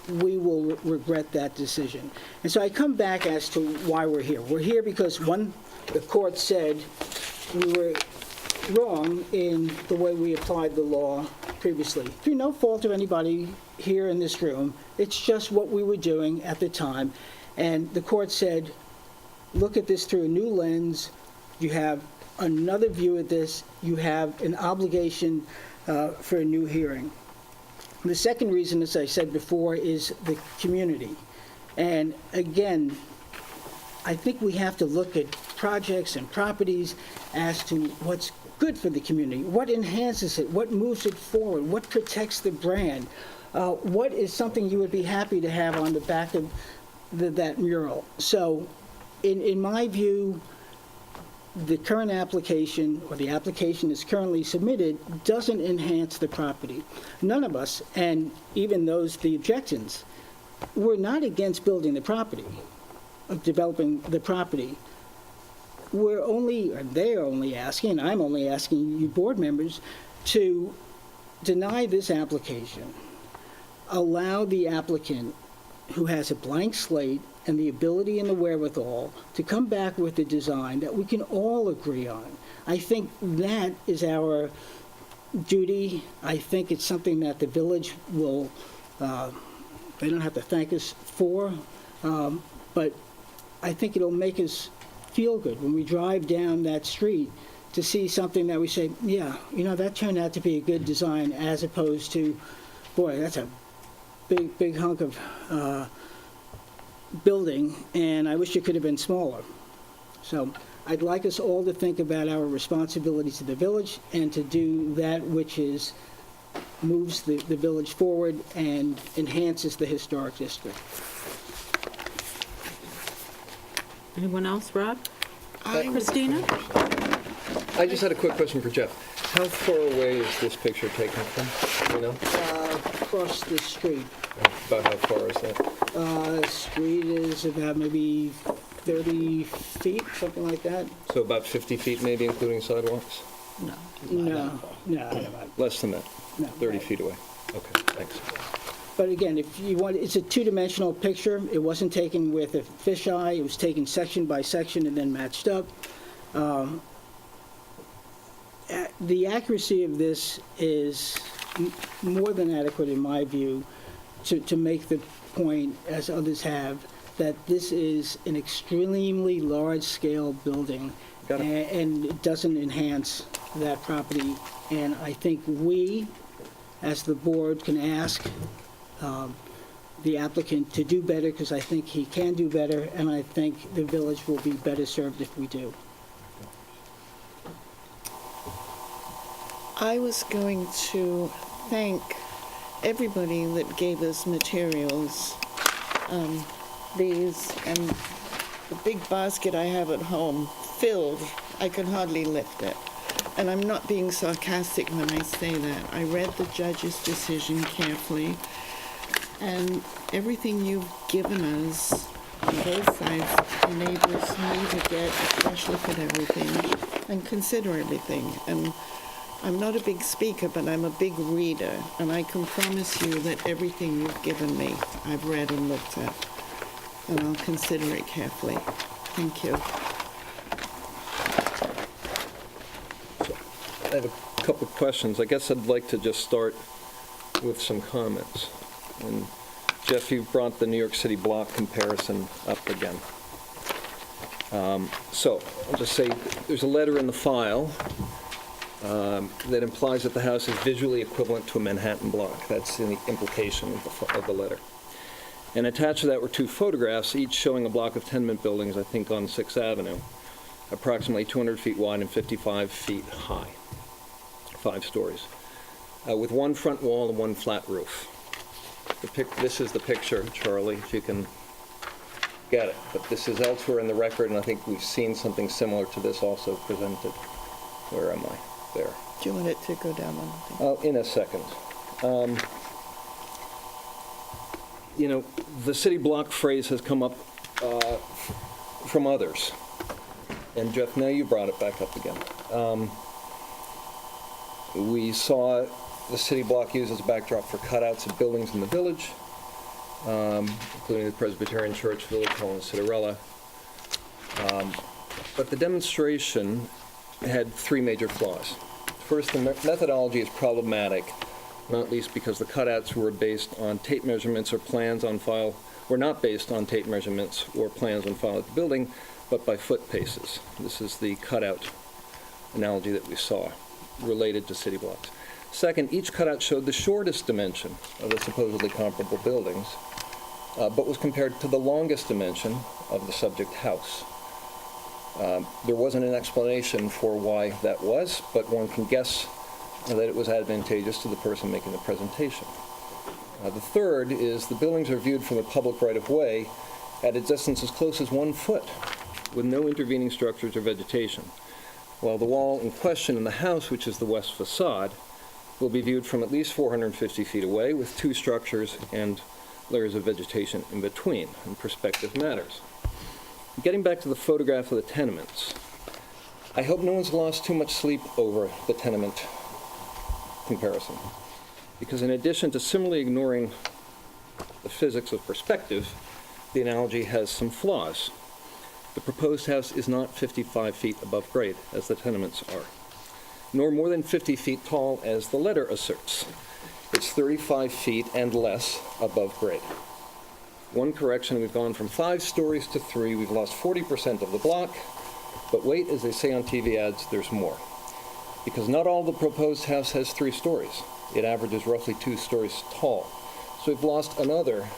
we will regret that decision. And so I come back as to why we're here. We're here because, one, the court said we were wrong in the way we applied the law previously. Through no fault of anybody here in this room, it's just what we were doing at the time. And the court said, look at this through a new lens. You have another view of this. You have an obligation for a new hearing. The second reason, as I said before, is the community. And again, I think we have to look at projects and properties as to what's good for the community, what enhances it, what moves it forward, what protects the brand, what is something you would be happy to have on the back of that mural. So in my view, the current application, or the application that's currently submitted, doesn't enhance the property. None of us, and even those, the objections, we're not against building the property, of developing the property. We're only, or they're only asking, and I'm only asking you board members, to deny this application, allow the applicant who has a blank slate and the ability and the wherewithal to come back with a design that we can all agree on. I think that is our duty. I think it's something that the village will, they don't have to thank us for, but I think it'll make us feel good when we drive down that street to see something that we say, yeah, you know, that turned out to be a good design, as opposed to, boy, that's a big hunk of building, and I wish it could have been smaller. So I'd like us all to think about our responsibility to the village and to do that which is moves the village forward and enhances the historic district. Anyone else? Rob? Christina? I just had a quick question for Jeff. How far away is this picture taken from? You know? Across the street. About how far is that? Street is about maybe 30 feet, something like that. So about 50 feet maybe, including sidewalks? No. Less than that? No. 30 feet away? Okay, thanks. But again, if you want, it's a two-dimensional picture. It wasn't taken with a fisheye. It was taken section by section and then matched up. The accuracy of this is more than adequate, in my view, to make the point, as others have, that this is an extremely large-scale building, and it doesn't enhance that property. And I think we, as the board, can ask the applicant to do better, because I think he can do better, and I think the village will be better served if we do. I was going to thank everybody that gave us materials. These and the big basket I have at home filled, I could hardly lift it. And I'm not being sarcastic when I say that. I read the judge's decision carefully, and everything you've given us on both sides enables me to get a fresh look at everything and consider everything. And I'm not a big speaker, but I'm a big reader, and I can promise you that everything you've given me, I've read and looked at, and I'll consider it carefully. Thank you. I have a couple of questions. I guess I'd like to just start with some comments. And Jeff, you brought the New York City block comparison up again. So I'll just say there's a letter in the file that implies that the house is visually equivalent to a Manhattan block. That's in the implication of the letter. And attached to that were two photographs, each showing a block of tenement buildings, I think on 6th Avenue, approximately 200 feet wide and 55 feet high, 5 stories, with one front wall and one flat roof. This is the picture, Charlie, if you can get it. But this is elsewhere in the record, and I think we've seen something similar to this also presented. Where am I? There. Do you want it to go down on the thing? In a second. You know, the city block phrase has come up from others. And Jeff, now you brought it back up again. We saw the city block used as a backdrop for cutouts of buildings in the village, including the Presbyterian Church, Village Hall, and Citarella. But the demonstration had 3 major flaws. First, the methodology is problematic, not least because the cutouts were based on tape measurements or plans on file, were not based on tape measurements or plans on file at the building, but by foot paces. This is the cutout analogy that we saw related to city blocks. Second, each cutout showed the shortest dimension of the supposedly comparable buildings, but was compared to the longest dimension of the subject house. There wasn't an explanation for why that was, but one can guess that it was advantageous to the person making the presentation. The third is the buildings are viewed from a public right-of-way at a distance as close as 1 foot, with no intervening structures or vegetation, while the wall in question in the house, which is the west facade, will be viewed from at least 450 feet away with 2 structures and layers of vegetation in between, and perspective matters. Getting back to the photograph of the tenements, I hope no one's lost too much sleep over the tenement comparison, because in addition to similarly ignoring the physics of perspective, the analogy has some flaws. The proposed house is not 55 feet above grade, as the tenements are, nor more than 50 feet tall, as the letter asserts. It's 35 feet and less above grade. One correction, we've gone from 5 stories to 3. We've lost 40% of the block, but wait, as they say on TV ads, there's more. Because not all the proposed house has 3 stories. It averages roughly 2 stories tall. So we've lost another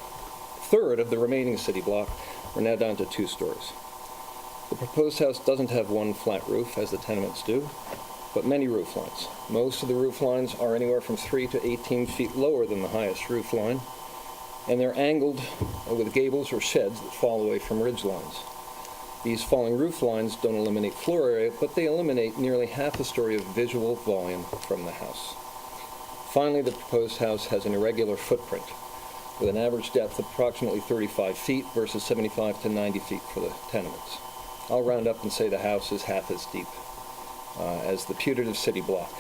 third of the remaining city block. We're now down to 2 stories. The proposed house doesn't have one flat roof, as the tenements do, but many roof lines. Most of the roof lines are anywhere from 3 to 18 feet lower than the highest roof line, and they're angled with gables or sheds that fall away from ridge lines. These falling roof lines don't eliminate floor area, but they eliminate nearly half a story of visual volume from the house. Finally, the proposed house has an irregular footprint, with an average depth of approximately 35 feet versus 75 to 90 feet for the tenements. I'll round up and say the house is half as deep as the putative city block.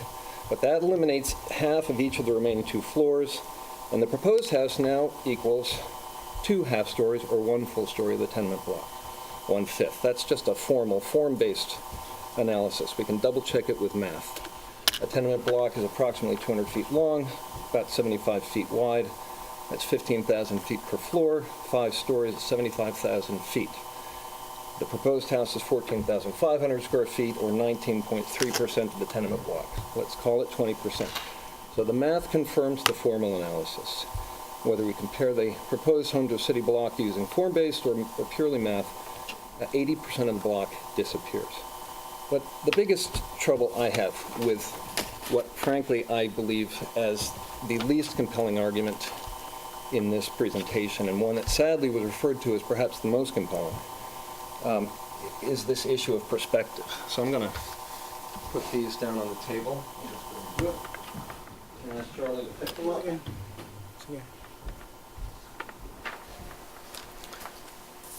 But that eliminates half of each of the remaining 2 floors, and the proposed house now equals 2 half stories or 1 full story of the tenement block, 1/5. That's just a form-based analysis. We can double check it with math. A tenement block is approximately 200 feet long, about 75 feet wide. That's 15,000 feet per floor, 5 stories, 75,000 feet. The proposed house is 14,500 square feet, or 19.3% of the tenement block. Let's call it 20%. So the math confirms the formal analysis. Whether we compare the proposed home to a city block using form-based or purely math, 80% of the block disappears. But the biggest trouble I have with what, frankly, I believe as the least compelling argument in this presentation, and one that sadly was referred to as perhaps the most compelling, is this issue of perspective. So I'm going to put these down on the table. Can I ask Charlie to pick them up? Yeah.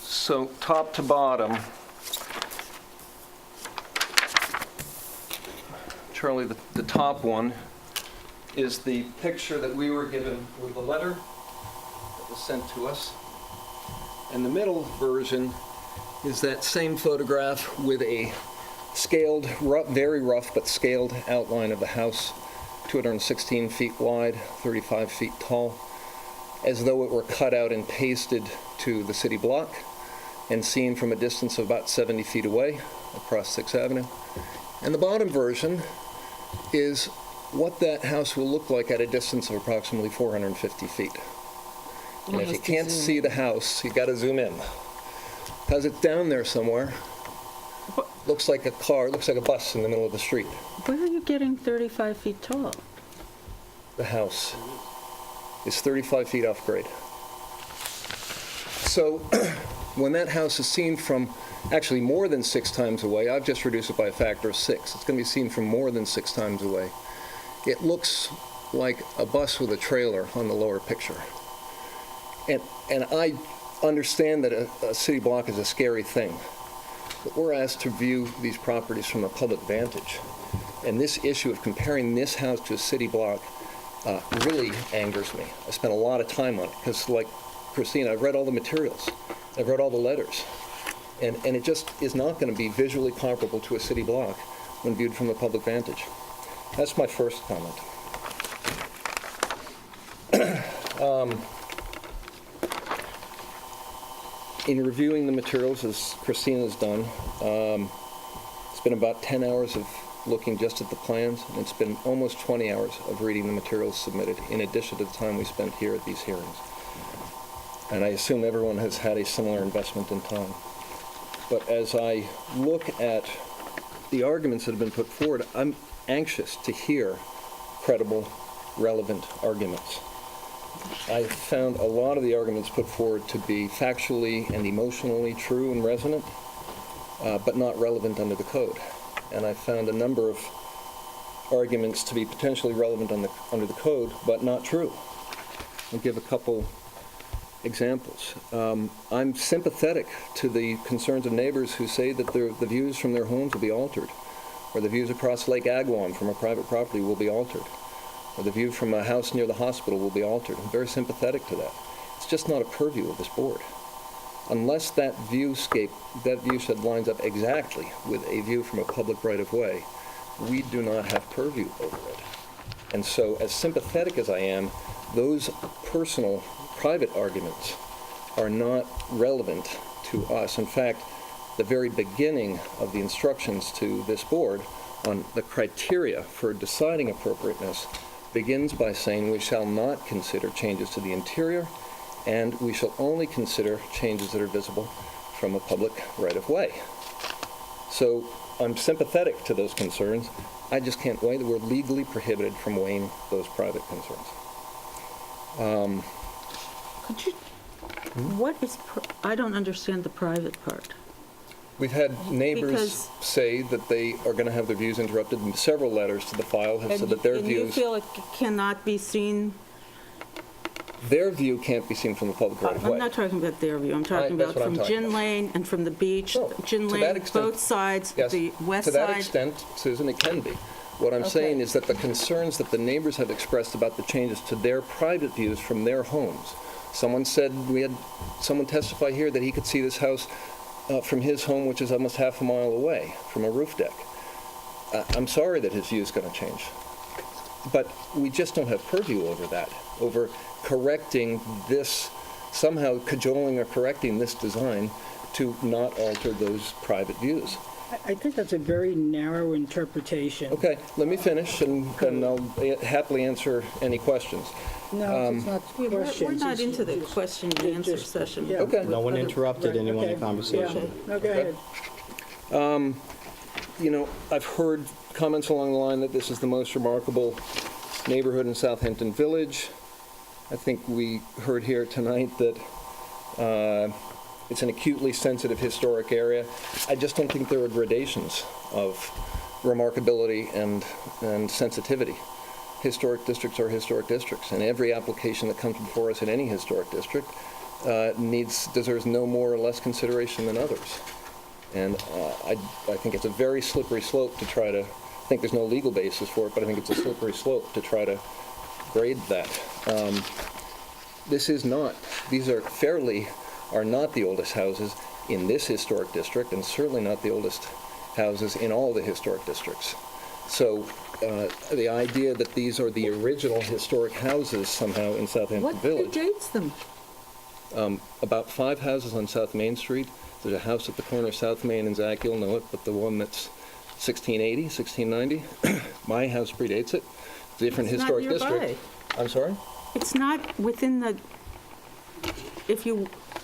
So top to bottom, Charlie, the top one is the picture that we were given with the letter that was sent to us. And the middle version is that same photograph with a scaled, very rough but scaled outline of the house, 216 feet wide, 35 feet tall, as though it were cut out and pasted to the city block and seen from a distance of about 70 feet away across 6th Avenue. And the bottom version is what that house will look like at a distance of approximately 450 feet. And if you can't see the house, you got to zoom in, because it's down there somewhere. Looks like a car, looks like a bus in the middle of the street. Where are you getting 35 feet tall? The house is 35 feet off grade. So when that house is seen from actually more than 6 times away, I've just reduced it by a factor of 6. It's going to be seen from more than 6 times away. It looks like a bus with a trailer on the lower picture. And I understand that a city block is a scary thing, but we're asked to view these properties from a public vantage. And this issue of comparing this house to a city block really angers me. I spent a lot of time on it because, like Christina, I've read all the materials. I've read all the letters. And it just is not going to be visually comparable to a city block when viewed from a public vantage. That's my first comment. In reviewing the materials, as Christina's done, it's been about 10 hours of looking just at the plans, and it's been almost 20 hours of reading the materials submitted, in addition to the time we spent here at these hearings. And I assume everyone has had a similar investment in time. But as I look at the arguments that have been put forward, I'm anxious to hear credible, relevant arguments. I found a lot of the arguments put forward to be factually and emotionally true and resonant, but not relevant under the code. And I found a number of arguments to be potentially relevant under the code, but not true. I'll give a couple examples. I'm sympathetic to the concerns of neighbors who say that the views from their homes will be altered, or the views across Lake Agawam from a private property will be altered, or the view from a house near the hospital will be altered. I'm very sympathetic to that. It's just not a purview of this board. Unless that viewshed lines up exactly with a view from a public right-of-way, we do not have purview over it. And so, as sympathetic as I am, those personal, private arguments are not relevant to us. In fact, the very beginning of the instructions to this board on the criteria for deciding appropriateness begins by saying we shall not consider changes to the interior, and we shall only consider changes that are visible from a public right-of-way. So I'm sympathetic to those concerns. I just can't weigh that we're legally prohibited from weighing those private concerns. Could you, what is, I don't understand the private part. We've had neighbors Because- say that they are going to have their views interrupted, and several letters to the file have said that their And you views, feel it cannot be seen? their view can't be seen from the public right of I'm way. not talking about their view, I'm talking That's about what I'm from talking Gin about. Lane and from the beach. No, Gin to that Lane, extent- both sides, Yes, the west to that side. extent, Susan, it can be. What I'm saying is that the concerns that the neighbors have expressed about the changes to their private views from their homes. Someone said, we had someone testify here that he could see this house from his home, which is almost half a mile away from a roof deck. I'm sorry that his view is going to change. But we just don't have purview over that, over correcting this, somehow cajoling or correcting this design to not alter those private views. I think that's a very narrow interpretation. Okay, let me finish, and I'll happily answer any questions. No, it's not We're questions. not it's into the just- question and answer just- session. yeah. Okay. No one Other- interrupted Right, anyone in okay. the conversation. Yeah. No, go ahead. You know, I've heard comments along the line that this is the most remarkable neighborhood in Southampton Village. I think we heard here tonight that it's an acutely sensitive historic area. I just don't think there are gradations of remarkability and sensitivity. Historic districts are historic districts, and every application that comes before us in any historic district deserves no more or less consideration than others. And I think it's a very slippery slope to try to, I think there's no legal basis for it, but I think it's a slippery slope to try to grade that. These are not the oldest houses in this historic district, and certainly not the oldest houses in all the historic districts. So the idea that these are the original historic houses somehow in Southampton What Village. dates them? About 5 houses on South Main Street. There's a house at the corner of South Main and Zach, you'll know it, but the one that's 1680, 1690, my house predates it. Different It's not historic nearby. district. I'm sorry? It's not within the,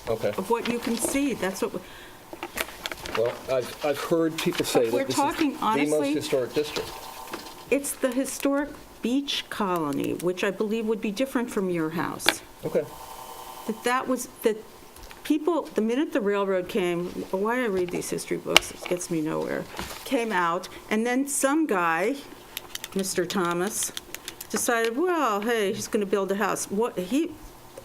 Okay. of what you can see, that's what, Well, I've heard people say But we're that this is talking the most honestly- historic district. it's the historic beach colony, which I believe would be different from your house. Okay. That people, the minute the railroad came, why I read these history books, it gets me nowhere, came out, and then some guy, Mr. Thomas, decided, well, hey, he's going to build a house.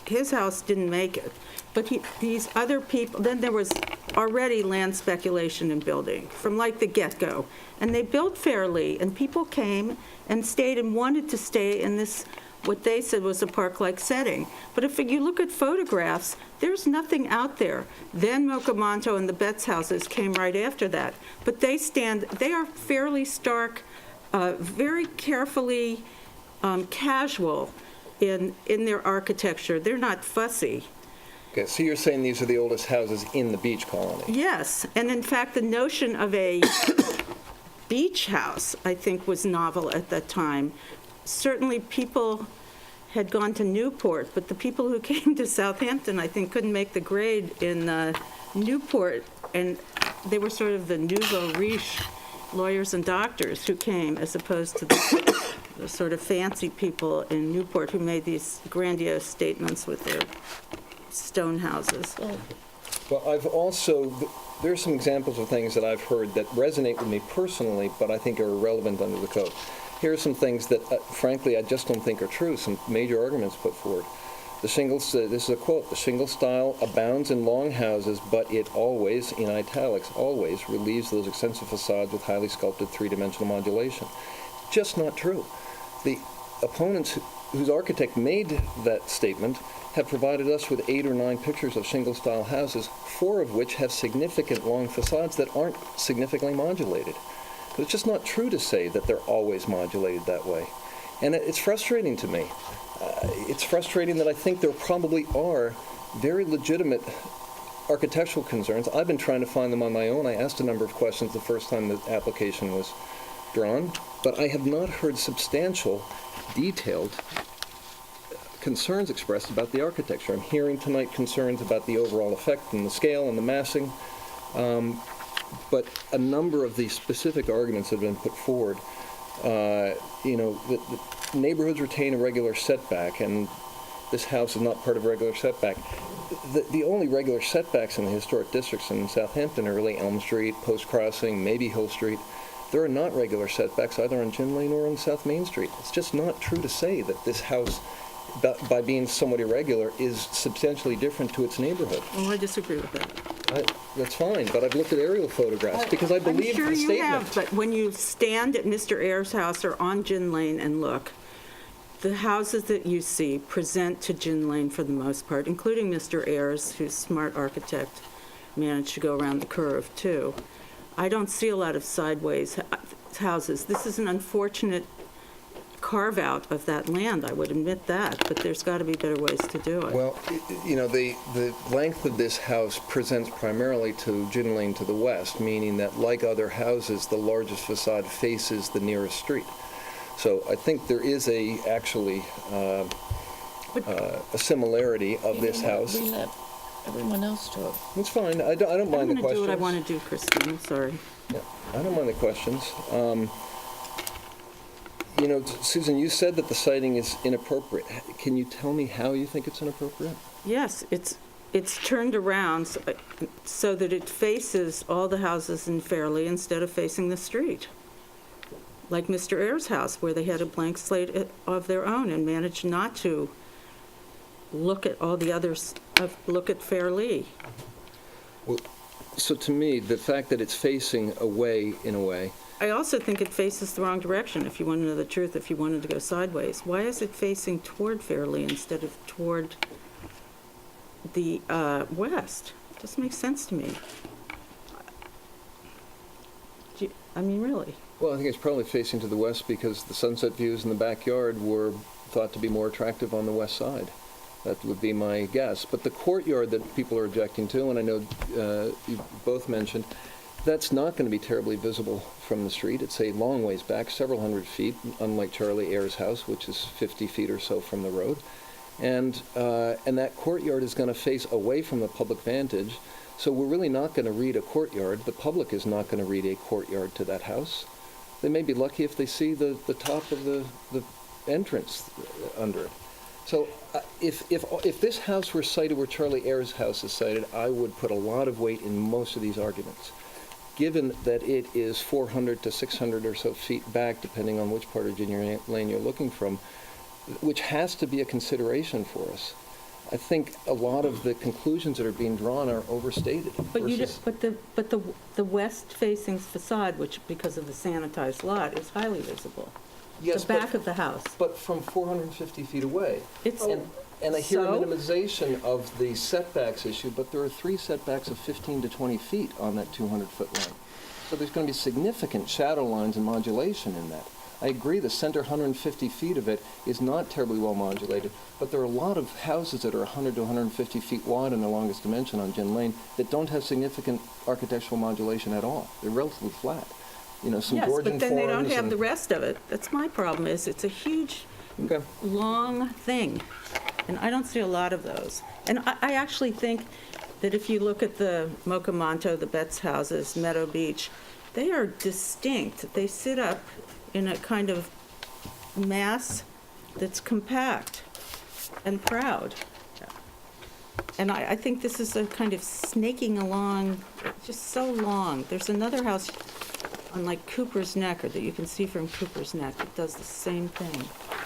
His house didn't make it, but these other people, then there was already land speculation and building from like the get-go. And they built fairly, and people came and stayed and wanted to stay in this, what they said was a park-like setting. But if you look at photographs, there's nothing out there. Then Mocamonto and the Betts houses came right after that. But they are fairly stark, very carefully casual in their architecture. They're not fussy. Okay, so you're saying these are the oldest houses in the beach colony? Yes, and in fact, the notion of a beach house, I think, was novel at that time. Certainly, people had gone to Newport, but the people who came to Southampton, I think, couldn't make the grade in Newport, and they were sort of the nouveau riche lawyers and doctors who came, as opposed to the sort of fancy people in Newport who made these grandiose statements with their stone houses. Well, there's some examples of things that I've heard that resonate with me personally, but I think are irrelevant under the code. Here are some things that, frankly, I just don't think are true, some major arguments put forward. This is a quote, "The shingle style abounds in long houses, but it always, in italics, always relieves those extensive facades with highly sculpted three-dimensional modulation." Just not true. The opponents whose architect made that statement have provided us with 8 or 9 pictures of shingle-style houses, 4 of which have significant long facades that aren't significantly modulated. But it's just not true to say that they're always modulated that way. And it's frustrating to me. It's frustrating that I think there probably are very legitimate architectural concerns. I've been trying to find them on my own. I asked a number of questions the first time the application was drawn, but I have not heard substantial, detailed concerns expressed about the architecture. I'm hearing tonight concerns about the overall effect and the scale and the massing, but a number of the specific arguments that have been put forward, the neighborhoods retain a regular setback, and this house is not part of a regular setback. The only regular setbacks in the historic districts in Southampton are really Elm Street, Post Crossing, maybe Hill Street. There are not regular setbacks either on Gin Lane or on South Main Street. It's just not true to say that this house, by being somewhat irregular, is substantially different to its neighborhood. Well, I disagree with that. That's fine, but I've looked at aerial photographs because I believe the statement. I'm sure you have, but when you stand at Mr. Ayers' house or on Gin Lane and look, the houses that you see present to Gin Lane for the most part, including Mr. Ayers, who's a smart architect, managed to go around the curve, too. I don't see a lot of sideways houses. This is an unfortunate carve-out of that land, I would admit that, but there's got to be better ways to do it. Well, you know, the length of this house presents primarily to Gin Lane to the west, meaning that, like other houses, the largest facade faces the nearest street. So I think there is actually a similarity of this house. We let everyone else talk. It's fine. I don't mind the questions. I'm going to do what I want to do, Christine. I'm sorry. Yeah, I don't mind the questions. You know, Susan, you said that the sighting is inappropriate. Can you tell me how you think it's inappropriate? Yes, it's turned around so that it faces all the houses in Fairleigh instead of facing the street. Like Mr. Ayers' house, where they had a blank slate of their own and managed not to look at all the others, look at Fairleigh. Well, so to me, the fact that it's facing away, in a way, I also think it faces the wrong direction, if you want to know the truth, if you wanted to go sideways. Why is it facing toward Fairleigh instead of toward the west? It doesn't make sense to me. I mean, really. well, I think it's probably facing to the west because the sunset views in the backyard were thought to be more attractive on the west side. That would be my guess. But the courtyard that people are objecting to, and I know you both mentioned, that's not going to be terribly visible from the street. It's a long ways back, several hundred feet, unlike Charlie Ayers' house, which is 50 feet or so from the road. And that courtyard is going to face away from the public vantage. So we're really not going to read a courtyard. The public is not going to read a courtyard to that house. They may be lucky if they see the top of the entrance under it. So if this house were sited where Charlie Ayers' house is sited, I would put a lot of weight in most of these arguments. Given that it is 400 to 600 or so feet back, depending on which part of Ginger Lane you're looking from, which has to be a consideration for us. I think a lot of the conclusions that are being drawn are overstated. But the west-facing facade, which because of the sanitized lot, is highly visible. Yes, the back of the house. But from 450 feet away. It's and I hear so? a minimization of the setbacks issue, but there are 3 setbacks of 15 to 20 feet on that 200-foot line. So there's going to be significant shadow lines and modulation in that. I agree the center 150 feet of it is not terribly well modulated, but there are a lot of houses that are 100 to 150 feet wide in the longest dimension on Gin Lane that don't have significant architectural modulation at all. They're relatively flat. You know, some yes, Georgian but then they don't forms have and- the rest of it. That's my problem, is it's a huge, Okay. long thing, and I don't see a lot of those. And I actually think that if you look at the Mocamonto, the Betts houses, Meadow Beach, they are distinct. They sit up in a kind of mass that's compact and proud. And I think this is a kind of snaking along, just so long. There's another house on like Cooper's Neck, or that you can see from Cooper's Neck, that does the same thing,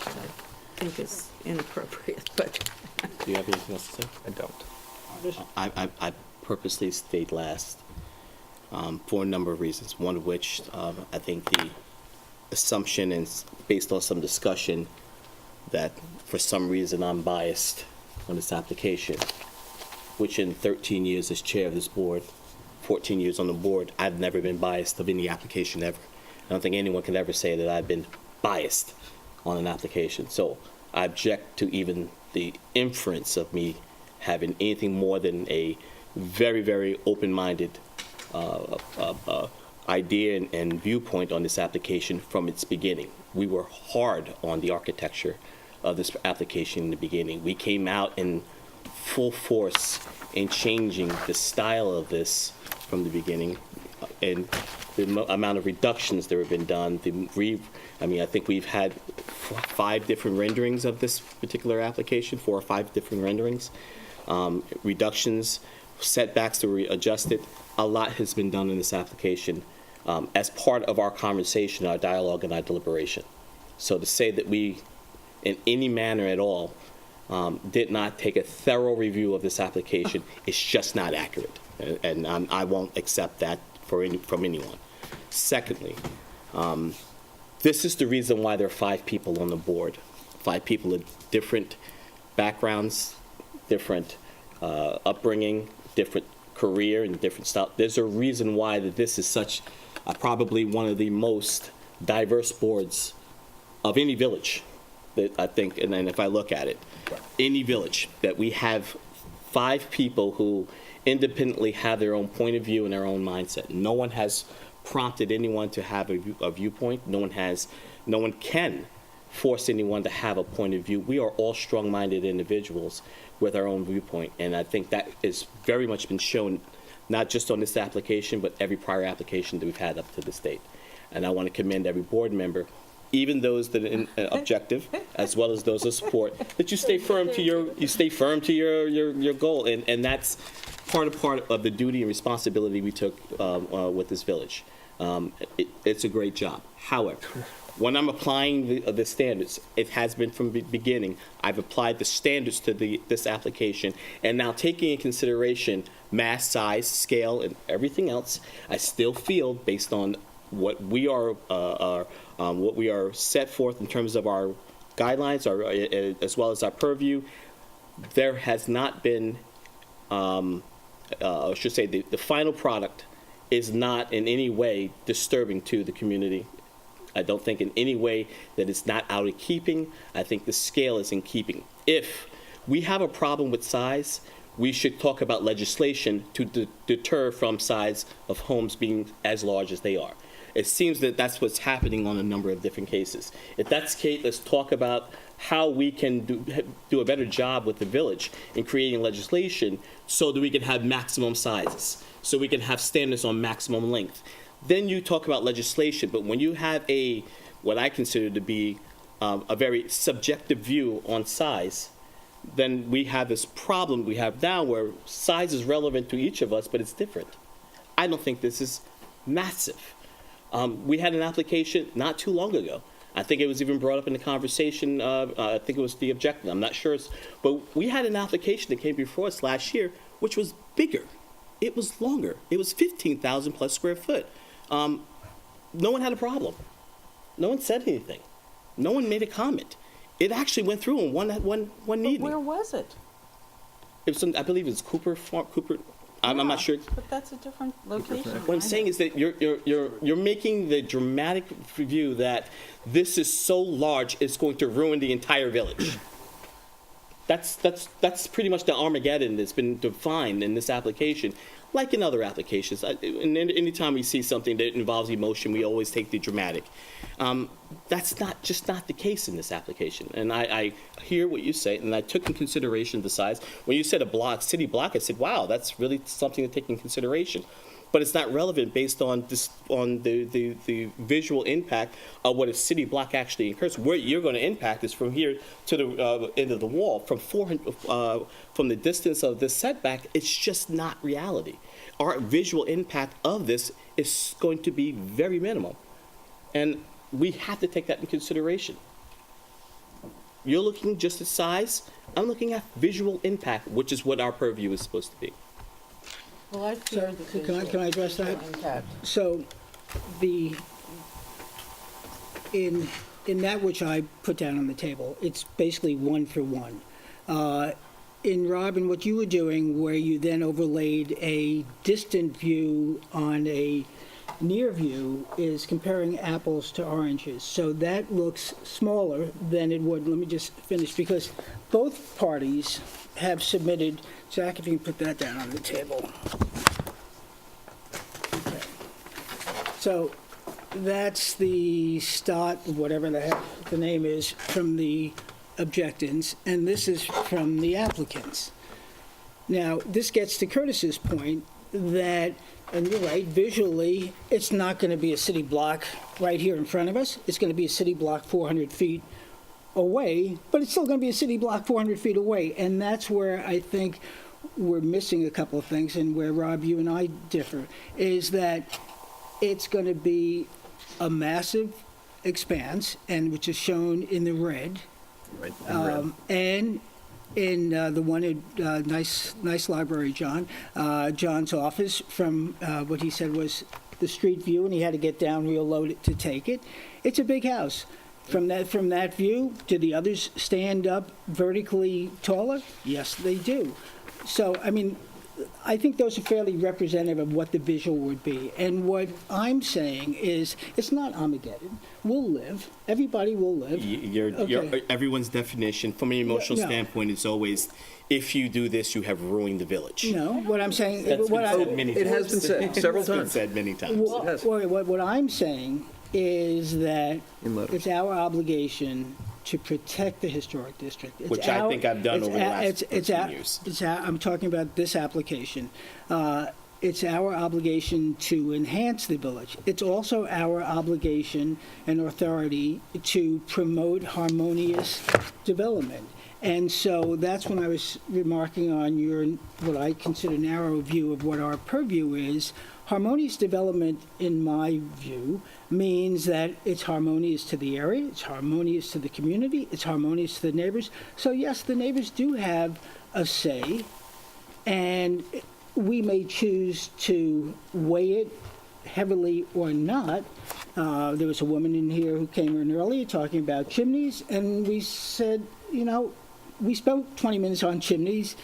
that I think is inappropriate, but. Do you have anything else to say? I don't. I purposely stayed last for a number of reasons, one of which I think the assumption is based on some discussion that for some reason I'm biased on this application, which in 13 years as chair of this board, 14 years on the board, I've never been biased of any application ever. I don't think anyone can ever say that I've been biased on an application. So I object to even the inference of me having anything more than a very, very open-minded idea and viewpoint on this application from its beginning. We were hard on the architecture of this application in the beginning. We came out in full force in changing the style of this from the beginning. and the amount of reductions that have been done. I think we've had 5 different renderings of this particular application, 4 or 5 different renderings. Reductions, setbacks that were adjusted. A lot has been done in this application as part of our conversation, our dialogue, and our deliberation. So to say that we, in any manner at all, did not take a thorough review of this application is just not accurate. And I won't accept that from anyone. Secondly, this is the reason why there are 5 people on the board. 5 people with different backgrounds, different upbringing, different career, and different style. There's a reason why that this is such probably one of the most diverse boards of any village that I think, and then if I look at it, any village, that we have 5 people who independently have their own point of view and their own mindset. No one has prompted anyone to have a viewpoint. No one can force anyone to have a point of view. We are all strong-minded individuals with our own viewpoint, and I think that has very much been shown, not just on this application, but every prior application that we've had up to this date. And I want to commend every board member, even those that are objective, as well as those of support, that you stay firm to your goal, and that's part of the duty and responsibility we took with this village. It's a great job. However, when I'm applying the standards, it has been from the beginning. I've applied the standards to this application, and now taking in consideration mass, size, scale, and everything else, I still feel, based on what we are set forth in terms of our guidelines, as well as our purview, there has not been, I should say, the final product is not in any way disturbing to the community. I don't think in any way that it's not out of keeping. I think the scale is in keeping. If we have a problem with size, we should talk about legislation to deter from size of homes being as large as they are. It seems that that's what's happening on a number of different cases. If that's the case, let's talk about how we can do a better job with the village in creating legislation so that we can have maximum sizes, so we can have standards on maximum length. Then you talk about legislation, but when you have what I consider to be a very subjective view on size, then we have this problem we have now where size is relevant to each of us, but it's different. I don't think this is massive. We had an application not too long ago. I think it was even brought up in the conversation. I think it was the objective. I'm not sure. But we had an application that came before us last year, which was bigger. It was longer. It was 15,000 plus square foot. No one had a problem. No one said anything. No one made a comment. It actually went through in one evening. Where was it? It was I believe it was Cooper. I'm not sure. But that's a different location. What I'm saying is that you're making the dramatic view that this is so large it's going to ruin the entire village. That's pretty much the Armageddon that's been defined in this application, like in other applications. And anytime we see something that involves emotion, we always take the dramatic. That's not the case in this application. And I hear what you say, and I took in consideration the size. When you said city block, I said, wow, that's really something to take in consideration. But it's not relevant based on the visual impact of what a city block actually occurs. Where you're going to impact is from here to the end of the wall. From the distance of this setback, it's just not reality. Our visual impact of this is going to be very minimal. And we have to take that in consideration. You're looking just at size. I'm looking at visual impact, which is what our purview is supposed to be. Well, I fear the Can I address that? impact. So, in that which I put down on the table, it's basically 1 for 1. In Robin, what you were doing, where you then overlaid a distant view on a near view, is comparing apples to oranges. So that looks smaller than it would. Let me just finish, because both parties have submitted. Zach, if you can put that down on the table. Okay. So that's the STOT, whatever the heck the name is, from the objectants, and this is from the applicants. Now, this gets to Curtis's point that, and you're right, visually, it's not going to be a city block right here in front of us. It's going to be a city block 400 feet away, but it's still going to be a city block 400 feet away. And that's where I think we're missing a couple of things, and where, Rob, you and I differ, is that it's going to be a massive expanse, and which is shown in the red. Right. And in the one at nice library, John, John's office, from what he said was the street view, and he had to get down real low to take it. It's a big house. From that view, do the others stand up vertically taller? Yes, they do. So, I mean, I think those are fairly representative of what the visual would be. And what I'm saying is, it's not Armageddon. We'll live. Everybody will live. Everyone's definition, from an emotional No. standpoint, is always, if you do this, you have ruined the village. No, what I'm saying, That's what been I, said many It has times. been said several It's been times. said many times. what I'm saying is that In letters. it's our obligation to protect the historic district. It's Which I think I've done over the last 15 years. I'm talking about this application. It's our obligation to enhance the village. It's also our obligation and authority to promote harmonious development. And so that's when I was remarking on your, what I consider narrow view of what our purview is. Harmonious development, in my view, means that it's harmonious to the area, it's harmonious to the community, it's harmonious to the neighbors. So yes, the neighbors do have a say, and we may choose to weigh it heavily or not. There was a woman in here who came in earlier talking about chimneys, and we said, you know, we spent 20 minutes on chimneys.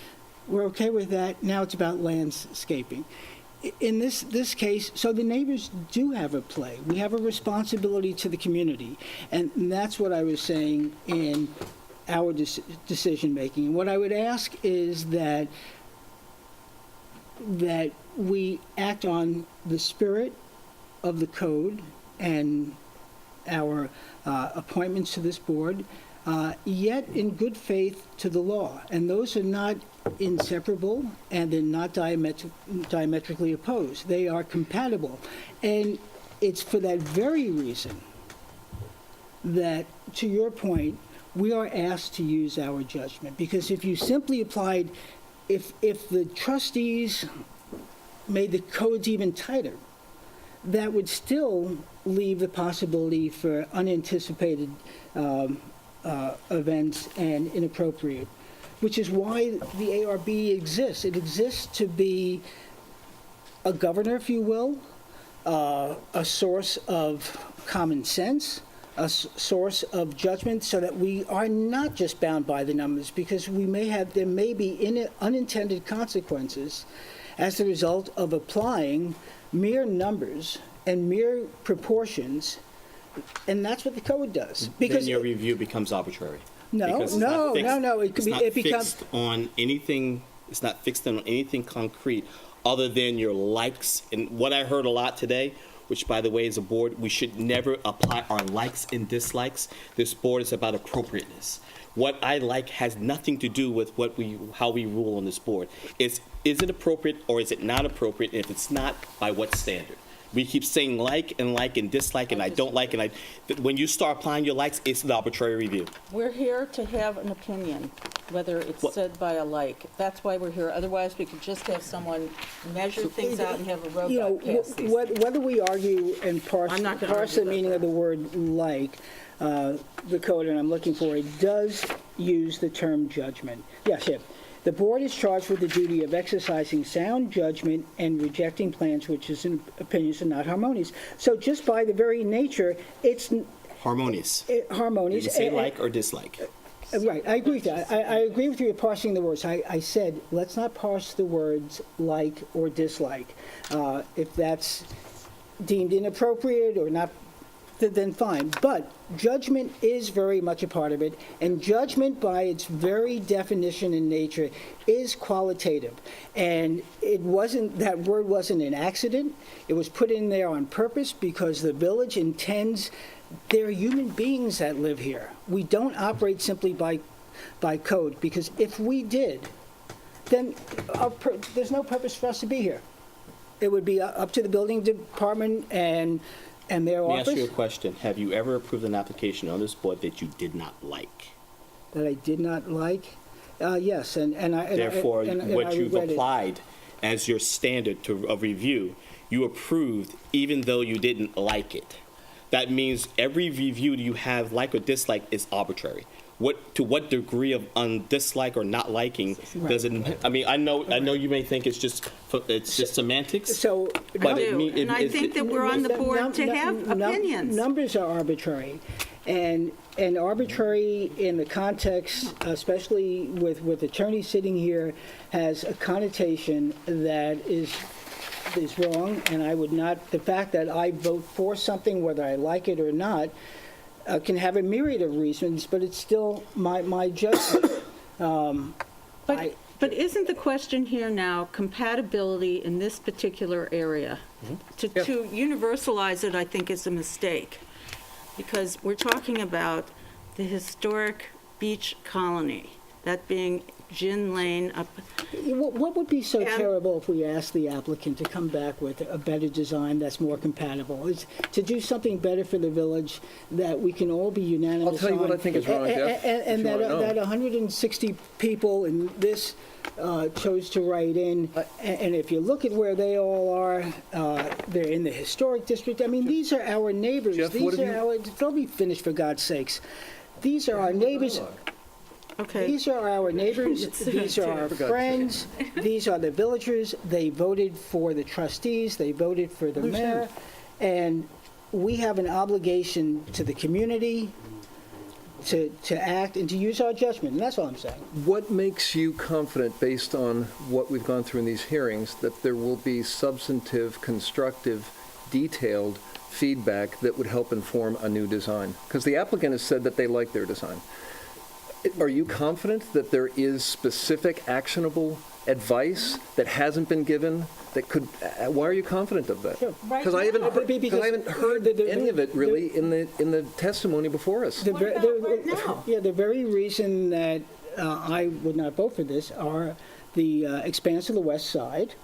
We're okay with that. Now it's about landscaping. In this case, so the neighbors do have a play. We have a responsibility to the community. And that's what I was saying in our decision-making. What I would ask is that we act on the spirit of the code and our appointments to this board, yet in good faith to the law. And those are not inseparable, and they're not diametrically opposed. They are compatible. And it's for that very reason that, to your point, we are asked to use our judgment. Because if you simply applied, if the trustees made the codes even tighter, that would still leave the possibility for unanticipated events and inappropriate, which is why the ARB exists. It exists to be a governor, if you will, a source of common sense, a source of judgment, so that we are not just bound by the numbers, because there may be unintended consequences as the result of applying mere numbers and mere proportions, and that's what the code does. Then your review becomes arbitrary. No. Because it's not fixed- It could be. It becomes. Fixed on anything. It's not fixed on anything concrete, other than your likes. And what I heard a lot today, which, by the way, as a board, we should never apply our likes and dislikes. This board is about appropriateness. What I like has nothing to do with how we rule on this board. Is it appropriate or is it not appropriate? And if it's not, by what standard? We keep saying like and dislike, and I don't like, and when you start applying your likes, it's an arbitrary review. We're here to have an opinion, whether it's said by a like. That's why we're here. Otherwise, we could just have someone measure things out and have a robot pass these. Whether we argue and parse I'm not gonna the argue meaning about of the word like, the code, and I'm looking for it, does use the term judgment. Yes, yeah. The board is charged with the duty of exercising sound judgment and rejecting plans which is in opinions are not harmonious. So just by the very nature, it's Harmonious. harmonious. You say like or dislike. Right, I agree with that. I agree with you with parsing the words. I said, let's not parse the words like or dislike. If that's deemed inappropriate or not, then fine. But judgment is very much a part of it, and judgment by its very definition and nature is qualitative. And that word wasn't an accident. It was put in there on purpose because the village intends, there are human beings that live here. We don't operate simply by code, because if we did, then there's no purpose for us to be here. It would be up to the building department and their Let me office. ask you a question. Have you ever approved an application on this board that you did not like? That I did not like? Yes, and I. Therefore, and what I you've regret it. applied as your standard of review, you approved even though you didn't like it. That means every review you have, like or dislike, is arbitrary. To what degree of dislike or not liking does it? I mean, I know you may think it's just semantics. So, but And I think that we're on the board to have opinions. Numbers are arbitrary, and arbitrary in the context, especially with attorneys sitting here, has a connotation that is wrong, and I would not, the fact that I vote for something, whether I like it or not, can have a myriad of reasons, but it's still my judgment. But isn't the question here now compatibility in this particular area? To universalize it, I think, is a mistake, because we're talking about the historic beach colony, that being Gin Lane up. What would be so terrible if we asked the applicant to come back with a better design that's more compatible? Is to do something better for the village that we can all be unanimous on. I'll tell you what I think is wrong, Jeff. And that 160 people in this chose to write in, and if you look at where they all are, they're in the historic district. I mean, these are our neighbors. Jeff, These are our, don't be finished, for God's sakes. These are our neighbors. Okay. These are our neighbors, these are our friends, these are the villagers. They voted for the trustees, they voted for the mayor, and we have an obligation to the community to act and to use our judgment, and that's all I'm saying. What makes you confident, based on what we've gone through in these hearings, that there will be substantive, constructive, detailed feedback that would help inform a new design? Because the applicant has said that they like their design. Are you confident that there is specific, actionable advice that hasn't been given that could, why are you confident of that? Because I haven't heard any of it really in the testimony before us. The very reason that I would not vote for this are the expanse of the west side,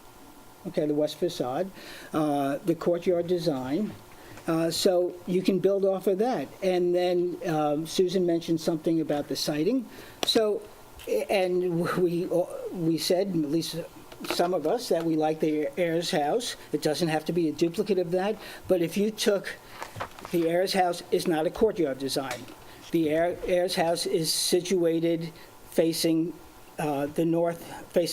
okay, the west facade, the courtyard design. So you can build off of that. And then Susan mentioned something about the siding. So, and we said, at least some of us, that we like the Ayers house. It doesn't have to be a duplicate of that. But if you took, the Ayers house is not a courtyard design. The Ayers house is situated facing north-south.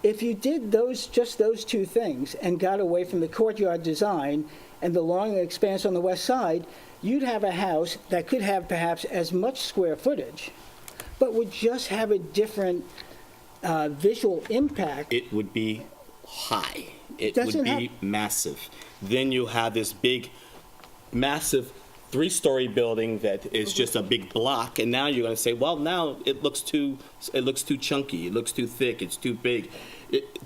If you did just those two things and got away from the courtyard design and the long expanse on the west side, you'd have a house that could have perhaps as much square footage, but would just have a different visual impact. It would be high. It would be massive. Then you'll have this big, massive 3-story building that is just a big block, and now you're going to say, well, now it looks too chunky, it looks too thick, it's too big.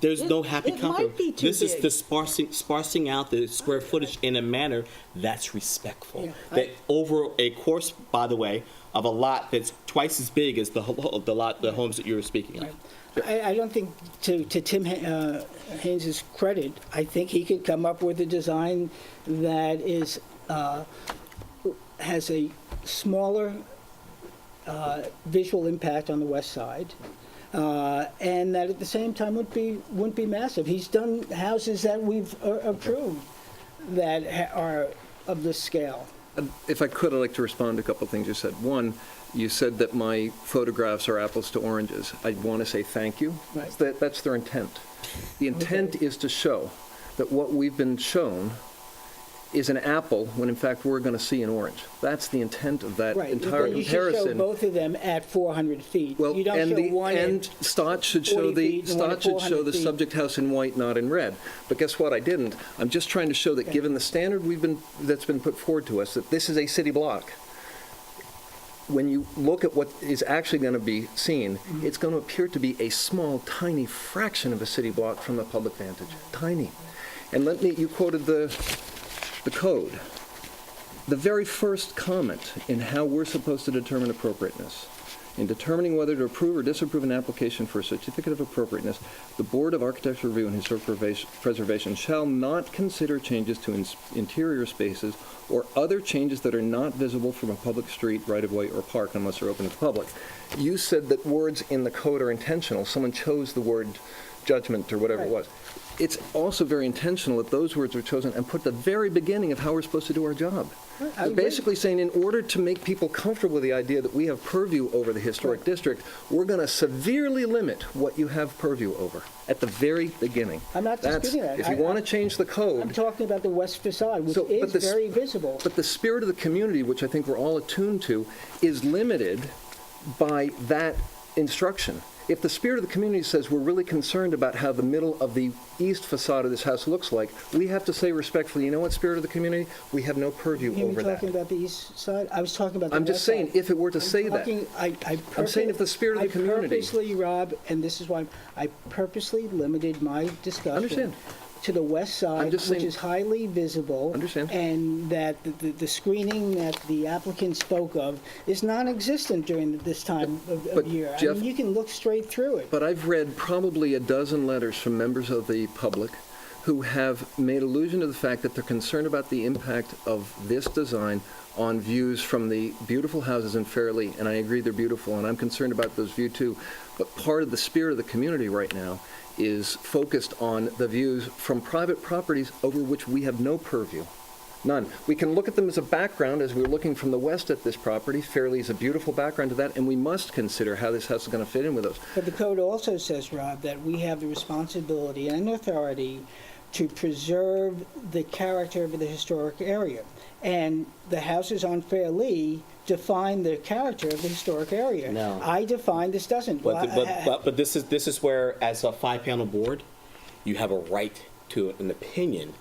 There's no happy compromise. This is the sparsing out the square footage in a manner that's respectful. That over a course, by the way, of a lot that's twice as big as the homes that you were speaking of. I don't think, to Tim Haynes' credit, I think he could come up with a design that is has a smaller visual impact on the west side, and that at the same time wouldn't be massive. He's done houses that we've approved that are of this scale. If I could, I'd like to respond to a couple of things you said. One, you said that my photographs are apples to oranges. I want to say thank you. Right. That's their intent. The intent is to show that what we've been shown is an apple when in fact we're going to see an orange. That's the intent of that entire comparison. You should show both of them at 400 feet. Well, you don't and show one and Stott should show the subject house in white, not in red. But guess what? I didn't. I'm just trying to show that given the standard that's been put forward to us, that this is a city block. When you look at what is actually going to be seen, it's going to appear to be a small, tiny fraction of a city block from the public vantage. Tiny. And you quoted the code. The very first comment in how we're supposed to determine appropriateness In determining whether to approve or disapprove an application for a certificate of appropriateness, the Board of Architectural Review and Historic Preservation shall not consider changes to interior spaces or other changes that are not visible from a public street, right-of-way, or park unless they're open to the public. You said that words in the code are intentional. Someone chose the word judgment or whatever it was. It's also very intentional that those words were chosen and put at the very beginning of how we're supposed to do our job. We're basically saying in order to make people comfortable with the idea that we have purview over the historic district, we're going to severely limit what you have purview over at the very beginning. I'm not disputing that. If you want to change the code... I'm talking about the west facade, which is very visible. But the spirit of the community, which I think we're all attuned to, is limited by that instruction. If the spirit of the community says we're really concerned about how the middle of the east facade of this house looks like, we have to say respectfully, you know what, spirit of the community? We have no purview over that. You talking about the east side? I was talking about the west side. I'm just saying, if it were to say that. I'm saying if the spirit of the community... I purposely, Rob, and this is why, I purposely limited my discussion... Understand. ...to the west side, which is highly visible. Understand. And that the screening that the applicant spoke of is non-existent during this time of year. Jeff, I mean, you can look straight through it. But I've read probably a dozen letters from members of the public who have made allusion to the fact that they're concerned about the impact of this design on views from the beautiful houses in Fairleigh, and I agree they're beautiful, and I'm concerned about those views too. But part of the spirit of the community right now is focused on the views from private properties over which we have no purview. None. We can look at them as a background as we're looking from the west at this property. Fairleigh is a beautiful background to that, and we must consider how this house is going to fit in with those. But the code also says, Rob, that we have the responsibility and authority to preserve the character of the historic area. And the houses on Fairleigh define the character of the historic area. No. I define, this doesn't. But this is where, as a five-panel board, you have a right to an opinion.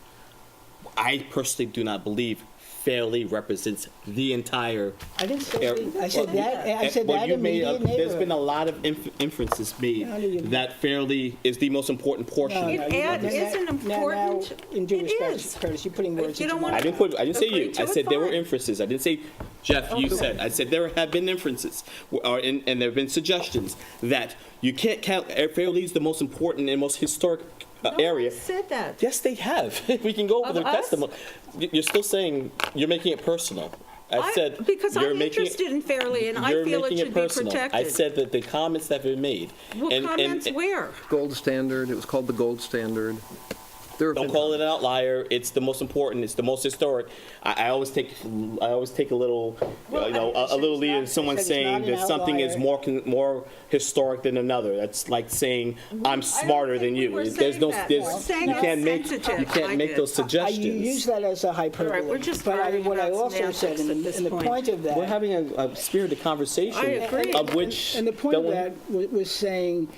I personally do not believe Fairleigh represents the entire. I didn't say. I said that. I said well, that you immediate made there's neighborhood. been a lot of inferences made that Fairleigh is the most important portion. It isn't important. In due It respect, is. Curtis, you're putting words You into don't my want mouth. I didn't say agree you. to I it, said there were fine. inferences. I didn't say, Jeff, you said. I said there have been inferences, and there have been suggestions that you can't count Fairleigh's the most important and most historic area. No one said that. Yes, they have. We can go over Of their us? testimony. You're still saying you're making it personal. I said because you're I'm making interested in Fairleigh, and I you're feel it making should be personal. protected. I said that the comments that have been made. Well, comments where? Gold standard, it was called the gold standard. Don't call it an outlier. It's the most important. It's the most historic. I always take a little, a little lead in someone saying that something is more historic than another. That's like saying I'm smarter than you. You can't make those suggestions. You use that as a hyperbole. Right, we're just but arguing what I about also said, semantics at and the this point. point of that, We're having a spirited conversation. I agree. Of which, and the point of that was saying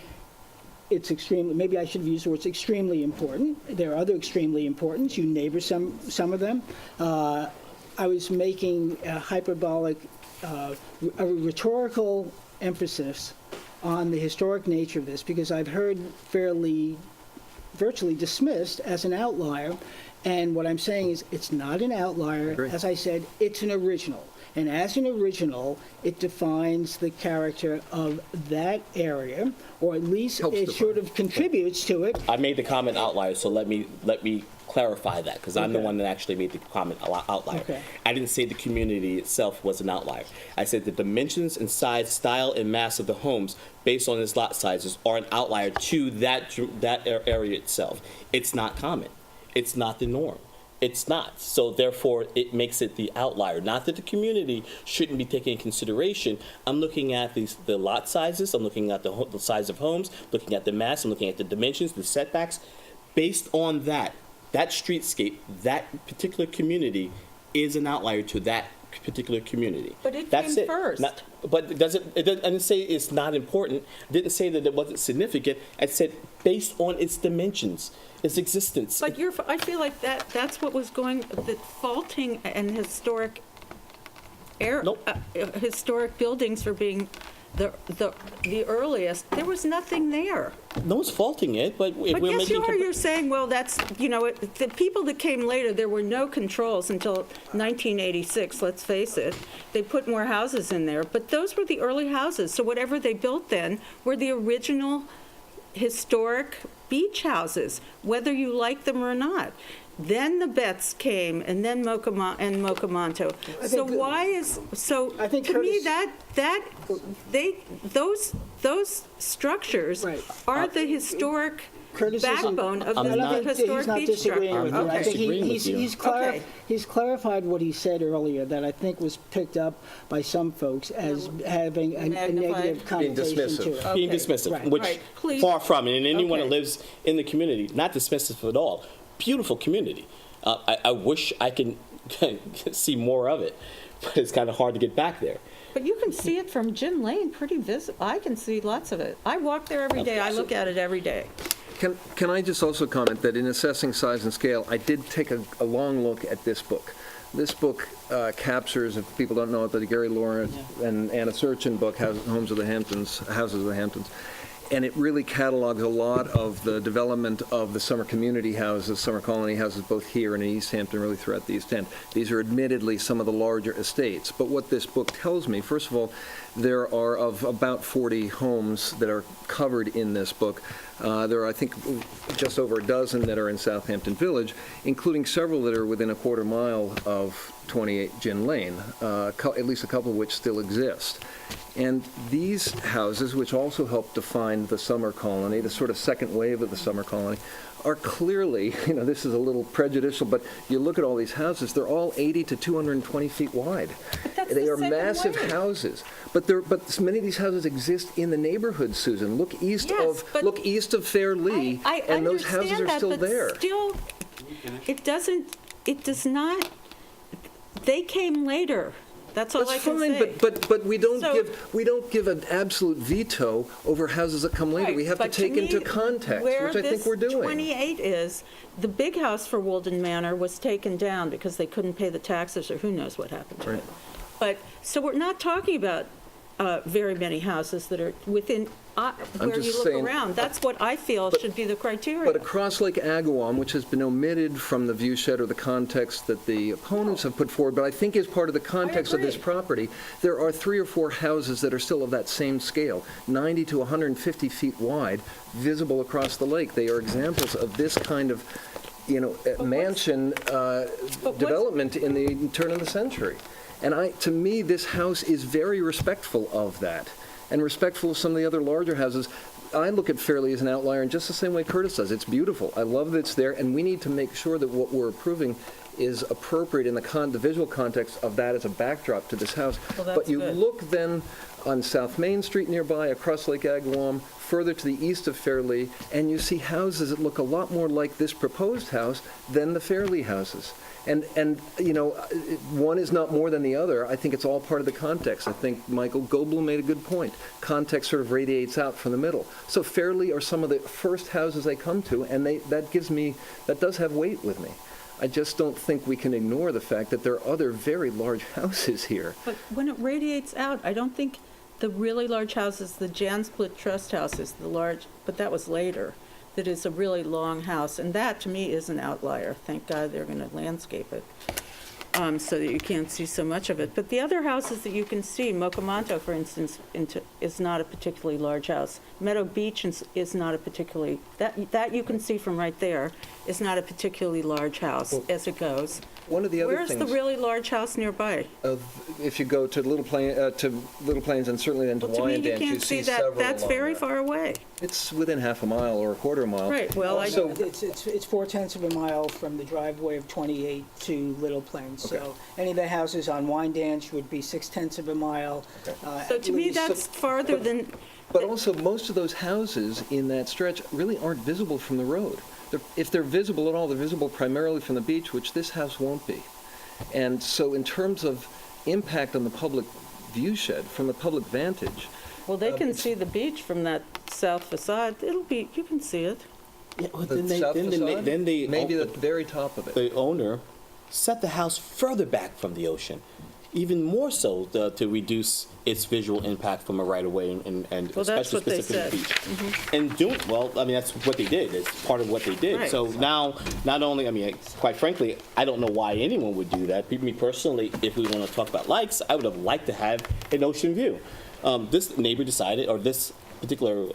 it's extremely, maybe I should have used the words extremely important. There are other extremely important. You neighbor some of them. I was making a hyperbolic, a rhetorical emphasis on the historic nature of this because I've heard Fairleigh virtually dismissed as an outlier. And what I'm saying is it's not an outlier. As I said, it's an original. And as an original, it defines the character of that area, or at least it sort of contributes to it. I made the comment outlier, so let me clarify that, because I'm the one that actually made the comment outlier. Okay. I didn't say the community itself was an outlier. I said the dimensions and size, style, and mass of the homes, based on its lot sizes, are an outlier to that area itself. It's not common. It's not the norm. It's not. So therefore, it makes it the outlier. Not that the community shouldn't be taken into consideration. I'm looking at the lot sizes. I'm looking at the size of homes, looking at the mass. I'm looking at the dimensions, the setbacks. Based on that streetscape, that particular community is an outlier to that particular community. But it That's came it. first. But it didn't say it's not important. It didn't say that it wasn't significant. It said based on its dimensions, its existence. But I feel like that's what was that faulting an historic historic buildings for being the earliest, there was nothing there. No one's faulting it, but if But we're yes, making... you are. You're saying, well, that's, the people that came later, there were no controls until 1986, let's face it. They put more houses in there, but those were the early houses. So whatever they built then were the original historic beach houses, whether you like them or not. Then the Betts came, and then Mocamonto. So why is, so I think to me, Curtis- those structures are the historic Curtis isn't- backbone of I'm the not- historic He's not beach disagreeing structure. with you. I'm I think disagreeing with you. Okay. he's clarified what he said earlier, that I think was picked up by some folks as having a Magnified. negative Being connotation to dismissive. it. Being Okay. dismissive, Right. which Right. Please. far from it, and anyone Okay. that lives in the community, not dismissive at all. Beautiful community. I wish I can see more of it, but it's kind of hard to get back there. But you can see it from Gin Lane pretty visible. I can see lots of it. I walk there every day. I look at it every day. Can I just also comment that in assessing size and scale, I did take a long look at this book. This book captures, if people don't know it, the Gary Lawrence and Anna Searchin book, Houses of the Hamptons, and it really catalogs a lot of the development of the summer community houses, summer colony houses, both here and in East Hampton, really throughout the East End. These are admittedly some of the larger estates, but what this book tells me, first of all, there are of about 40 homes that are covered in this book. There are, I think, just over a dozen that are in Southampton Village, including several that are within a quarter mile of 28 Gin Lane, at least a couple of which still exist. And these houses, which also help define the summer colony, the sort of second wave of the summer colony, are clearly, this is a little prejudicial, but you look at all these houses, they're all 80 to 220 feet wide. They are massive houses. But many of these houses exist in the neighborhood, Susan. Look east of Fairlee, and those houses are still there. Still, it does not, they came later. That's all I can say. That's fine, but we don't give an absolute veto over houses that come later. Right, We have to but take me, into context, which I think we're doing. Where this 28 is, the big house for Woolden Manor was taken down because they couldn't pay the taxes, or who knows what happened to it. But, so we're not talking about very many houses that are within, where you look around. That's what I feel should be the criteria. But across Lake Agawam, which has been omitted from the viewshed or the context that the opponents have put forward, but I think is part of the context of this property, there are 3 or 4 houses that are still of that same scale, 90 to 150 feet wide, visible across the lake. They are examples of this kind of, mansion development in the turn of the century. And to me, this house is very respectful of that, and respectful of some of the other larger houses. I look at Fairlee as an outlier in just the same way Curtis does. It's beautiful. I love that it's there, and we need to make sure that what we're approving is appropriate in the visual context of that as a backdrop to this house. Well, that's but you good. look then on South Main Street nearby, across Lake Agawam, further to the east of Fairlee, and you see houses that look a lot more like this proposed house than the Fairlee houses. And one is not more than the other. I think it's all part of the context. I think Michael Goldblum made a good point. Context sort of radiates out from the middle. So Fairlee are some of the first houses they come to, and that does have weight with me. I just don't think we can ignore the fact that there are other very large houses here. But when it radiates out, I don't think the really large houses, the Jan Split Trust House is the large, but that was later. That is a really long house, and that to me is an outlier. Thank God they're going to landscape it so that you can't see so much of it. But the other houses that you can see, Mocamonto, for instance, is not a particularly large house. Meadow Beach is not a particularly, that you can see from right there, is not a particularly large house as it goes. One of the other Where's things, the really large house nearby? if you go to Little Plains and certainly then to Well, to me, you Wyandanch, you can't see see that. several That's along very there. far away. It's within half a mile or a quarter mile. Right, well, Also, It's 4/10 of a mile from the driveway of 28 to Little Plains. So any of the houses on Wyandanch would be 6/10 of a mile. So to me, that's farther than, But also, most of those houses in that stretch really aren't visible from the road. If they're visible at all, they're visible primarily from the beach, which this house won't be. And so in terms of impact on the public viewshed, from the public vantage, well, they can see the beach from that south facade. You can see it. Yeah, well, the then south facade, they maybe the very top of it. the owner set the house further back from the ocean. even more so to reduce its visual impact from a right-of-way and Well, that's especially what they specifically said. beach. And doing, well, I mean, that's what they did. It's part of what they did. Right. So now, not only, I mean, quite frankly, I don't know why anyone would do that. Me personally, if we want to talk about likes, I would have liked to have an ocean view. This neighbor decided, or this particular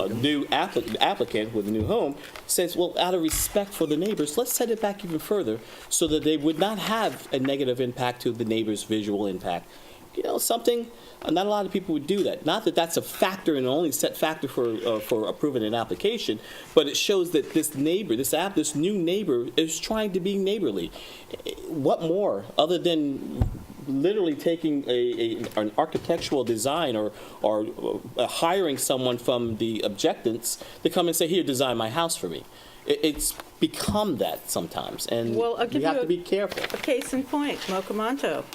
new applicant with a new home says, well, out of respect for the neighbors, let's set it back even further so that they would not have a negative impact to the neighbor's visual impact. You know, something, not a lot of people would do that. Not that that's a factor and only set factor for approving an application, but it shows that this neighbor, this new neighbor is trying to be neighborly. What more, other than literally taking an architectural design or hiring someone from the objectants to come and say, here, design my house for me. It's become that sometimes, and Well, I'll give we have you to be careful. A case in point, Mocamonto.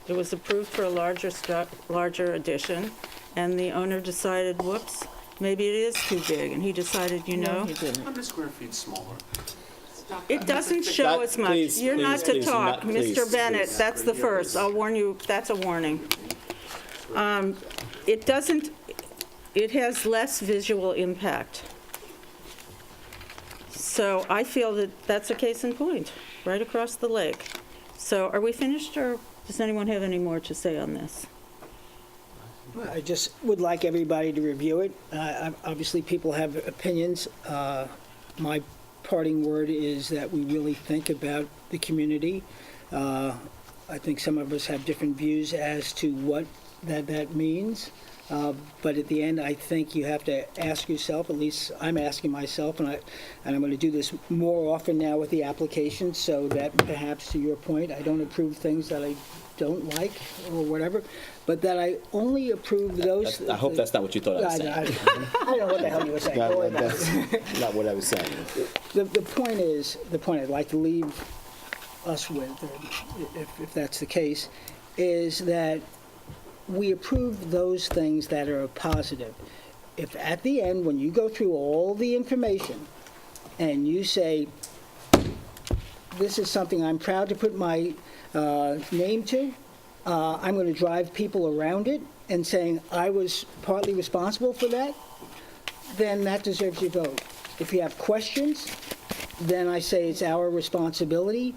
It was approved for a larger addition, and the owner decided, whoops, maybe it is too big, and he decided, you know, 100 square feet smaller. it doesn't show as much. Please, You're not to please, talk, please, Mr. Bennett, please. that's the first. I'll warn you, that's a warning. It doesn't, it has less visual impact. So I feel that that's a case in point, right across the lake. So are we finished, or does anyone have any more to say on this? I just would like everybody to review it. Obviously, people have opinions. My parting word is that we really think about the community. I think some of us have different views as to what that means. But at the end, I think you have to ask yourself, at least I'm asking myself, and I'm going to do this more often now with the application, so that perhaps, to your point, I don't approve things that I don't like or whatever, but that I only approve those. I hope that's not what you thought I was saying. I don't know what the hell you were saying. Don't worry about it. That's not what I was saying. The point I'd like to leave us with, if that's the case, is that we approve those things that are positive. If at the end, when you go through all the information and you say, this is something I'm proud to put my name to, I'm going to drive people around it and saying I was partly responsible for that, then that deserves your vote. If you have questions, then I say it's our responsibility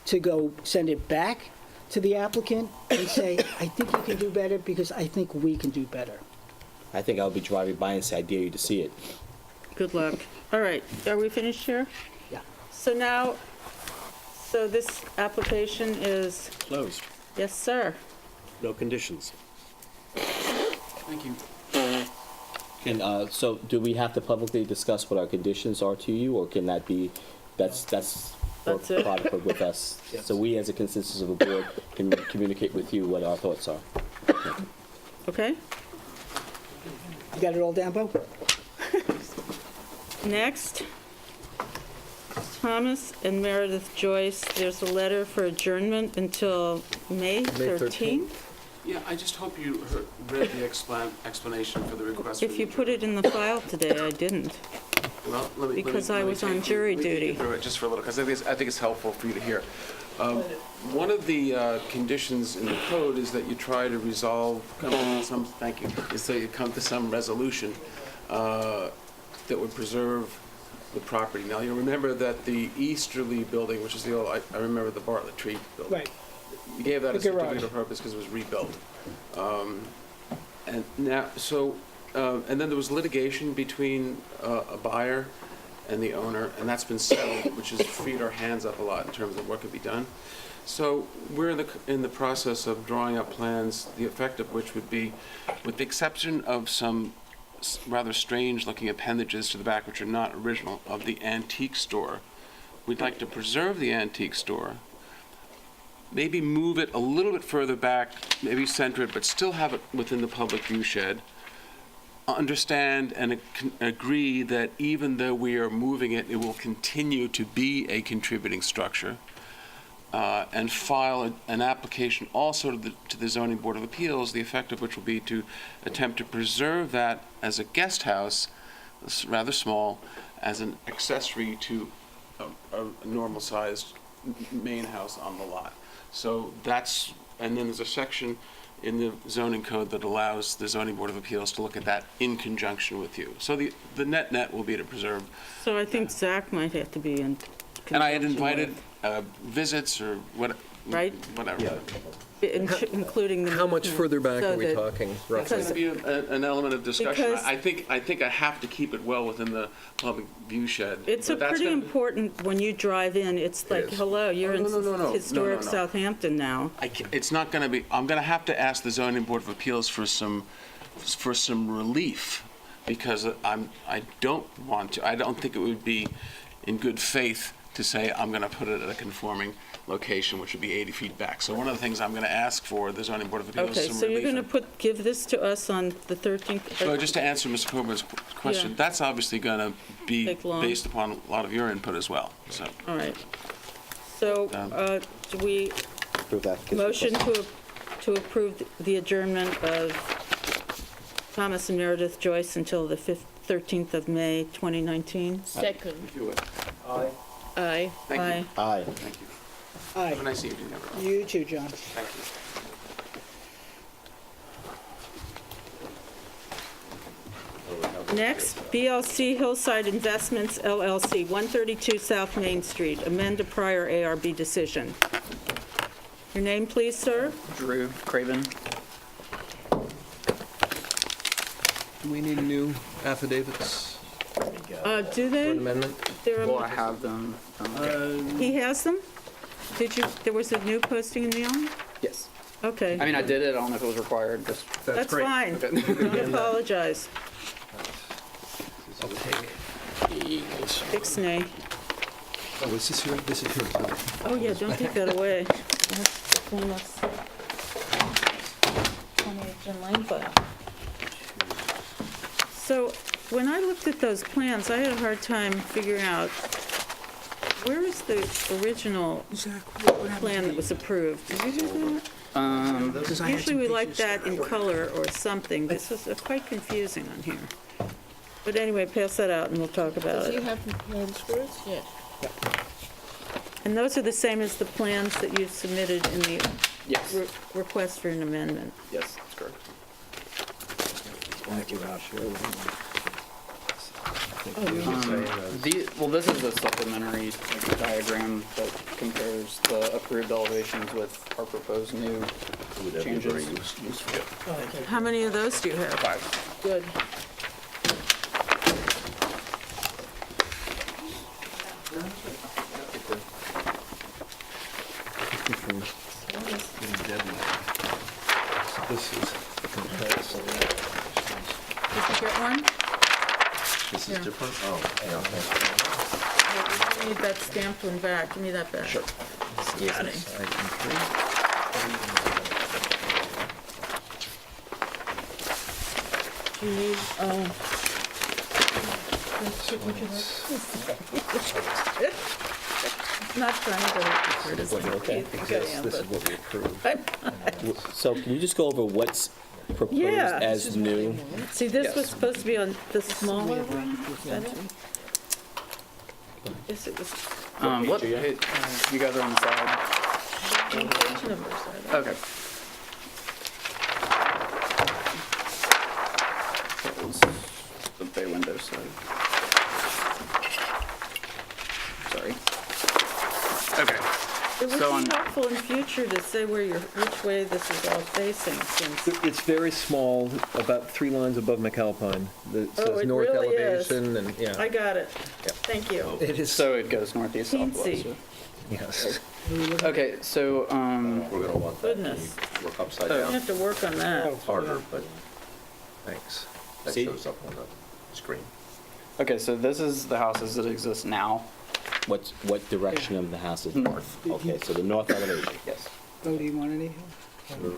to go send it back to the applicant and say, I think you can do better because I think we can do better. I think I'll be driving by and say, I dare you to see it. Good luck. All right, are we finished here? Yeah. So this application is, Closed. yes, sir. No conditions. Thank you. So do we have to publicly discuss what our conditions are to you, or can that be, that's That's it. product with us? So we, as a consensus of a board, can communicate with you what our thoughts are. Okay? You got it all down, Bo? Next, Thomas and Meredith Joyce, there's a letter for adjournment until May 13th. Yeah, I just hope you read the explanation for the request. If you put it in the file today, I didn't. Well, because I was on jury duty. Through it just for a little, because I think it's helpful for you to hear. One of the conditions in the code is that you try to resolve, thank you, is that you come to some resolution that would preserve the property. Now, you remember that the easterly building, which is the old, I remember the Bartlett Tree building. Right. You gave that The a certificate garage. of purpose because it was rebuilt. And now, and then there was litigation between a buyer and the owner, and that's been settled, which has freed our hands up a lot in terms of what could be done. So we're in the process of drawing up plans, the effect of which would be, with the exception of some rather strange-looking appendages to the back, which are not original, of the antique store. We'd like to preserve the antique store, maybe move it a little bit further back, maybe center it, but still have it within the public view shed. Understand and agree that even though we are moving it, it will continue to be a contributing structure, and file an application also to the Zoning Board of Appeals, the effect of which will be to attempt to preserve that as a guest house, rather small, as an accessory to a normal-sized main house on the lot. So that's, and then there's a section in the zoning code that allows the zoning board of appeals to look at that in conjunction with you. So the net will be to preserve. So I think Zach might have to be in And I had conjunction invited visits or what, Right? whatever. including the. How much further back so are we that- talking, It's roughly? going to be an element of discussion. Because- I think I have to keep it well within the public view shed. It's But that's pretty gonna- important when you drive in, it's like, is. hello, you're in No. historic Southampton now. It's not going to be, I'm going to have to ask the zoning board of appeals for some relief, because I don't think it would be in good faith to say I'm going to put it at a conforming location, which would be 80 feet back. So one of the things I'm going to ask for the zoning board of appeals Okay, is some so you're relief. going to give this to us on the 13th? So just to answer Mr. Coburn's question, Yeah. that's obviously going to be Take long. based upon a lot of your input as well, so. All right. So do we Approve that. motion to approve the adjournment of Thomas and Meredith Joyce until the 13th of May, 2019? Second. Do it. Aye. Aye. Aye. Thank you. Aye. Have a nice evening, everyone. You too, John. Thank you. Next, BLC Hillside Investments LLC, 132 South Main Street, amend a prior ARB decision. Your name, please, sir? Drew Craven. Do we need new affidavits Do for they? an amendment? Well, I have them. He has them? Did you, there was a new posting in the mail? Yes. Okay. I mean, I did it. I don't know if it was required. Just That's fine. Don't apologize. I'll take. Ixnay. Oh, is this here? This is here. Oh, yeah, don't take that away. That's famous 28 Gin Lane file. So, when I looked at those plans, I had a hard time figuring out, where is the original plan that was approved? Did you do that? Usually we like that in color or something. This is quite confusing on here. But anyway, pass that out and we'll talk about Does he it. have the plans for us? Yeah. And those are the same as the plans that you've submitted in the yes. request for an amendment. Yes, that's correct. Well, this is a supplementary diagram that compares the approved elevations with our proposed new changes. How many of those do you have? 5. Good. This is the comparison. Did you get one? This Yeah. is different? Oh, yeah. I need that stamped one back. Give me that back. Sure. Excuse me. Do you need, not trying to hurt his Okay. feelings, This is what we approved. So can you just go over what's proposed Yeah. as new? See, this was supposed to be on the smaller one? Is that it? Yes, it was. What? Hey, you guys are on the side. Page numbers, I don't- Okay. That was the bay window side. Sorry. Okay. It would So on- be helpful in future to say which way this is all facing, since, It's very small, about 3 lines above McAlpine. That Oh, says it north really is. elevation and, yeah. I got it. Thank you. It is, So it goes northeast, Teensy. southwest. yes. Okay, so, We're gonna want that. Goodness. Work upside You down. have to work on that. It's harder, but Thanks. that See? shows up on the screen. okay, so this is the house as it exists now. What direction of the house is north? Okay, so the north elevation. Yes. Oh, do you want anything?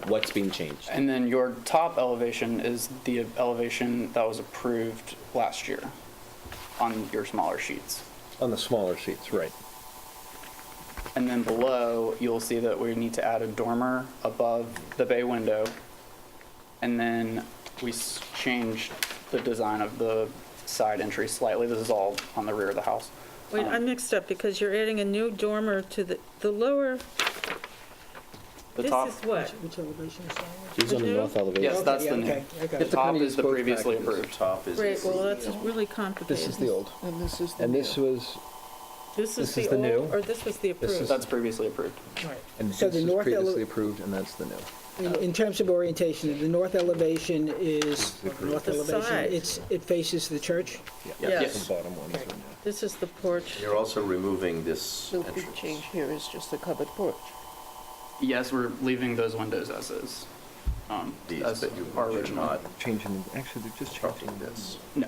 What's being changed? And then your top elevation is the elevation that was approved last year on your smaller sheets. On the smaller sheets, right. And then below, you'll see that we need to add a dormer above the bay window. And then we changed the design of the side entry slightly. This is all on the rear of the house. Wait, I'm mixed up because you're adding a new dormer to the lower, The This top, is what? Which elevation is that? She's on the north elevation. yes, that's the new. Okay, okay. The top is the both previously packages. approved. Top is. Great, well, that's really complicated. This is the old. And this is the And new. this was, This is this is the the old, new. or this was the approved? That's previously approved. Right. and So this the is north previously approved, and that's the new. In terms of orientation, the north elevation is, north The elevation, side. it faces the church? Yes. The bottom one is in there. This is the porch. You're also removing this So the big entrance. change here is just the covered porch. Yes, we're leaving those windows as is. These, As but you our are original. not Changing, actually, they're just changing this. No,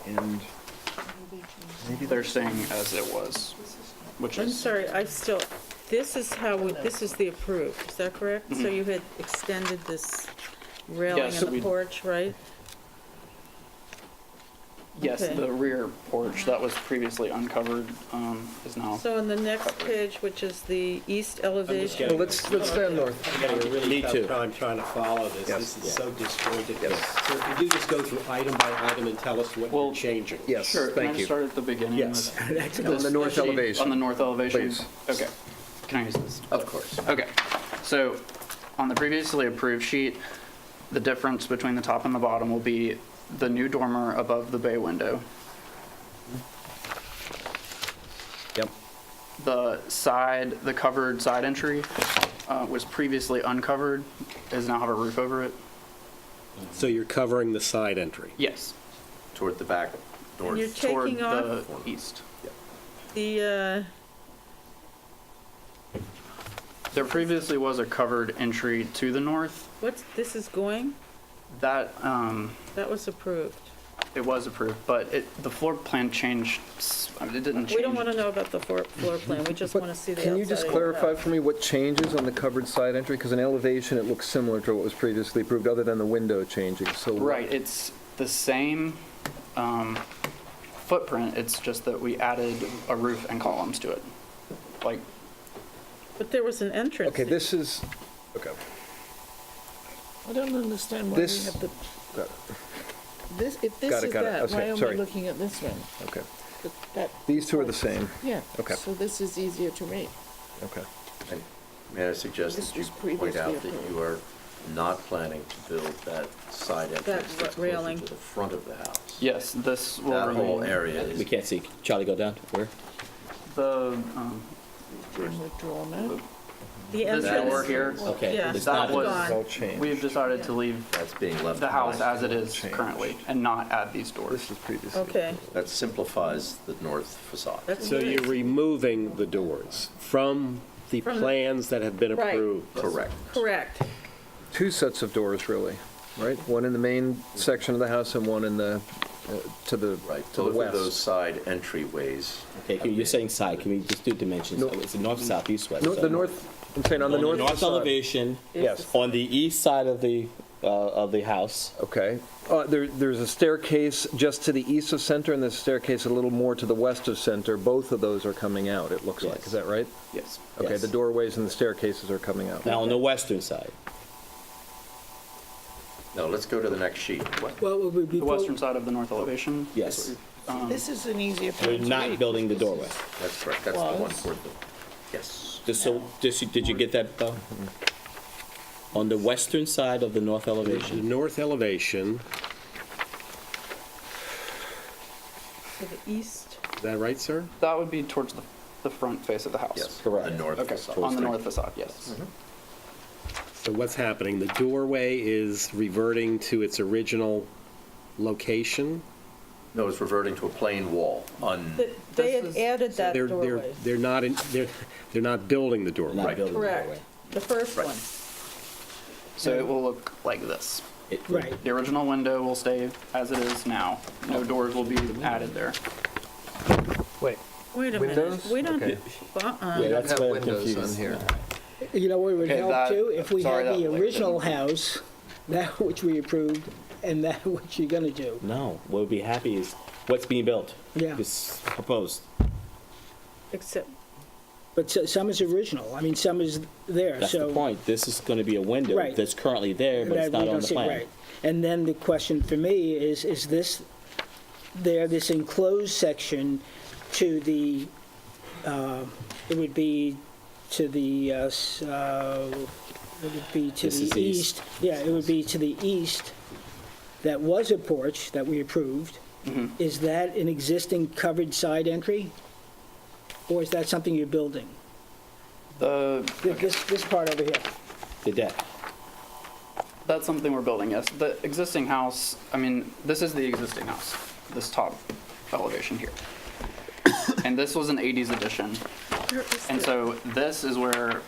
And they're staying as it was, which I'm is, sorry, this is this is the approved, is that correct? So you had extended this railing Yes, on the we- porch, right? yes, Okay. the rear porch that was previously uncovered is now. So on the next page, which is the east elevation. Well, let's stand north. I'm having a really Me tough too. time trying to follow this. Yes. This is so disjointed. So if you do just go through item by item and tell us what you're changing. Yes, Sure, can I thank just you. start at the beginning? Yes. with On this the north sheet? elevation. On the north elevation? Please. Okay. Can I use this? Of course. Okay, so on the previously approved sheet, the difference between the top and the bottom will be the new dormer above the bay window. Yep. The covered side entry was previously uncovered, does now have a roof over it. So you're covering the side entry. Yes, Toward the back, And you're north. toward taking off the east. the, There previously was a covered entry to the north. this is going? That, That was approved. it was approved, but the floor plan changed, it didn't change. We don't want to know about the floor plan, we just want to see the outside. Can you just of the clarify house. for me what changes on the covered side entry? Because in elevation, it looks similar to what was previously approved, other than the window changing, so. Right, it's the same footprint, it's just that we added a roof and columns to it. Like, But there was an entrance. Okay, this is, okay. I don't understand why we This- have the, Got it. this, if this Got it, is got it. that, Okay, why am I sorry. looking at this one? Okay. That, These two are the same. yeah. Okay. So this is easier to read. Okay. And may I suggest This that you was point previously out that approved. you are not planning to build that side entrance that's closer railing. to the front of the house? yes, this will That whole remain. area We is, can't see. Charlie, go down. Where? The, In the dormer. The this door entrance, here, Okay. Yeah. It's that not was, gone. All changed. we've decided to leave that's being left. the house behind. as it is Change. currently and not add these doors. This is previously. okay. That simplifies the north facade. That's So good. you're removing the doors from the From the- plans that have been Right. approved. Correct. Correct. Two sets of doors, really, right? One in the main section of the house and one in the, to the, Right, to the both of those west. side entryways. Okay, you're saying side. Can we just do dimensions? No. It's the north, south, east, west. No, So- the north, I'm saying on the north north facade. elevation. Yes. On the east side of the house. Okay. There's a staircase just to the east of center, and there's a staircase a little more to the west of center. Both of those are coming out, it looks like. Yes. Is that right? Yes. Okay, Yes. the doorways and the staircases are coming out. Now on the western side. No, let's go to the next sheet. Well, The before, western side of the north elevation. Yes. This is an easier We're plan to not read. building the doorway. That's correct, that's the one Was. for the, yes. Did you get that, Bo? On the western side of the north The elevation. north elevation, To the east. is that right, sir? That would be towards the front face of the house. Yes, Correct. the north Okay, facade. on the north facade, yes. So what's happening? The doorway is reverting to its original location? No, it's reverting to a plain wall. They had added that They're doorway. they're not building the doorway. Not building the doorway. Correct. The first Right. one. So it will look like this. right, The original window will stay as it is now. No doors will be added there. Wait. Wait a minute. Windows? We don't, Okay. Yeah, that's have where I'm windows on confused. here. you know what would Okay, help that- too? If we sorry, had the that, like, original didn't- house, that which we approved, and that which you're gonna do. No, what would be happy is what's being built. Yeah. It's proposed. except, But some is original, I mean, some is there, That's so. the point. This is going to be a window Right. that's currently there, but it's that not we on don't the see, plan. right. And then the question for me is this, this enclosed section to the, it would be to the It would be to This is the east. east. Yeah, it would be to the east. That was a porch that we approved. Is that an existing covered side entry? Or is that something you're building? This part over here. The deck. That's something we're building, yes. The existing house, I mean, this is the existing house, this top elevation here. And this was an 80s addition. And so this is where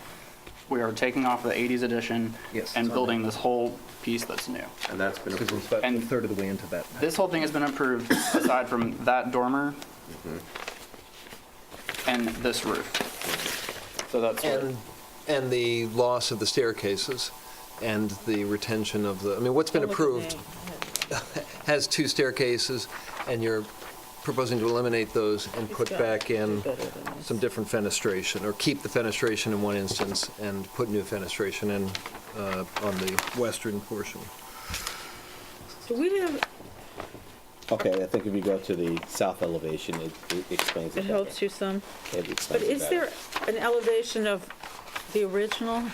we are taking off the 80s addition Yes, and it's on building this whole piece that's new. And that's been Because approved. it's about a And- third of the way into that. This whole thing has been approved aside from that dormer and this roof. So that's what, And the loss of the staircases and the retention of the, I mean, what's been approved has 2 staircases, and you're proposing to eliminate those and put back in some different fenestration, or keep the fenestration in one instance and put new fenestration in on the western portion. Do we have, Okay, I think if you go to the south elevation, it explains it it better. helps you some? It explains But it is better. there an elevation of the original,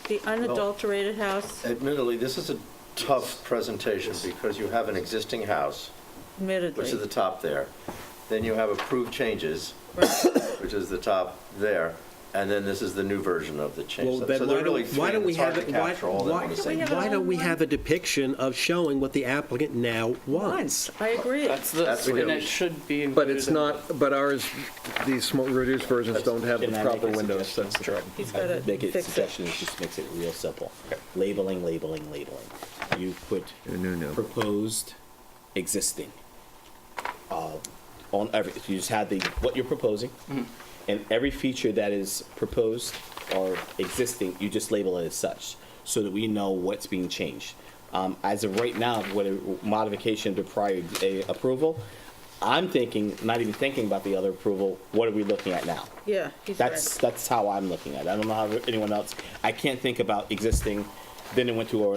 the unadulterated house? Admittedly, this is a tough presentation because you have an existing house, Admittedly. which is the top there. Then you have approved changes, which is the top there. And then this is the new version of the change. Well, So then there why are really don't, three, why don't and we it's hard have to it, why, capture all of them on the same. why don't we have a depiction of showing what the applicant now wants? I agree. that's this, That's and what it should be But included it's in- not, but ours, these small reduced versions don't have the Can I make proper a windows. suggestion? That's correct. He's got to Make it, fix it. suggestion just makes it real simple. Labeling. You put No. proposed, existing. On every, you just had what you're proposing, and every feature that is proposed or existing, you just label it as such, so that we know what's being changed. As of right now, with a modification to prior approval, I'm thinking, not even thinking about the other approval, what are we looking at now? Yeah, he's right. That's how I'm looking at it. I don't know how anyone else, I can't think about existing, then it went to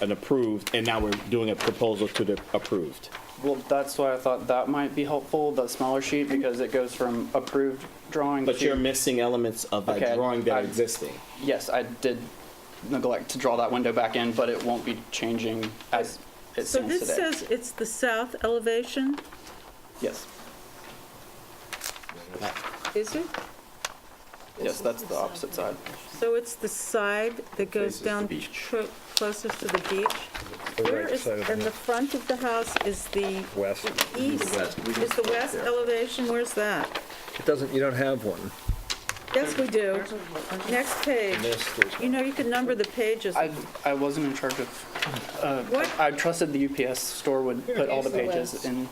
an approved, and now we're doing a proposal to the approved. Well, that's why I thought that might be helpful, the smaller sheet, because it goes from approved drawing to... But you're missing elements of that Okay, drawing that are I- existing. Yes, I did neglect to draw that window back in, but it won't be changing as it So stands this today. says it's the south elevation, Yes, is it? yes, that's the opposite side. So it's the side that goes Faces the down beach. closest to the beach? The Where right is, side of and the- the front of the house is the West. east? west. We can Is the stop west there. elevation, where's that? It doesn't, you don't have one. Yes, we do. Next page. You know, you can number the pages. I wasn't in charge of, What? I trusted the UPS store would put all the pages in.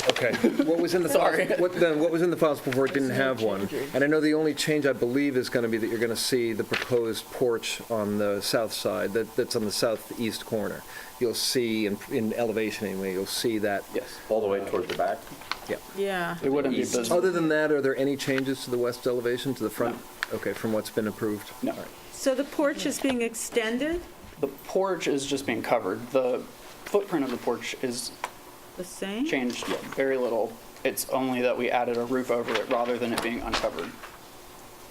Okay. What was in the Sorry. files, what was in the files before it didn't have one? And I know the only change, I believe, is going to be that you're going to see the proposed porch on the south side, that's on the southeast corner. You'll see, in elevation anyway, you'll see that. Yes, All the way toward the back. Yeah. it wouldn't be East. visible. Other than that, are there any changes to the west elevation, to the front? Okay, from what's been approved? No. So the porch is being extended, The porch is just being covered. The footprint of the porch is the same? changed very little. It's only that we added a roof over it rather than it being uncovered.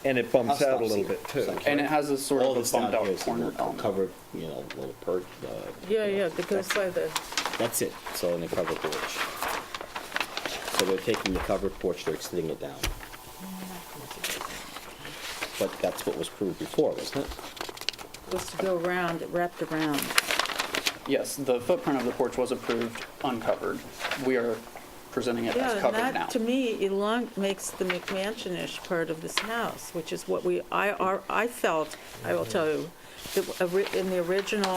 And it bumps I'll out a stop little here. bit, too. And it has a sort All of a this down bumped here out is a corner little element. covered, little perch, Yeah, that goes by the, that's it, so in the covered porch. So they're taking the covered porch, they're extending it down. But that's what was proved before, wasn't it? was to go around, it wrapped around. Yes, the footprint of the porch was approved uncovered. We are presenting it Yeah, as and covered now. that, to me, makes the McMansion-ish part of this house, which is what I felt, I will tell you, that in the original,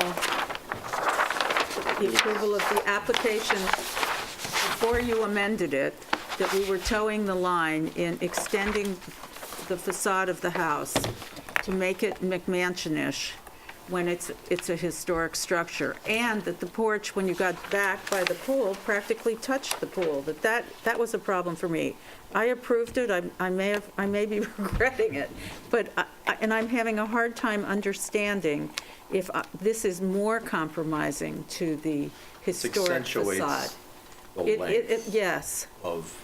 the approval of the application, before you amended it, that we were towing the line in extending the facade of the house to make it McMansion-ish when it's a historic structure, and that the porch, when you got back by the pool, practically touched the pool, that was a problem for me. I approved it, I may be regretting it, but, and I'm having a hard time understanding if this is more compromising to the historic facade. Accentuates the length Yes, of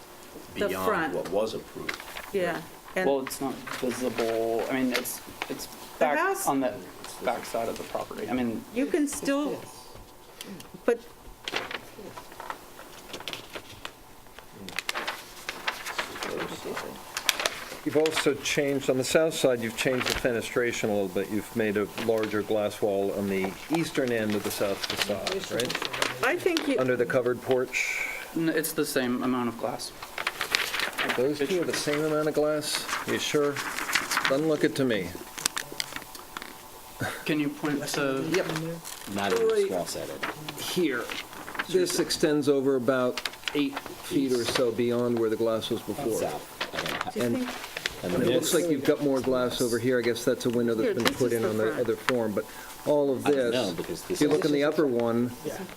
The beyond front. what was approved. yeah. And Well, it's not visible. I mean, it's back house- on the backside of the property. I mean, You can still, but You've also changed, on the south side, you've changed the fenestration a little bit. You've made a larger glass wall on the eastern end of the south facade, right? I think you, Under the covered porch. it's the same amount of glass. Those two are the same amount of glass? You sure? Doesn't look it to me. Can you point to? Yep. Not in the small setting. Here. This extends over about 8 feet or so beyond where the glass was before. South. do you And think, and it looks like you've got more glass over here. I guess that's a window Here, that's been this put is in the on the front. other form, but all of I don't this, know, because this if you look is- in the upper one,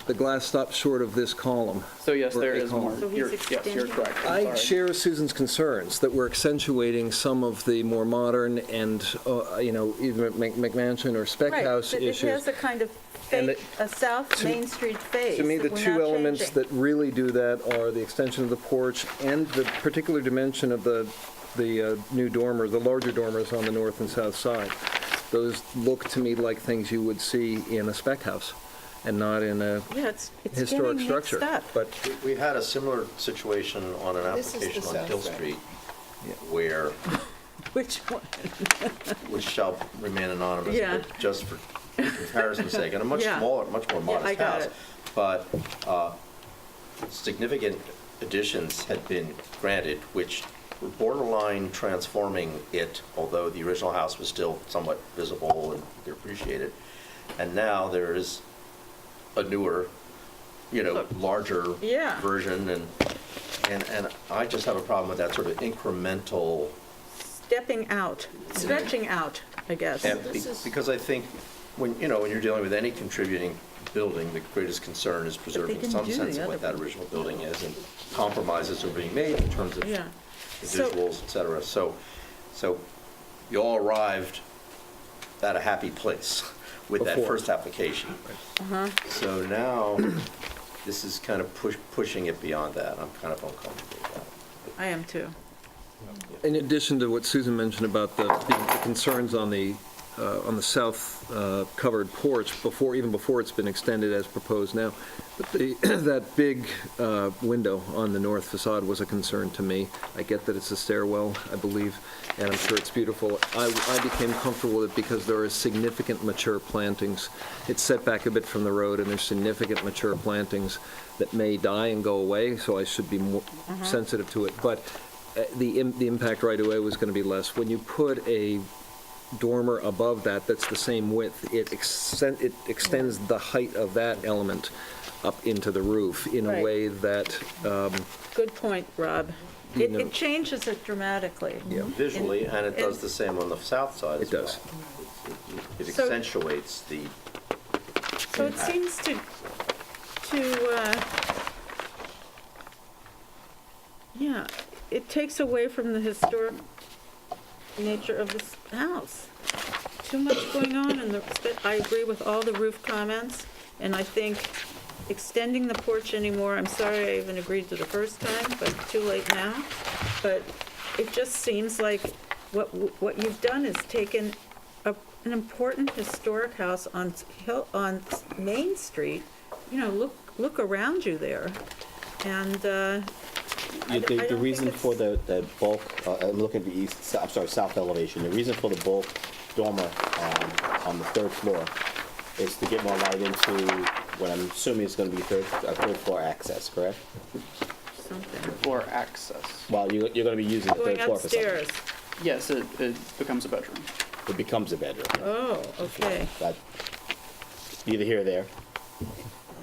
the glass stops short of this column. So yes, there Or a is more. column. So he's Yes, you're extending? correct. I'm I sorry. share Susan's concerns that we're accentuating some of the more modern and, either McMansion or spec right, house that it issues. has a kind of And fake, a South Main Street face. To me, that the we're two not elements changing. that really do that are the extension of the porch and the particular dimension of the new dormer, the larger dormers on the north and south side. Those look to me like things you would see in a spec house and not in a Yeah, it's historic getting structure. mixed up. But We had a similar situation on an This is the application on south Hill side. Street where, Which one? which shall remain anonymous, Yeah. but just for comparison's sake, and a much Yeah. smaller, much more I modest got house. it. But significant additions had been granted, which were borderline transforming it, although the original house was still somewhat visible and you could appreciate it. And now there is a newer, larger Yeah. version, and I just have a problem with that sort of incremental. Stepping out, stretching out, I guess. And because I think when you're dealing with any contributing building, the greatest concern is preserving didn't some do sense the of what other that original building is, and compromises are being made in terms of Yeah. the So- visuals, et cetera. So you all arrived at a happy place with that Before. first application. So now, this is kind of pushing it beyond that. I'm kind of uncomfortable with that. I am too. in addition to what Susan mentioned about the concerns on the south covered porch, even before it's been extended as proposed now, but that big window on the north facade was a concern to me. I get that it's a stairwell, I believe, and I'm sure it's beautiful. I became comfortable with it because there are significant mature plantings. It's set back a bit from the road, and there's significant mature plantings that may die and go away, so I should be more sensitive to it. But the impact right away was going to be less. When you put a dormer above that's the same width, it extends the height of that element up into the roof in a Right. way that, Good point, Rob. It changes it dramatically. Visually, and it does and- the same on the south side as It does. well. It So- accentuates the So it impact. seems to, yeah, it takes away from the historic nature of this house. Too much going on in I agree with all the roof comments, and I think extending the porch anymore, I'm sorry I even agreed to the first time, but too late now. But it just seems like what you've done is taken an important historic house on Main Street, look around you there. And I The don't reason think for the bulk, I'm looking at the south elevation, the reason for the bulk dormer on the third floor is to get more light into what I'm assuming is going to be third floor access, correct? something. For access. Well, you're going to be using the Going third floor for something. upstairs. Yes, it becomes a bedroom. It becomes a bedroom. Oh, okay. That, neither here nor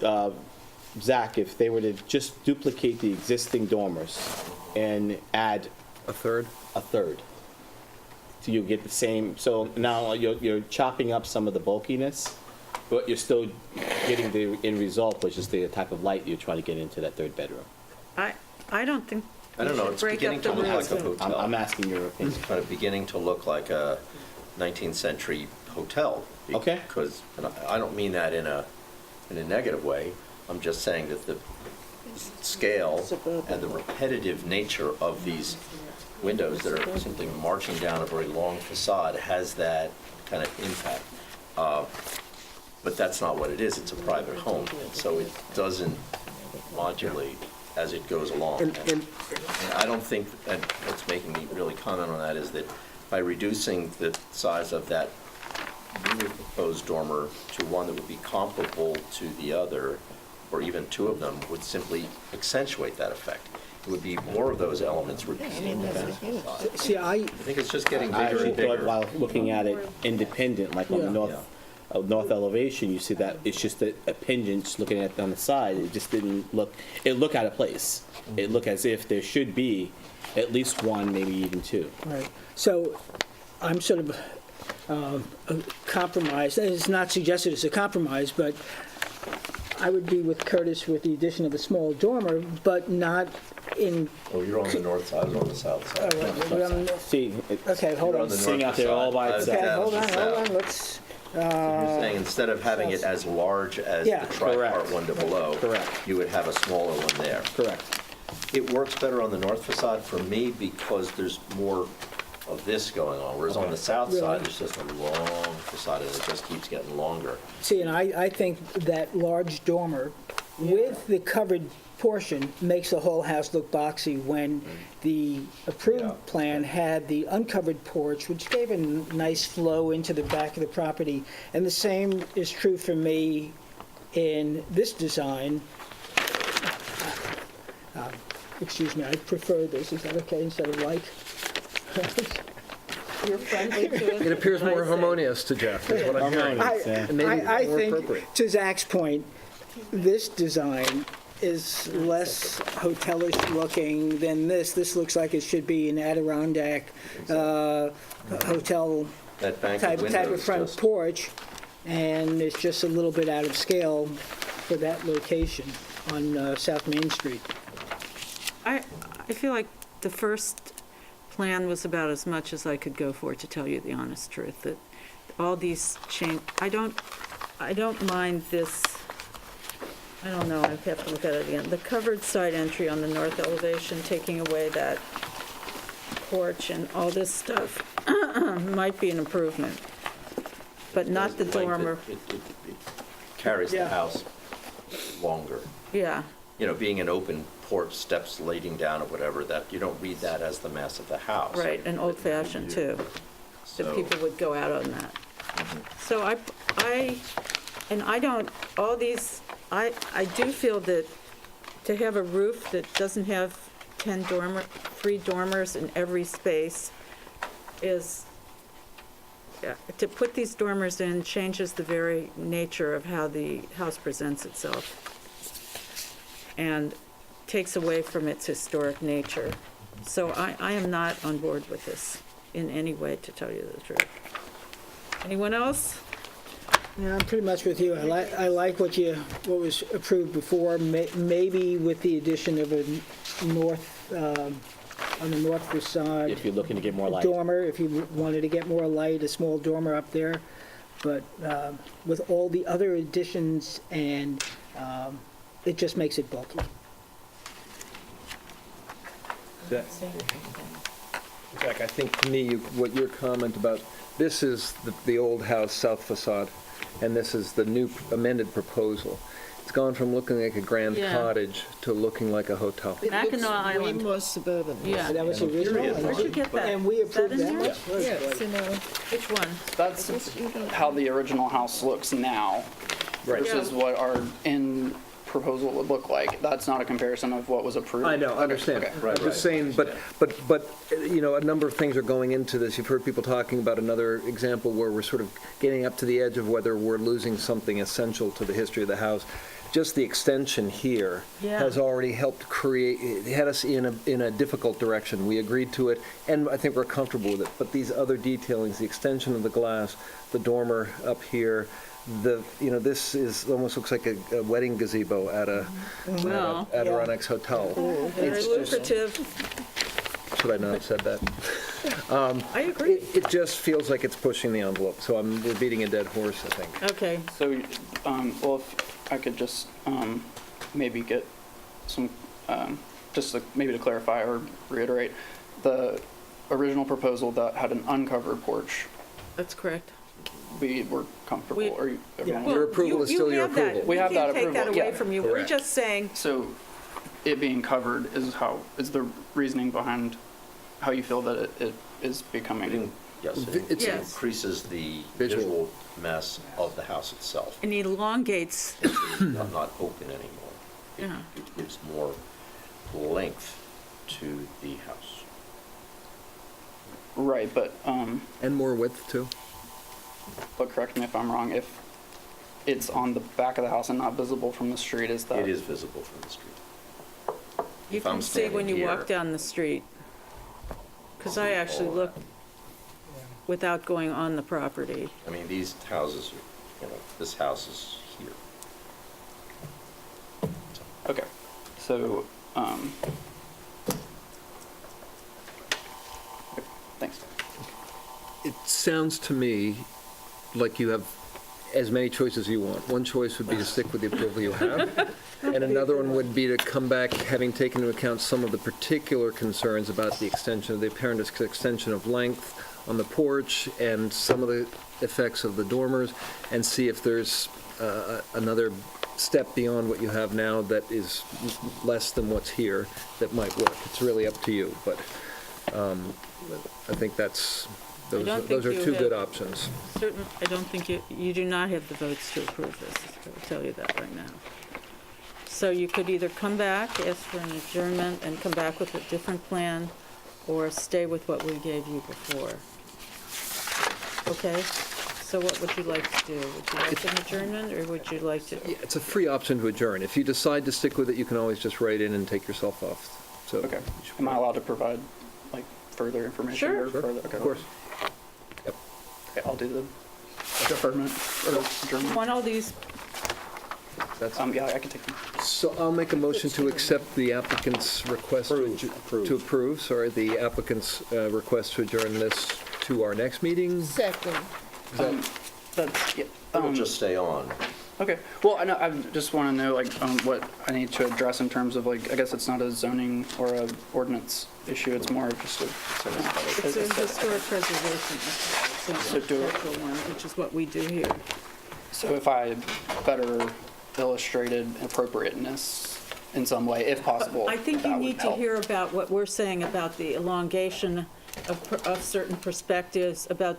there. Zach, if they were to just duplicate the existing dormers and add a third? A third, so you get the same, so now you're chopping up some of the bulkiness, but you're still getting the end result, which is the type of light you're trying to get into that third bedroom. I don't think I don't we know, should it's break beginning up to the look rooms. like a hotel. I'm asking your opinion. It's kind of beginning to look like a 19th century hotel. Okay. Because, and I don't mean that in a negative way, I'm just saying that the scale and the repetitive nature of these windows that are simply marching down a very long facade has that kind of impact. But that's not what it is. It's a private home, and so it doesn't modulate as it goes along. And I don't think, and what's making me really comment on that is that by reducing the size of that new proposed dormer to one that would be comparable to the other, or even two of them, would simply accentuate that effect. It would be more of those elements repeating the back side. See, I think it's just getting I bigger actually and thought bigger. while looking at it independent, like on the north elevation, you see that it's just a pendant looking at it on the side. It just didn't look. It looked out of place. It looked as if there should be at least one, maybe even two. Right. So I'm sort of compromised. It's not suggested as a compromise, but I would be with Curtis with the addition of a small dormer, but not in. Oh, you're on the north side, I was on the south side. See, okay, hold You're on. the Sitting north out there all by side. itself. Okay, hold on, South. let's. You're saying instead of having it as large as Yeah. the tripart Correct. window below, Correct. you would have a smaller one there. Correct. It works better on the north facade for me because there's more of this going on, whereas on the south Really? side, there's just a long facade and it just keeps getting longer. See, and I think that large dormer with the covered portion makes the whole house look boxy when the approved plan had the uncovered porch, which gave a nice flow into the back of the property. And the same is true for me in this design. Excuse me, I prefer this. Is that okay instead of like? You're friendly to it. It appears more I say. harmonious to Jeff, is what I'm hearing. And maybe I more think, appropriate. to Zach's point, this design is less hotelish looking than this. This looks like it should be an Adirondack hotel That bank type window of is front just, porch, and it's just a little bit out of scale for that location on South Main Street. I feel like the first plan was about as much as I could go for, to tell you the honest truth, that all these change, I don't mind this, I don't know, I have to look at it again. The covered side entry on the north elevation, taking away that porch and all this stuff might be an improvement, but not the dormer. It carries the house longer. Yeah, You know, being an open porch, steps leading down or whatever, that you don't read that as the mass of the house. right, and old-fashioned too, that So- people would go out on that. So I do feel that to have a roof that doesn't have 3 dormers in every space is, to put these dormers in changes the very nature of how the house presents itself and takes away from its historic nature. So I am not on board with this in any way, to tell you the truth. Anyone else? Yeah, I'm pretty much with you. I like what was approved before, maybe with the addition of a north, on the north facade. If you're looking to get more light. Dormer, if you wanted to get more light, a small dormer up there. But with all the other additions, and it just makes it bulky. Zach, I think to me, what your comment about, this is the old house south facade, and this is the new amended proposal. It's gone from looking like a grand Yeah. cottage to looking like a hotel. Mackinac Island. Way more suburban. Yeah. That was the original. Where'd you get that? And we Is that approved in that. here? Yes, Which one? That's how the original house looks now versus what our in proposal would look like. That's not a comparison of what was approved. I know, I understand. Okay. I'm just saying, but, you know, a number of things are going into this. You've heard people talking about another example where we're sort of getting up to the edge of whether we're losing something essential to the history of the house. Just the extension here Yeah. has already helped create, it had us in a difficult direction. We agreed to it, and I think we're comfortable with it. But these other detailings, the extension of the glass, the dormer up here, this almost looks like a wedding gazebo at a Well, Adirondack's hotel. very lucrative. Should I not have said that? I agree. It just feels like it's pushing the envelope, so we're beating a dead horse, I think. Okay. So, well, if I could just maybe get some, maybe to clarify or reiterate, the original proposal that had an uncovered porch, That's correct. we were comfortable, We- or everyone Well, Your approval is still you your have that. approval. We have that can't take that approval, away yeah. from you. We're Correct. just saying, So it being covered is the reasoning behind how you feel that it is becoming. Yes, It's- it increases the visual mass of the house itself. and elongates, It's not open anymore. yeah. It gives more length to the house. Right, but And more width, too? correct me if I'm wrong, if it's on the back of the house and not visible from the street, is that? It is visible from the street. You If I'm can see when standing you walk here- down the street. Because I actually looked without going on the property. I mean, these houses, this house is here. Okay, so, thanks. It sounds to me like you have as many choices as you want. One choice would be to stick with the approval you have, and another one would be to come back, having taken into account some of the particular concerns about the apparent extension of length on the porch and some of the effects of the dormers, and see if there's another step beyond what you have now that is less than what's here that might work. It's really up to you, but I think those are you two have- good options. I don't think you do not have the votes to approve this. I'll tell you that right now. So you could either come back, ask for an adjournment, and come back with a different plan, or stay with what we gave you before. Okay? So what would you like to do? Would you like an adjournment, or would you like to? Yeah, it's a free option to adjourn. If you decide to stick with it, you can always just write in and take yourself off. So Okay, am I allowed to provide, like, further information? Sure. or further? Okay. Of course. Okay, I'll do the deferment or You adjournment. want all these? Yeah, I can take them. So I'll make a motion to accept the applicant's request to approve, sorry, the applicant's request to adjourn this to our next meeting. Second. That's, yeah. It'll just stay on. Okay, well, I just want to know, like, what I need to address in terms of, like, I guess it's not a zoning or a ordinance issue, it's more of just a. It's a historic preservation issue. It's So an do it. architectural one, which is what we do here. So if I better illustrated appropriateness in some way, if possible, I think you that would need to help. hear about what we're saying about the elongation of certain perspectives, about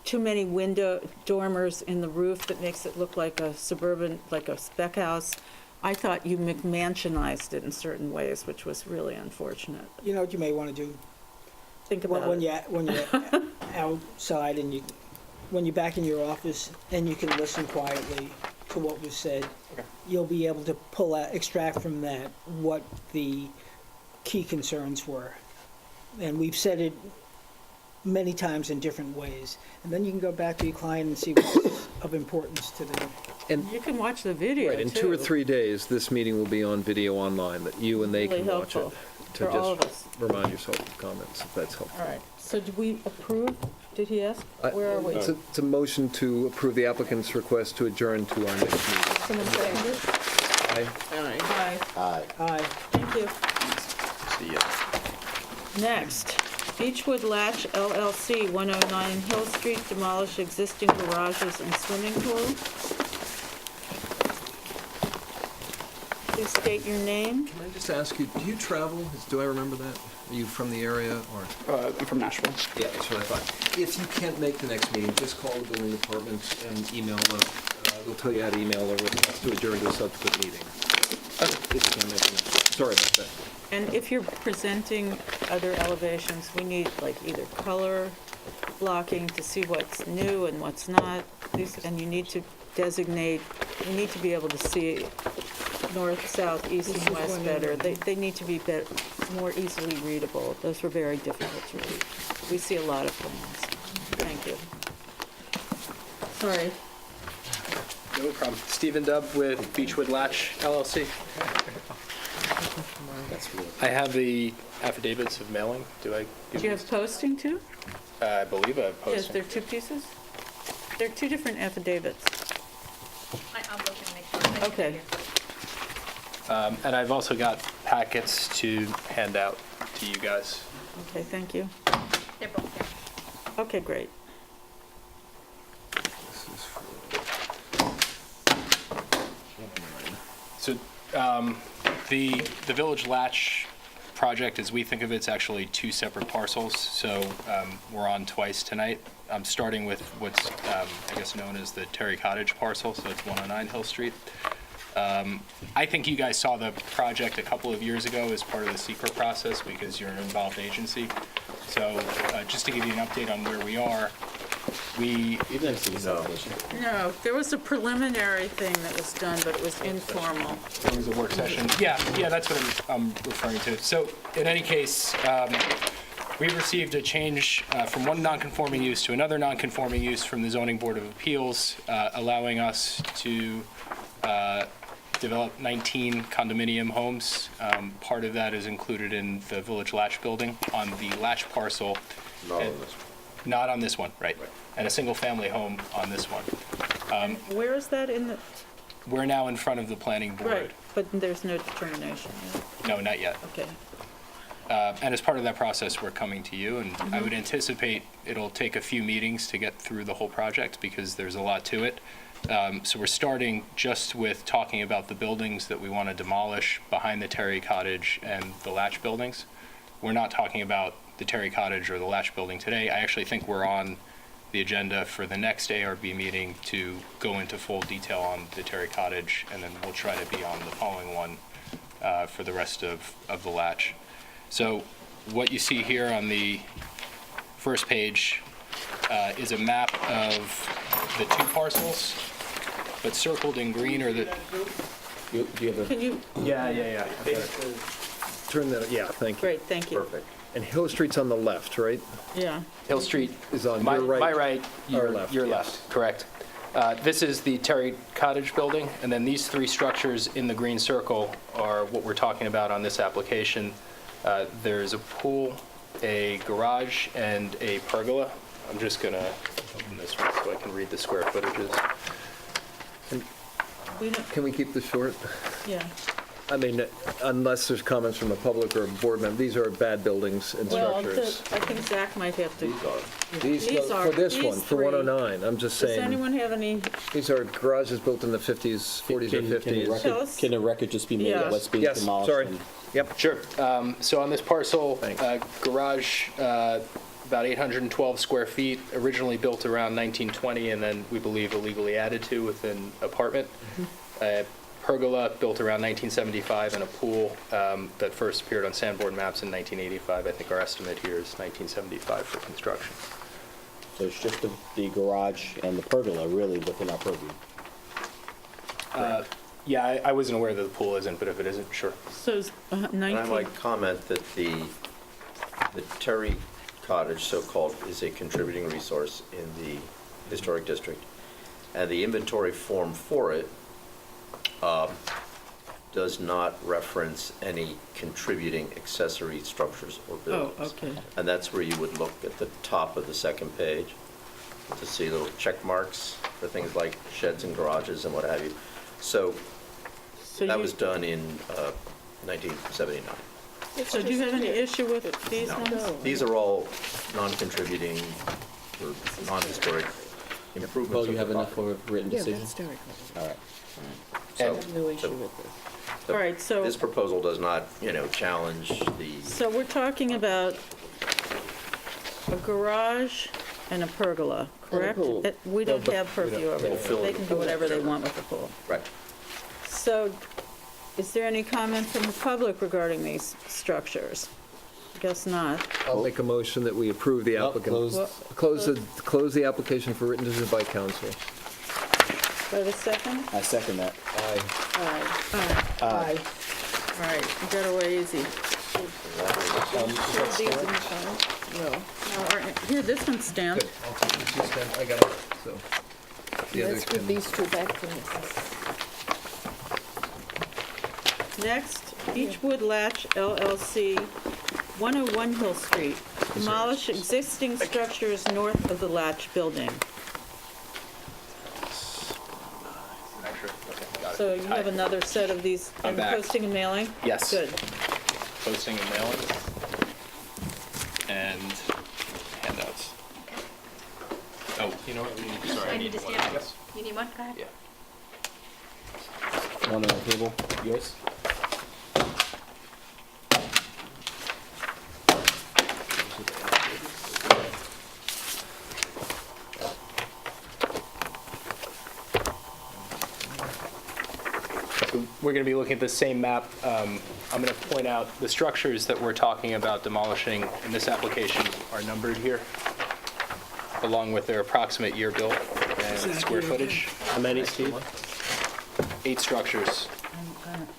too many window dormers in the roof that makes it look like a suburban, like a spec house. I thought you McMansionized it in certain ways, which was really unfortunate. You know what you may want to do? Think about When it. you're outside and when you're back in your office and you can listen quietly to what was said, you'll be able to extract from that what the key concerns were. And we've said it many times in different ways. And then you can go back to your client and see what's of importance to them. And You can watch the video, right, in too. 2 or 3 days, this meeting will be on video online, that you and they Really can watch it. helpful To for all of just us. remind yourself of comments, if that's helpful. All right, so did we approve? Did he ask? Where are we? It's a motion to approve the applicant's request to adjourn to our next meeting. Someone second it? Aye. Aye. Aye. Aye. Thank you. See ya. Next, Beechwood Latch LLC, 109 Hill Street, demolish existing garages and swimming pool. Please state your name. Can I just ask you, do you travel? Do I remember that? Are you from the area, or? I'm from Nashville. Yeah, that's what I thought. If you can't make the next meeting, just call the building department and email them. They'll tell you how to email or request to adjourn to a subsequent meeting. If you can't make it. Sorry about that. And if you're presenting other elevations, we need like either color blocking to see what's new and what's not. And you need to designate, you need to be able to see north, south, east, and west better. They need to be more easily readable. Those were very difficult to read. We see a lot of plans. Thank you. Sorry. No problem. Stephen Dubb with Beechwood Latch LLC. I have the affidavits of mailing. Do I give Do you have posting too? I believe I have posting. Yes, there are two pieces. There are two different affidavits. I'll look and make sure. Okay. And I've also got packets to hand out to you guys. Okay, thank you. They're both there. Okay, great. The Village Latch project, as we think of it, it's actually two separate parcels, so we're on twice tonight. I'm starting with what's, I guess, known as the Terry Cottage parcel, so it's 109 Hill Street. I think you guys saw the project a couple of years ago as part of the secret process because you're an involved agency. So just to give you an update on where we are, No, there was a preliminary thing that was done, but it was informal. There was a work session. Yeah, that's what I'm referring to. So in any case, we've received a change from one non-conforming use to another non-conforming use from the Zoning Board of Appeals, allowing us to develop 19 condominium homes. Part of that is included in the Village Latch building on the Latch parcel. Not on this one, right. And a single-family home on this one. Where is that in the, We're now in front of the planning board. right, but there's no determination yet. No, not yet. Okay. And as part of that process, we're coming to you, and I would anticipate it'll take a few meetings to get through the whole project because there's a lot to it. So we're starting just with talking about the buildings that we want to demolish behind the Terry Cottage and the Latch buildings. We're not talking about the Terry Cottage or the Latch building today. I actually think we're on the agenda for the next ARB meeting to go into full detail on the Terry Cottage, and then we'll try to be on the following one for the rest of the Latch. So what you see here on the first page is a map of the two parcels, but circled in green are the... Do you have a... Can you, Yeah. Turn that, yeah, thank you. great, thank you. Perfect. And Hill Street's on the left, right? Yeah. Hill Street Is on my your right? My right, Our left, your yes. left, correct. This is the Terry Cottage building, and then these three structures in the green circle are what we're talking about on this application. There's a pool, a garage, and a pergola. I'm just going to open this one so I can read the square footages. We don't, Can we keep this short? yeah. I mean, unless there's comments from the public or a board member, these are bad buildings and Well, structures. I think Zach might have to. These, These are, for this these one, for three. 109, I'm just Does saying, anyone have any, these are garages built in the 50s, 40s or 50s. Tell us. Can a record just be made Yeah. of what's being Yes, demolished? sorry. and- Yep. Sure. So on this parcel, Thanks. garage, about 812 square feet, originally built around 1920, and then we believe illegally added to with an apartment. Pergola, built around 1975, and a pool that first appeared on Sanborn maps in 1985. I think our estimate here is 1975 for construction. So it's just the garage and the pergola really within our purview. Yeah, I wasn't aware that the pool isn't, but if it isn't, sure. so is, 19? And I might comment that the Terry Cottage, so-called, is a contributing resource in the historic district. And the inventory form for it does not reference any contributing accessory structures or buildings. Oh, okay. And that's where you would look at the top of the second page to see little check marks for things like sheds and garages and what have you. So that was done in 1979. So do you have any issue with these ones? These are all non-contributing or non-historic improvements. Well, you of have the enough property. for a written Yeah, decision? that's Terry Cottage. All right. I have no issue with this. All right, so, This proposal does not, challenge the, so we're talking about a garage and a pergola, correct? pool. We don't have purview over it. They can do whatever they want with the pool. right. So is there any comment from the public regarding these structures? I guess not. I'll make a motion that we approve the Well, applicant. closed. Close the application for written decision by council. Do I have a second? I second that. Aye. Aye. All right, you got away easy. These in the file? No. No, here, this one's stamped. I got it, so. the others Let's give can- these two back to me. Next, Beechwood Latch LLC, 101 Hill Street. Demolish existing structures north of the Latch building. So you have another set of these, I'm and back. posting and mailing? Yes. Good. Posting and mailing, and handouts. Oh, you know what, sorry, I need one of these. You need one? Go ahead. Yeah. one on the table, yours? We're going to be looking at the same map. I'm going to point out the structures that we're talking about demolishing in this application are numbered here, along with their approximate year built and square footage. How many, Steve? 8 structures.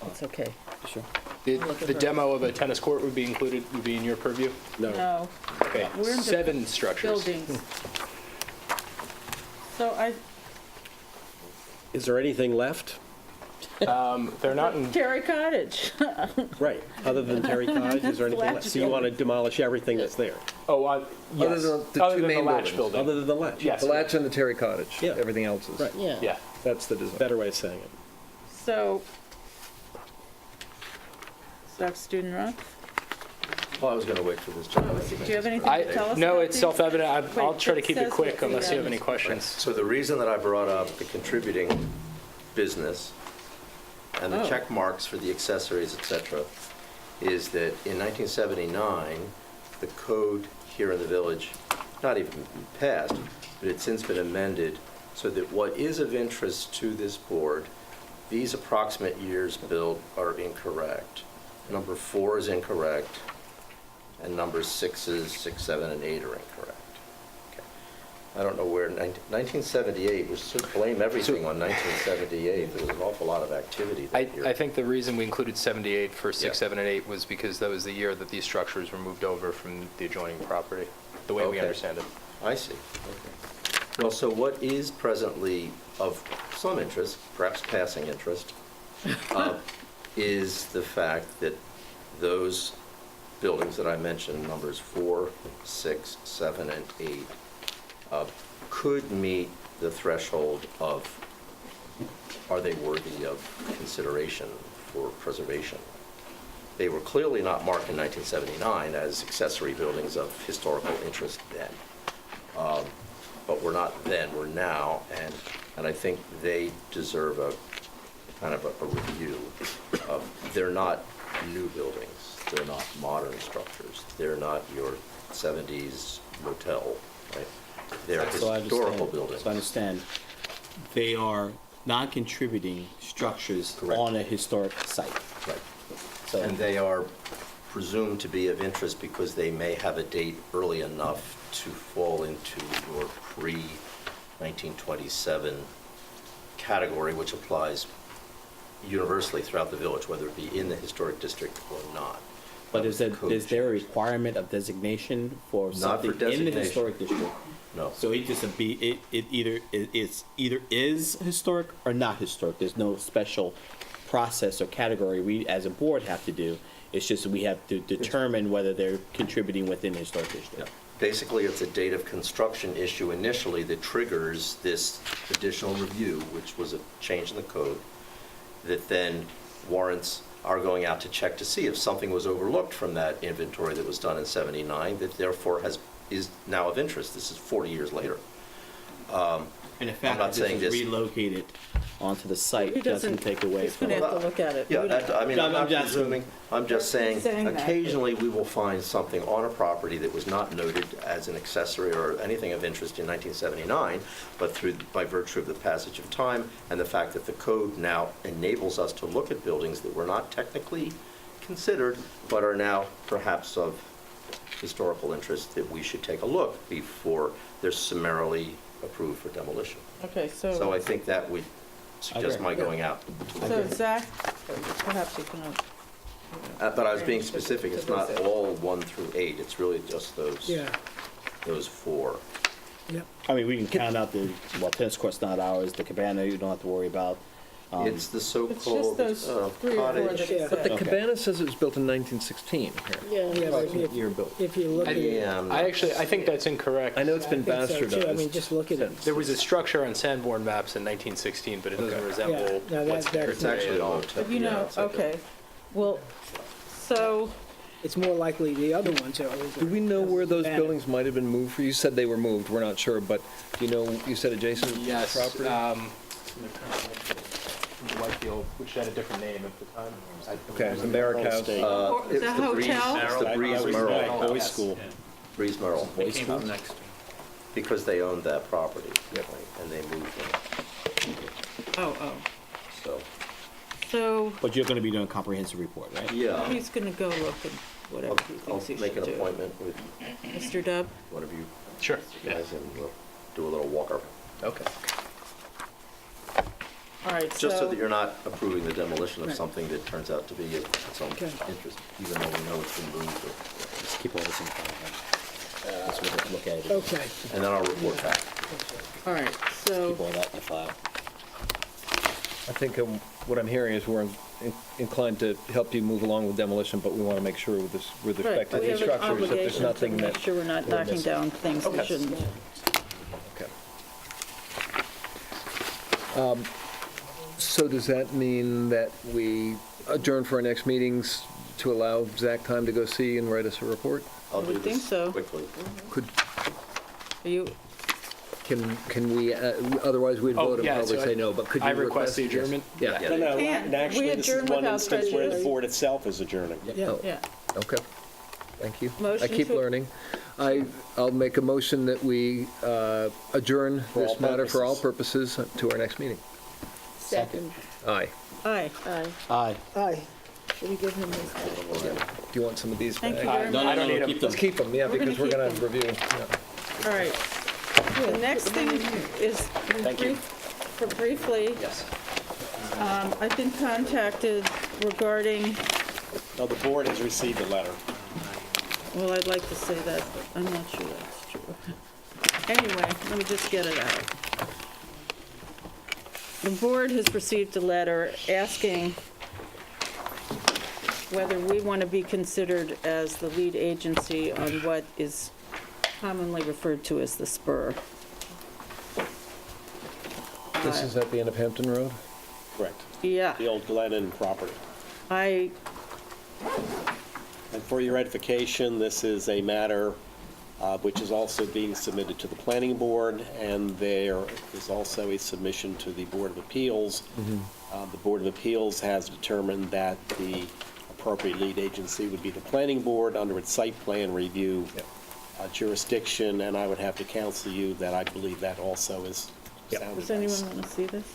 It's okay. Sure. The demo of a tennis court would be included, would be in your purview? No. Okay, We're in the 7 structures. Buildings. So Is there anything left? They're not in, Terry Cottage. Right, other than Terry Cottage, is there anything left? So you want to demolish everything that's there? yes, Other than the other two than the main latch buildings. building. Other than the latch? Yes. The latch and the Terry Cottage. Yeah. Everything else is. Right. Yeah. That's the design. Better way of saying it. So, staff student rep? Well, I was going to wait for this gentleman. Do you have anything to tell us? No, about it's these? self-evident. I'll Wait, try to keep it says quick what unless you have the- any questions. So the reason that I brought up the contributing business and the Oh. check marks for the accessories, et cetera, is that in 1979, the code here in the village, not even passed, but it's since been amended so that what is of interest to this board, these approximate years built are incorrect. Number 4 is incorrect, and numbers 6, 7, and 8 are incorrect. Okay. I don't know where, 1978, we should blame everything on 1978. There was an awful lot of activity that year. I think the reason we included 78 for 6, Yeah. 7, and 8 was because that was the year that these structures were moved over from the adjoining property, the way we Okay. understand it. I see. Okay. Well, so what is presently of some interest, perhaps passing interest, is the fact that those buildings that I mentioned, numbers 4, 6, 7, and 8, could meet the threshold of, are they worthy of consideration for preservation? They were clearly not marked in 1979 as accessory buildings of historical interest then. But we're not then, we're now, and I think they deserve a kind of a review. They're not new buildings, they're not modern structures, they're not your 70s motel, right? They're So I historical understand- buildings. So I understand, they are non-contributing structures Correct. on a historic site. Right. So, And they are presumed to be of interest because they may have a date early enough to fall into your pre-1927 category, which applies universally throughout the village, whether it be in the historic district or not. but is there a requirement of designation for Not for something in the designation. historic district? No. So it just it's either is historic or not historic. There's no special process or category we as a board have to do. It's just we have to determine whether they're contributing within the historic district. Basically, it's a date of construction issue initially that triggers this additional review, which was a change in the code, that then warrants our going out to check to see if something was overlooked from that inventory that was done in 79 that therefore is now of interest. This is 40 years later. And the I'm fact not that this saying is this- relocated onto the site He doesn't doesn't- take away He's from going to it. have to look at it. Yeah, I mean, No, I'm not I'm just- presuming, I'm just saying, saying that. occasionally we will find something on a property that was not noted as an accessory or anything of interest in 1979, but by virtue of the passage of time and the fact that the code now enables us to look at buildings that were not technically considered, but are now perhaps of historical interest, that we should take a look before they're summarily approved for demolition. Okay, So I think that would suggest agree. my going out to look So at it. Zach, perhaps you can, But I was being specific, it's not all 1 through 8, it's really just those 4. I mean, we can count out tennis court's not ours, the cabana you don't have to worry about. It's the it's just so-called those 3 or 4 that cottage. he But the said. cabana says it was built in 1916 here. Yeah, but Year built. if you look at it, Yeah, I'm I not- think that's incorrect. I know it's been I think so, too. I mean, bastardized. just look at it. There was a structure on Sanborn maps in 1916, but it doesn't resemble Yeah, no, what's that- there that's It's actually today. a motel. But you yeah, know, it's like a- okay, well, so, It's more likely the other ones are. Do we know where those Cabana. buildings might have been moved? You said they were moved, we're not sure, but do you know, you said adjacent Yes. property? Whitefield, which had a different name at the time. Okay, the Barrack House. Is that hotel? It's the Breeze Merle. Boys' School. Breeze Merle. Boys' School. Because they owned that property. And they moved it, Oh, so. so But you're going to be doing a comprehensive report, right? Yeah. he's going to go look at whatever he I'll thinks he make should an do. appointment with Mr. Dub? one of you Sure. guys and we'll do a little walk-up. Okay. All right, Just so so, that you're not approving the demolition of Right. something that turns out to be of its own Okay. interest, even though we know it's been moved. Just keep all this in file. Let's look at it. Okay. And then I'll report back. all right, so, Keep all that in the file. I think what I'm hearing is we're inclined to help you move along with demolition, but we want to make sure with right, respect to we these have an structures that there's obligation to nothing make that. sure we're not we're knocking missing. down things we Okay. shouldn't. Okay. So does that mean that we adjourn for our next meetings to allow Zach time to go see and write us a report? I'll I do would think this so. quickly. Are you, Can we, otherwise we'd vote and yeah, probably so say no, but could you I request? request the Yes. adjournment? Yeah. Yeah. No, can't. and actually, We this is adjourn one without instance where the prejudice. board itself is adjourning. yeah. Okay, thank you. I Motion keep to- learning. I'll make a motion that we adjourn For all this matter for all purposes. purposes to our next meeting. Second. Aye. Aye. Aye. Aye. Should we give him this? Do you want some of these Thank back? you very No, much. no, no, keep them. Let's keep them, yeah, We're because gonna we're going keep to review. Yeah. All right. The next thing is, briefly, Yes. I've been contacted regarding, No, the board has received a letter. well, I'd like to say that, but I'm not sure that's true. Anyway, let me just get it out. The board has received a letter asking whether we want to be considered as the lead agency on what is commonly referred to as the spur. This is at the end of Hampton Road? Correct. Yeah, The old Glennon property. I, And for your edification, this is a matter which is also being submitted to the planning board, and there is also a submission to the Board of Appeals. The Board of Appeals has determined that the appropriate lead agency would be the planning board under its site plan review jurisdiction, and I would have to counsel you that I believe that also is sound does advice. anyone want to see this?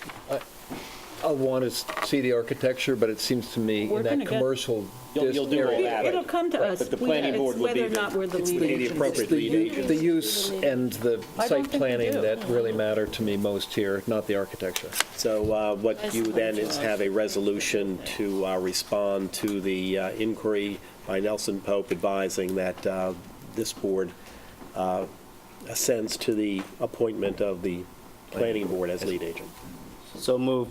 I'll want to see the architecture, but it seems to me We're in that gonna get- commercial You'll do all area. that. It'll come to us. But the planning board would be It's whether or not we're the it's lead the agency. appropriate lead agency. The use and the I don't site think we planning do. that really matter to me most here, not the architecture. So what you then is have a resolution to respond to the inquiry by Nelson Pope advising that this board assents to the appointment of the planning board as lead agent. So move.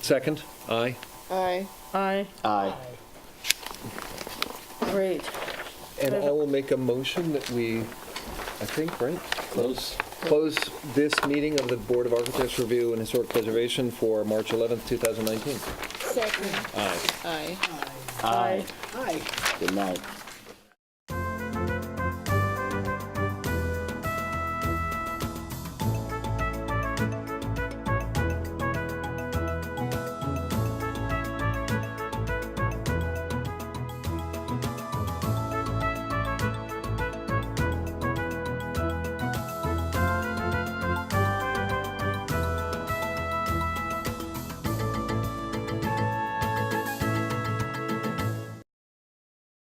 Second? Aye. Aye. Aye. Aye. Great. And I will make a motion that we, I think, right? Close this meeting of the Board of Architects Review and Historic Preservation for March 11th, 2019. Second. Aye. Aye. Aye. Aye. Good night.